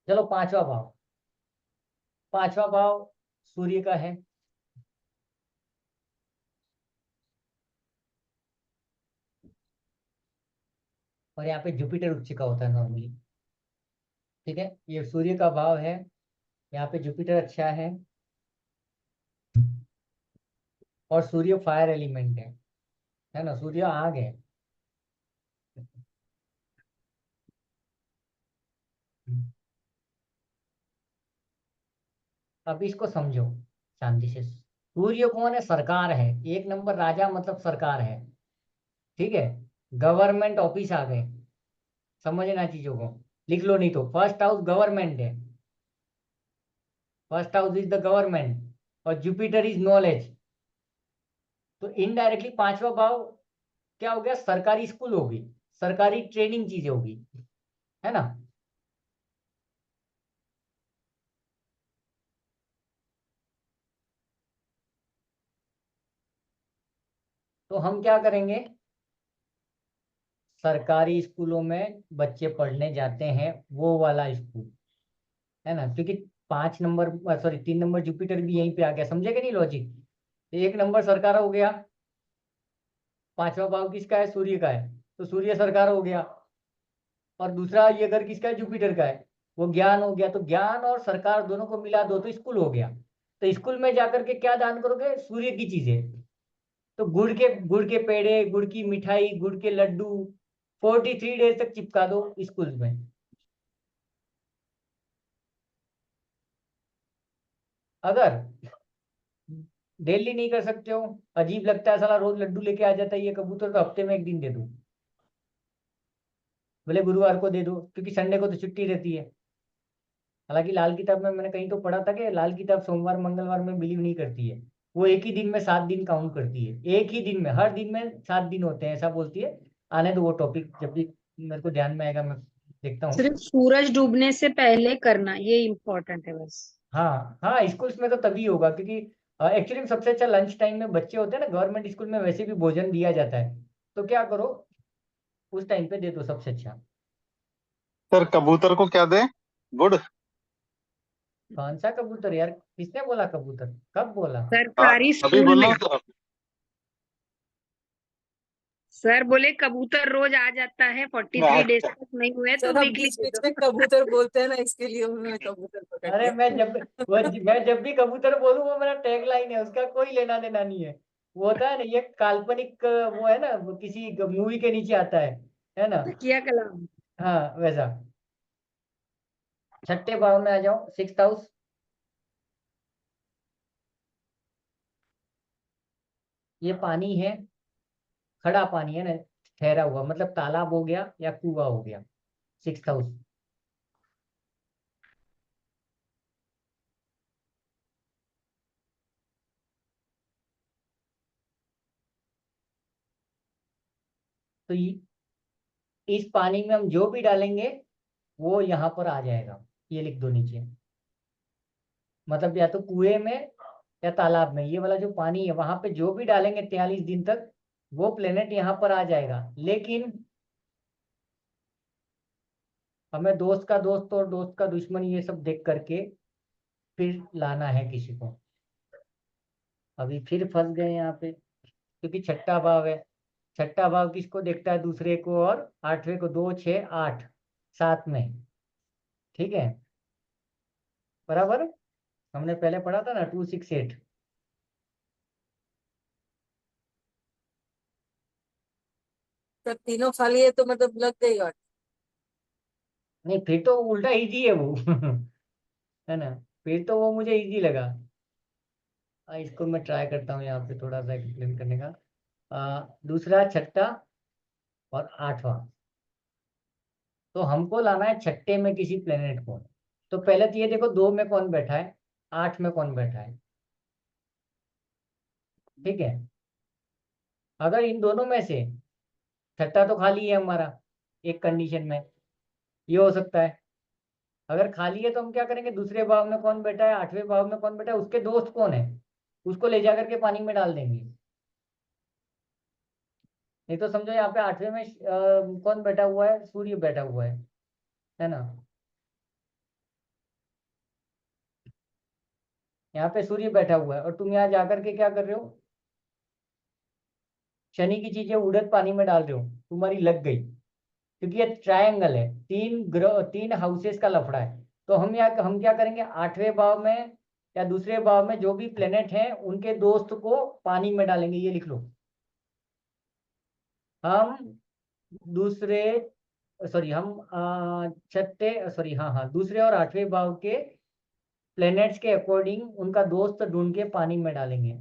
चलो पांचवा भाव, पांचवा भाव सूर्य का है, और यहाँ पे जुपिटर उच्च का होता है नॉर्मली, ठीक है? ये सूर्य का भाव है, यहाँ पे जुपिटर अच्छा और सूर्य फायर एलिमेंट है ना, सूर्य आग है। अब इसको समझो शांति से, सूर्य कौन है? सरकार है, एक नंबर राजा, मतलब सरकार है, ठीक है? गवर्नमेंट ऑफिस आ गए, समझना चीजों को, लिख लो नहीं तो, फर्स्ट हाउस गवर्नमेंट है, first house is the government, और जुपिटर इज नॉलेज, तो इनडायरेक्टली पांचवा भाव क्या हो गया, सरकारी स्कूल होगी, सरकारी ट्रेनिंग चीजें होगी, है ना? तो हम क्या करेंगे, सरकारी स्कूलों में बच्चे पढ़ने जाते हैं वो वाला स्कूल, है ना, क्योंकि 3 नंबर जुपिटर भी यहीं पे आ गया, समझे कि नहीं लॉजिक। 1 नंबर सरकार हो गया, 5वां भाव किसका है, सूर्य का है, तो सूर्य सरकार हो गया। और दूसरा ये घर किसका है, जुपिटर का है, वो ज्ञान हो गया। तो ज्ञान और सरकार दोनों को मिला दो तो स्कूल हो गया। तो स्कूल में जाकर के क्या दान करोगे, सूर्य की चीजें। तो गुड़ के पेड़े, गुड़ की मिठाई, गुड़ के लड्डू 43 डेज तक चिपका दो स्कूल में। अगर डेली नहीं कर सकते हो, अजीब लगता है साला रोज लड्डू लेके आ जाता है ये कबूतर, तो हफ्ते में 1 दिन दे दो, भले गुरुवार को दे दो, क्योंकि संडे को तो छुट्टी रहती है। हालांकि लाल किताब में मैंने कहीं तो पढ़ा था कि लाल किताब सोमवार मंगलवार में बिलीव नहीं करती है, वो एक ही दिन में 7 दिन काउंट करती है, एक ही दिन में, हर दिन में 7 दिन होते हैं ऐसा बोलती है। आने दो वो टॉपिक, जब भी मेरे को ध्यान में आएगा मैं देखता हूँ। सिर्फ सूरज डूबने से पहले करना, ये इम्पोर्टेंट है बस। हाँ हाँ, स्कूल्स में तो तभी होगा, क्योंकि एक्चुअली सबसे अच्छा लंच टाइम में बच्चे होते हैं ना, गवर्नमेंट स्कूल में वैसे भी भोजन दिया जाता है, तो क्या करो उस टाइम पे दे दो सबसे अच्छा। सर कबूतर को क्या दें, गुड़? कौन सा कबूतर यार, किसने बोला कबूतर, कब बोला। सरकारी अभी स्कूल बोल में रहा हूँ सर बोले कबूतर रोज आ जाता है, 43 डेज तक नहीं हुए तो सर हम वीकली बीच दे बीच दो। में कबूतर बोलते हैं ना, इसके लिए मैं कबूतर पकड़ अरे लिया। मैं जब भी कबूतर बोलूं वो मेरा टैग लाइन है, उसका कोई लेना देना नहीं है। वो होता है ना ये काल्पनिक, वो है ना, वो किसी मूवी के नीचे आता है ना। तकिया कलाम। हाँ वैसा। छठे भाव में आ जाओ, 6th हाउस। ये पानी है, खड़ा पानी है ना, ठहरा हुआ, मतलब तालाब हो गया या कुआं हो गया, 6th हाउस। तो इस पानी में हम जो भी डालेंगे वो यहाँ पर आ जाएगा, ये लिख दो नीचे। मतलब या तो कुएं में या तालाब में, ये वाला जो पानी है वहां पे जो भी डालेंगे 43 दिन तक वो प्लेनेट यहाँ पर आ जाएगा। लेकिन हमें दोस्त का दोस्त और दोस्त का दुश्मन ये सब देख करके फिर लाना है किसी को। अभी फिर फंस गए यहाँ पे, क्योंकि छठा भाव है। छठा भाव किसको देखता है, दूसरे को और 8वें को, 2 6 8 साथ में, ठीक है बराबर। हमने पहले पढ़ा था ना 2 6 8। सर तीनों खाली है तो मतलब लग गई और। नहीं फिर तो उल्टा इजी है वो है ना, फिर तो वो मुझे इजी लगा। इसको मैं ट्राई करता हूँ यहाँ पे थोड़ा सा एक्सप्लेन करने का। दूसरा, छठा और 8वां, तो हमको लाना है छठे में किसी प्लेनेट को। तो पहले तो ये देखो 2 में कौन बैठा है, 8 में कौन बैठा है, ठीक है। अगर इन दोनों में से छठा तो खाली है हमारा, एक कंडीशन में ये हो सकता है। अगर खाली है तो हम क्या करेंगे, दूसरे भाव में कौन बैठा है, 8वें भाव में कौन बैठा है, उसके दोस्त कौन है, उसको ले जा करके पानी में डाल देंगे। नहीं तो समझो यहाँ पे 8वें में कौन बैठा हुआ है, सूर्य बैठा हुआ है ना। यहाँ पे सूर्य बैठा हुआ है और तुम यहाँ जाकर के क्या कर रहे हो, शनि की चीजें उड़द पानी में डाल रहे हो, तुम्हारी लग गई। क्योंकि ये ट्रायंगल है, 3 हाउसेस का लफड़ा है। तो हम क्या करेंगे, 8वें भाव में या दूसरे भाव में जो भी प्लेनेट हैं उनके दोस्त को पानी में डालेंगे, ये लिख लो। हम दूसरे सॉरी हम छठे सॉरी हाँ हाँ दूसरे और 8वें भाव के प्लेनेट्स के अकॉर्डिंग उनका दोस्त ढूंढ के पानी में डालेंगे।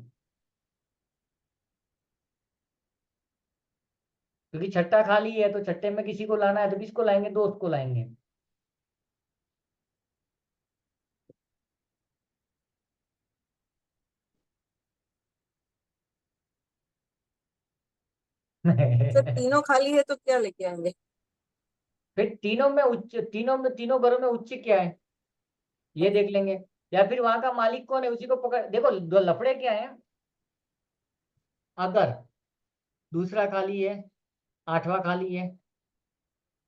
क्योंकि छठा खाली है तो छठे में किसी को लाना है, तो किसको लाएंगे, दोस्त को लाएंगे। सर तीनों खाली है तो क्या लेके आएंगे। फिर तीनों घरों में उच्च क्या है ये देख लेंगे। या फिर वहां का मालिक कौन है उसी को पकड़, देखो दो लफड़े क्या है। अगर दूसरा खाली है, 8वां खाली है।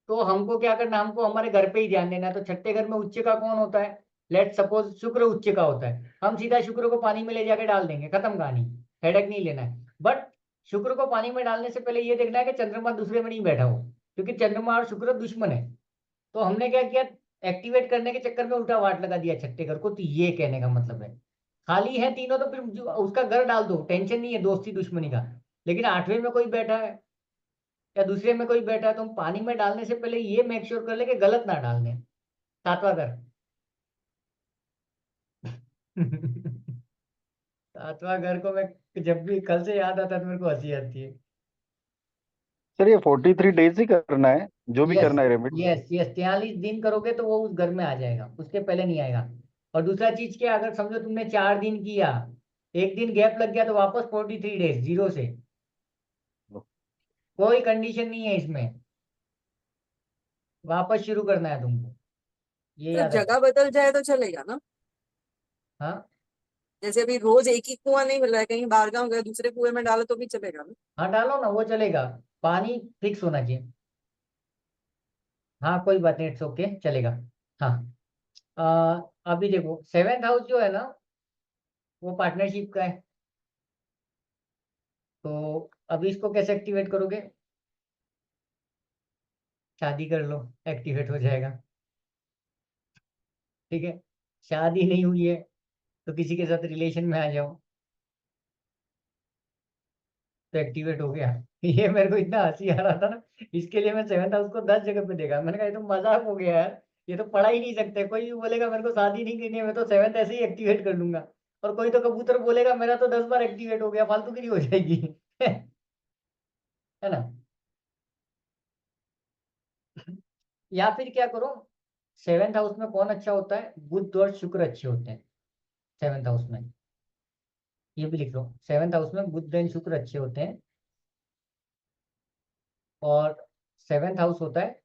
तो हमको क्या करना, हमको हमारे घर पे ही ध्यान देना है। तो छठे घर में उच्च का कौन होता है? लेट सपोज शुक्र उच्च का होता है। हम सीधा शुक्र को पानी में ले जाके डाल देंगे, खत्म कहानी, हेडेक नहीं लेना है। बट शुक्र को पानी में डालने से पहले ये देखना है कि चंद्रमा दूसरे में नहीं बैठा हो, क्योंकि चंद्रमा और शुक्र दुश्मन है। तो हमने क्या किया, एक्टिवेट करने के चक्कर में उल्टा वाट लगा दिया छठे घर को। तो ये कहने का मतलब है खाली है तीनों तो फिर उसका घर डाल दो, टेंशन नहीं है दोस्ती दुश्मनी का। लेकिन 8वें में कोई बैठा है या दूसरे में कोई बैठा है, तो हम पानी में डालने से पहले ये मेक श्योर कर ले कि गलत ना डाल दें। 7वां घर 7वां घर को मैं जब भी कल से याद आता है तो मेरे को हंसी आती है। सर ये 43 डेज ही करना है, जो भी यस करना है रेमेडी? यस यस, 43 दिन करोगे तो वो उस घर में आ जाएगा, उसके पहले नहीं आएगा। और दूसरा चीज क्या, अगर समझो तुमने 4 दिन किया, एक दिन गैप लग गया, तो वापस 43 डेज जीरो से। कोई कंडीशन नहीं है इसमें, वापस शुरू करना है तुमको, ये तो याद रखो। जगह बदल जाए तो चलेगा ना? हाँ जैसे अभी रोज एक ही कुआं नहीं मिल रहा है, कहीं बाहर गाँव गए दूसरे कुएं में डालो तो भी चलेगा ना? हाँ डालो ना, वो चलेगा, पानी फिक्स होना चाहिए। हाँ कोई बात नहीं, इट्स ओके, चलेगा। हाँ अभी देखो 7th हाउस जो है ना, वो पार्टनरशिप का है। तो अभी इसको कैसे एक्टिवेट करोगे? शादी कर लो, एक्टिवेट हो जाएगा। ठीक है, शादी नहीं हुई है तो किसी के साथ रिलेशन में आ जाओ, तो एक्टिवेट हो गया। ये मेरे को इतना हंसी आ रहा था ना, इसके लिए मैं 7th हाउस को 10 जगह पे देखा। मैंने कहा ये तो मजाक हो गया यार, ये तो पढ़ा ही नहीं सकते। कोई भी बोलेगा मेरे को शादी नहीं करनी है, मैं तो 7th ऐसे ही एक्टिवेट कर लूंगा। और कोई तो कबूतर बोलेगा मेरा तो 10 बार एक्टिवेट हो गया, फालतू की हो जाएगी। है ना? या फिर क्या करो, 7th हाउस में कौन अच्छा होता है? बुध और शुक्र अच्छे होते हैं 7th हाउस में। ये भी लिख लो, 7th हाउस में बुध एंड शुक्र अच्छे होते हैं। और 7th हाउस होता है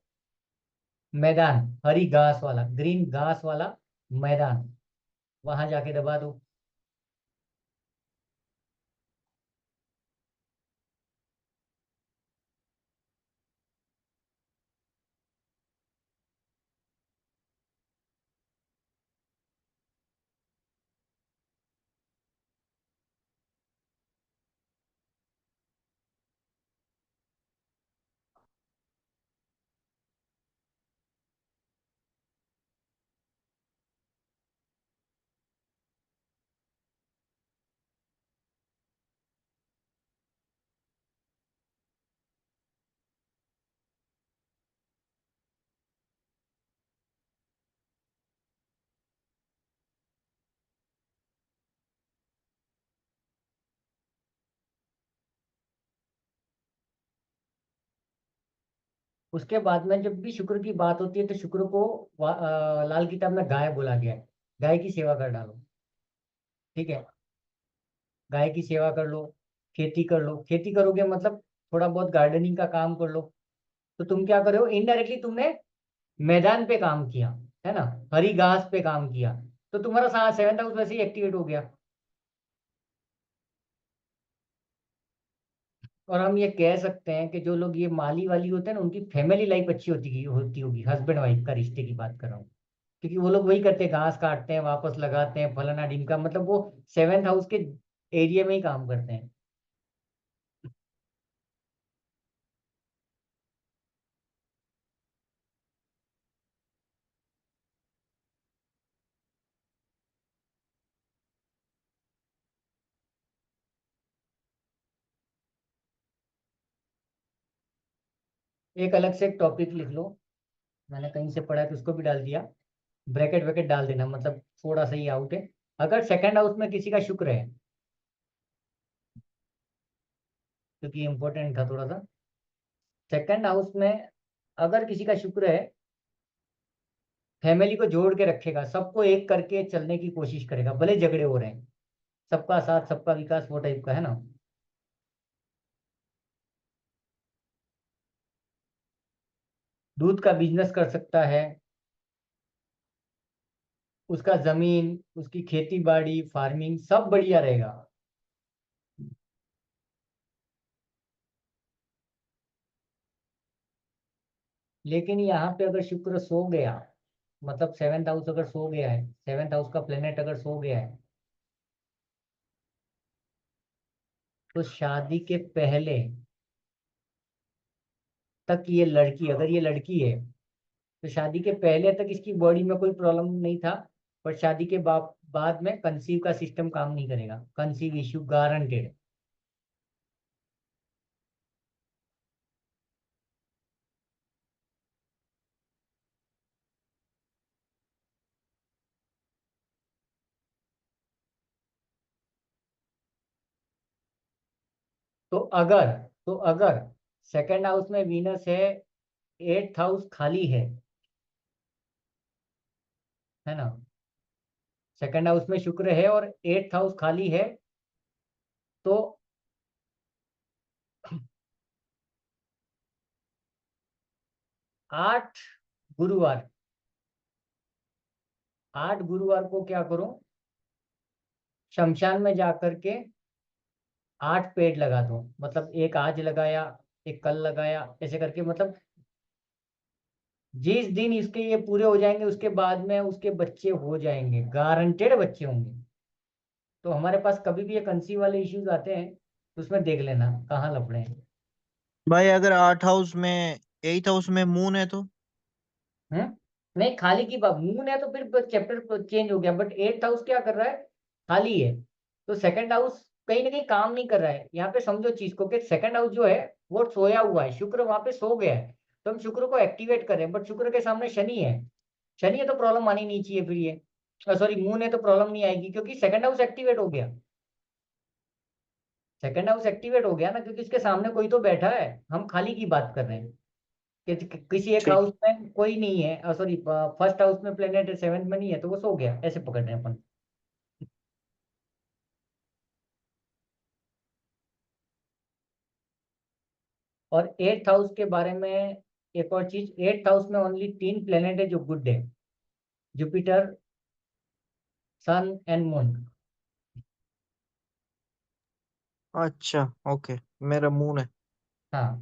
मैदान, हरी घास वाला, ग्रीन घास वाला मैदान, वहां जाके दबा दो। उसके बाद में जब भी शुक्र की बात होती है तो शुक्र को लाल किताब में गाय बोला गया है। गाय की सेवा कर डालो। ठीक है, गाय की सेवा कर लो, खेती कर लो। खेती करोगे मतलब थोड़ा बहुत गार्डनिंग का काम कर लो। तो तुम क्या कर रहे हो, इनडायरेक्टली तुमने मैदान पे काम किया, है ना, हरी घास पे काम किया। तो तुम्हारा 7th हाउस वैसे ही एक्टिवेट हो गया। और हम ये कह सकते हैं कि जो लोग ये माली वाली होते हैं ना, उनकी फैमिली लाइफ अच्छी होती होगी, हस्बैंड वाइफ का रिश्ते की बात कर रहा हूँ। क्योंकि वो लोग वही करते हैं, घास काटते हैं वापस लगाते हैं, फलाना ढिमका, मतलब वो 7th हाउस के एरिया में ही काम करते हैं। एक अलग से एक टॉपिक लिख लो, मैंने कहीं से पढ़ा है तो उसको भी डाल दिया। ब्रैकेट वैकेट डाल देना, मतलब थोड़ा सा ही आउट है। अगर 2nd हाउस में किसी का शुक्र है, क्योंकि इंपॉर्टेंट था थोड़ा सा। 2nd हाउस में अगर किसी का शुक्र है, फैमिली को जोड़ के रखेगा, सबको एक करके चलने की कोशिश करेगा, भले झगड़े हो रहे हैं। सबका साथ सबका विकास, वो टाइप का है ना। दूध का बिजनेस कर सकता है, उसका जमीन, उसकी खेती बाड़ी, फार्मिंग सब बढ़िया रहेगा। लेकिन यहाँ पे अगर शुक्र सो गया, मतलब 7th हाउस अगर सो गया है, 7th हाउस का प्लेनेट अगर सो गया है, तो शादी के पहले तक ये लड़की, अगर ये लड़की है तो शादी के पहले तक इसकी बॉडी में कोई प्रॉब्लम नहीं था, पर शादी के बाद में कंसीव का सिस्टम काम नहीं करेगा, कंसीव इश्यू गारंटेड। तो अगर तो अगर 2nd हाउस में वीनस है, 8th हाउस खाली है ना, 2nd हाउस में शुक्र है और 8th हाउस खाली है, तो 8 गुरुवार 8 गुरुवार को क्या करो, शमशान में जाकर के 8 पेड़ लगा दो, मतलब एक आज लगाया, एक कल लगाया, ऐसे करके, मतलब जिस दिन इसके ये पूरे हो जाएंगे उसके बाद में उसके बच्चे हो जाएंगे, गारंटेड बच्चे होंगे। तो हमारे पास कभी भी ये कंसीव वाले इश्यूज आते हैं तो उसमें देख लेना कहाँ लफड़े हैं। भाई अगर 8 हाउस में 8 हाउस में मून है तो? नहीं, खाली की बात, मून है तो फिर चैप्टर चेंज हो गया, बट 8th हाउस क्या कर रहा है, खाली है, तो 2nd हाउस कहीं ना कहीं काम नहीं कर रहा है। यहाँ पे समझो चीज को कि 2nd हाउस जो है वो सोया हुआ है, शुक्र वहां पे सो गया है, तो हम शुक्र को एक्टिवेट करें, बट शुक्र के सामने शनि है, शनि है तो प्रॉब्लम आनी नहीं चाहिए फिर ये, सॉरी मून है तो प्रॉब्लम नहीं आएगी, क्योंकि 2nd हाउस एक्टिवेट हो गया, 2nd हाउस एक्टिवेट हो गया ना, क्योंकि इसके सामने कोई तो बैठा है। हम खाली की बात कर रहे हैं किसी एक ठीक। हाउस में कोई नहीं है, सॉरी 1st हाउस में प्लेनेट है, 7th में नहीं है, तो वो सो गया, ऐसे पकड़ रहे हैं अपन। और 8th हाउस के बारे में एक और चीज, 8th हाउस में ओनली 3 प्लेनेट है जो गुड है, जुपिटर, सन एंड मून। अच्छा ओके, मेरा मून है। हाँ,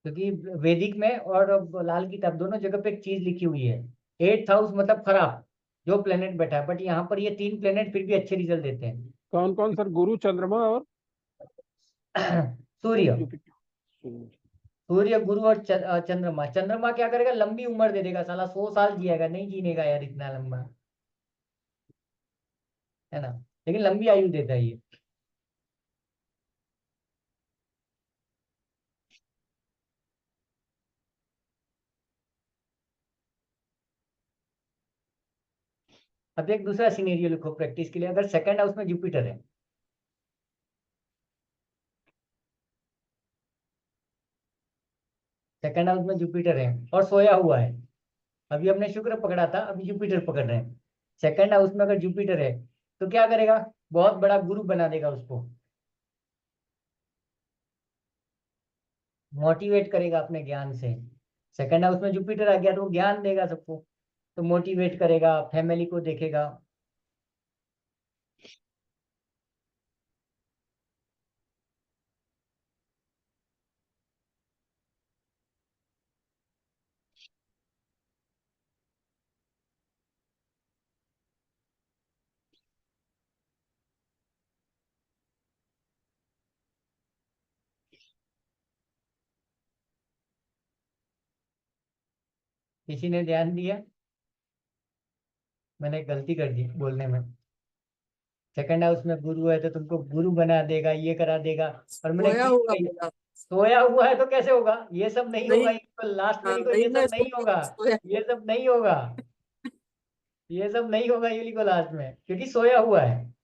क्योंकि वैदिक में और लाल किताब दोनों जगह पे एक चीज लिखी हुई है, 8th हाउस मतलब खराब, जो प्लेनेट बैठा है, बट यहाँ पर ये 3 प्लेनेट फिर भी अच्छे रिजल्ट देते हैं। कौन कौन सर? गुरु, चंद्रमा और सूर्य, जुपिटर। सूर्य। सूर्य, गुरु और चंद्रमा। चंद्रमा क्या करेगा, लंबी उम्र दे देगा, साला 100 साल जिएगा, नहीं जीनेगा यार इतना लंबा, है ना, लेकिन लंबी आयु देता है ये। अब एक दूसरा सिनेरियो लिखो प्रैक्टिस के लिए, अगर 2nd हाउस में जुपिटर है, 2nd हाउस में जुपिटर है और सोया हुआ है, अभी हमने शुक्र पकड़ा था, अभी जुपिटर पकड़ रहे हैं, 2nd हाउस में अगर जुपिटर है तो क्या करेगा, बहुत बड़ा गुरु बना देगा उसको, मोटिवेट करेगा अपने ज्ञान से। 2nd हाउस में जुपिटर आ गया तो वो ज्ञान देगा सबको, तो मोटिवेट करेगा, फैमिली को देखेगा। किसी ने ध्यान दिया? मैंने गलती कर दी बोलने में, 2nd हाउस में गुरु है तो तुमको गुरु बना देगा, ये करा देगा, और मैंने सोया क्यों होगा नहीं, बोला। सोया हुआ है तो कैसे होगा, ये सब नहीं नहीं, होगा, ये तो लास्ट में हाँ लिखो, नहीं, ये मैं सब नहीं सोया होगा, सोया ये सब नहीं होगा, ये सब नहीं होगा, ये लिखो लास्ट में, क्योंकि सोया हुआ है।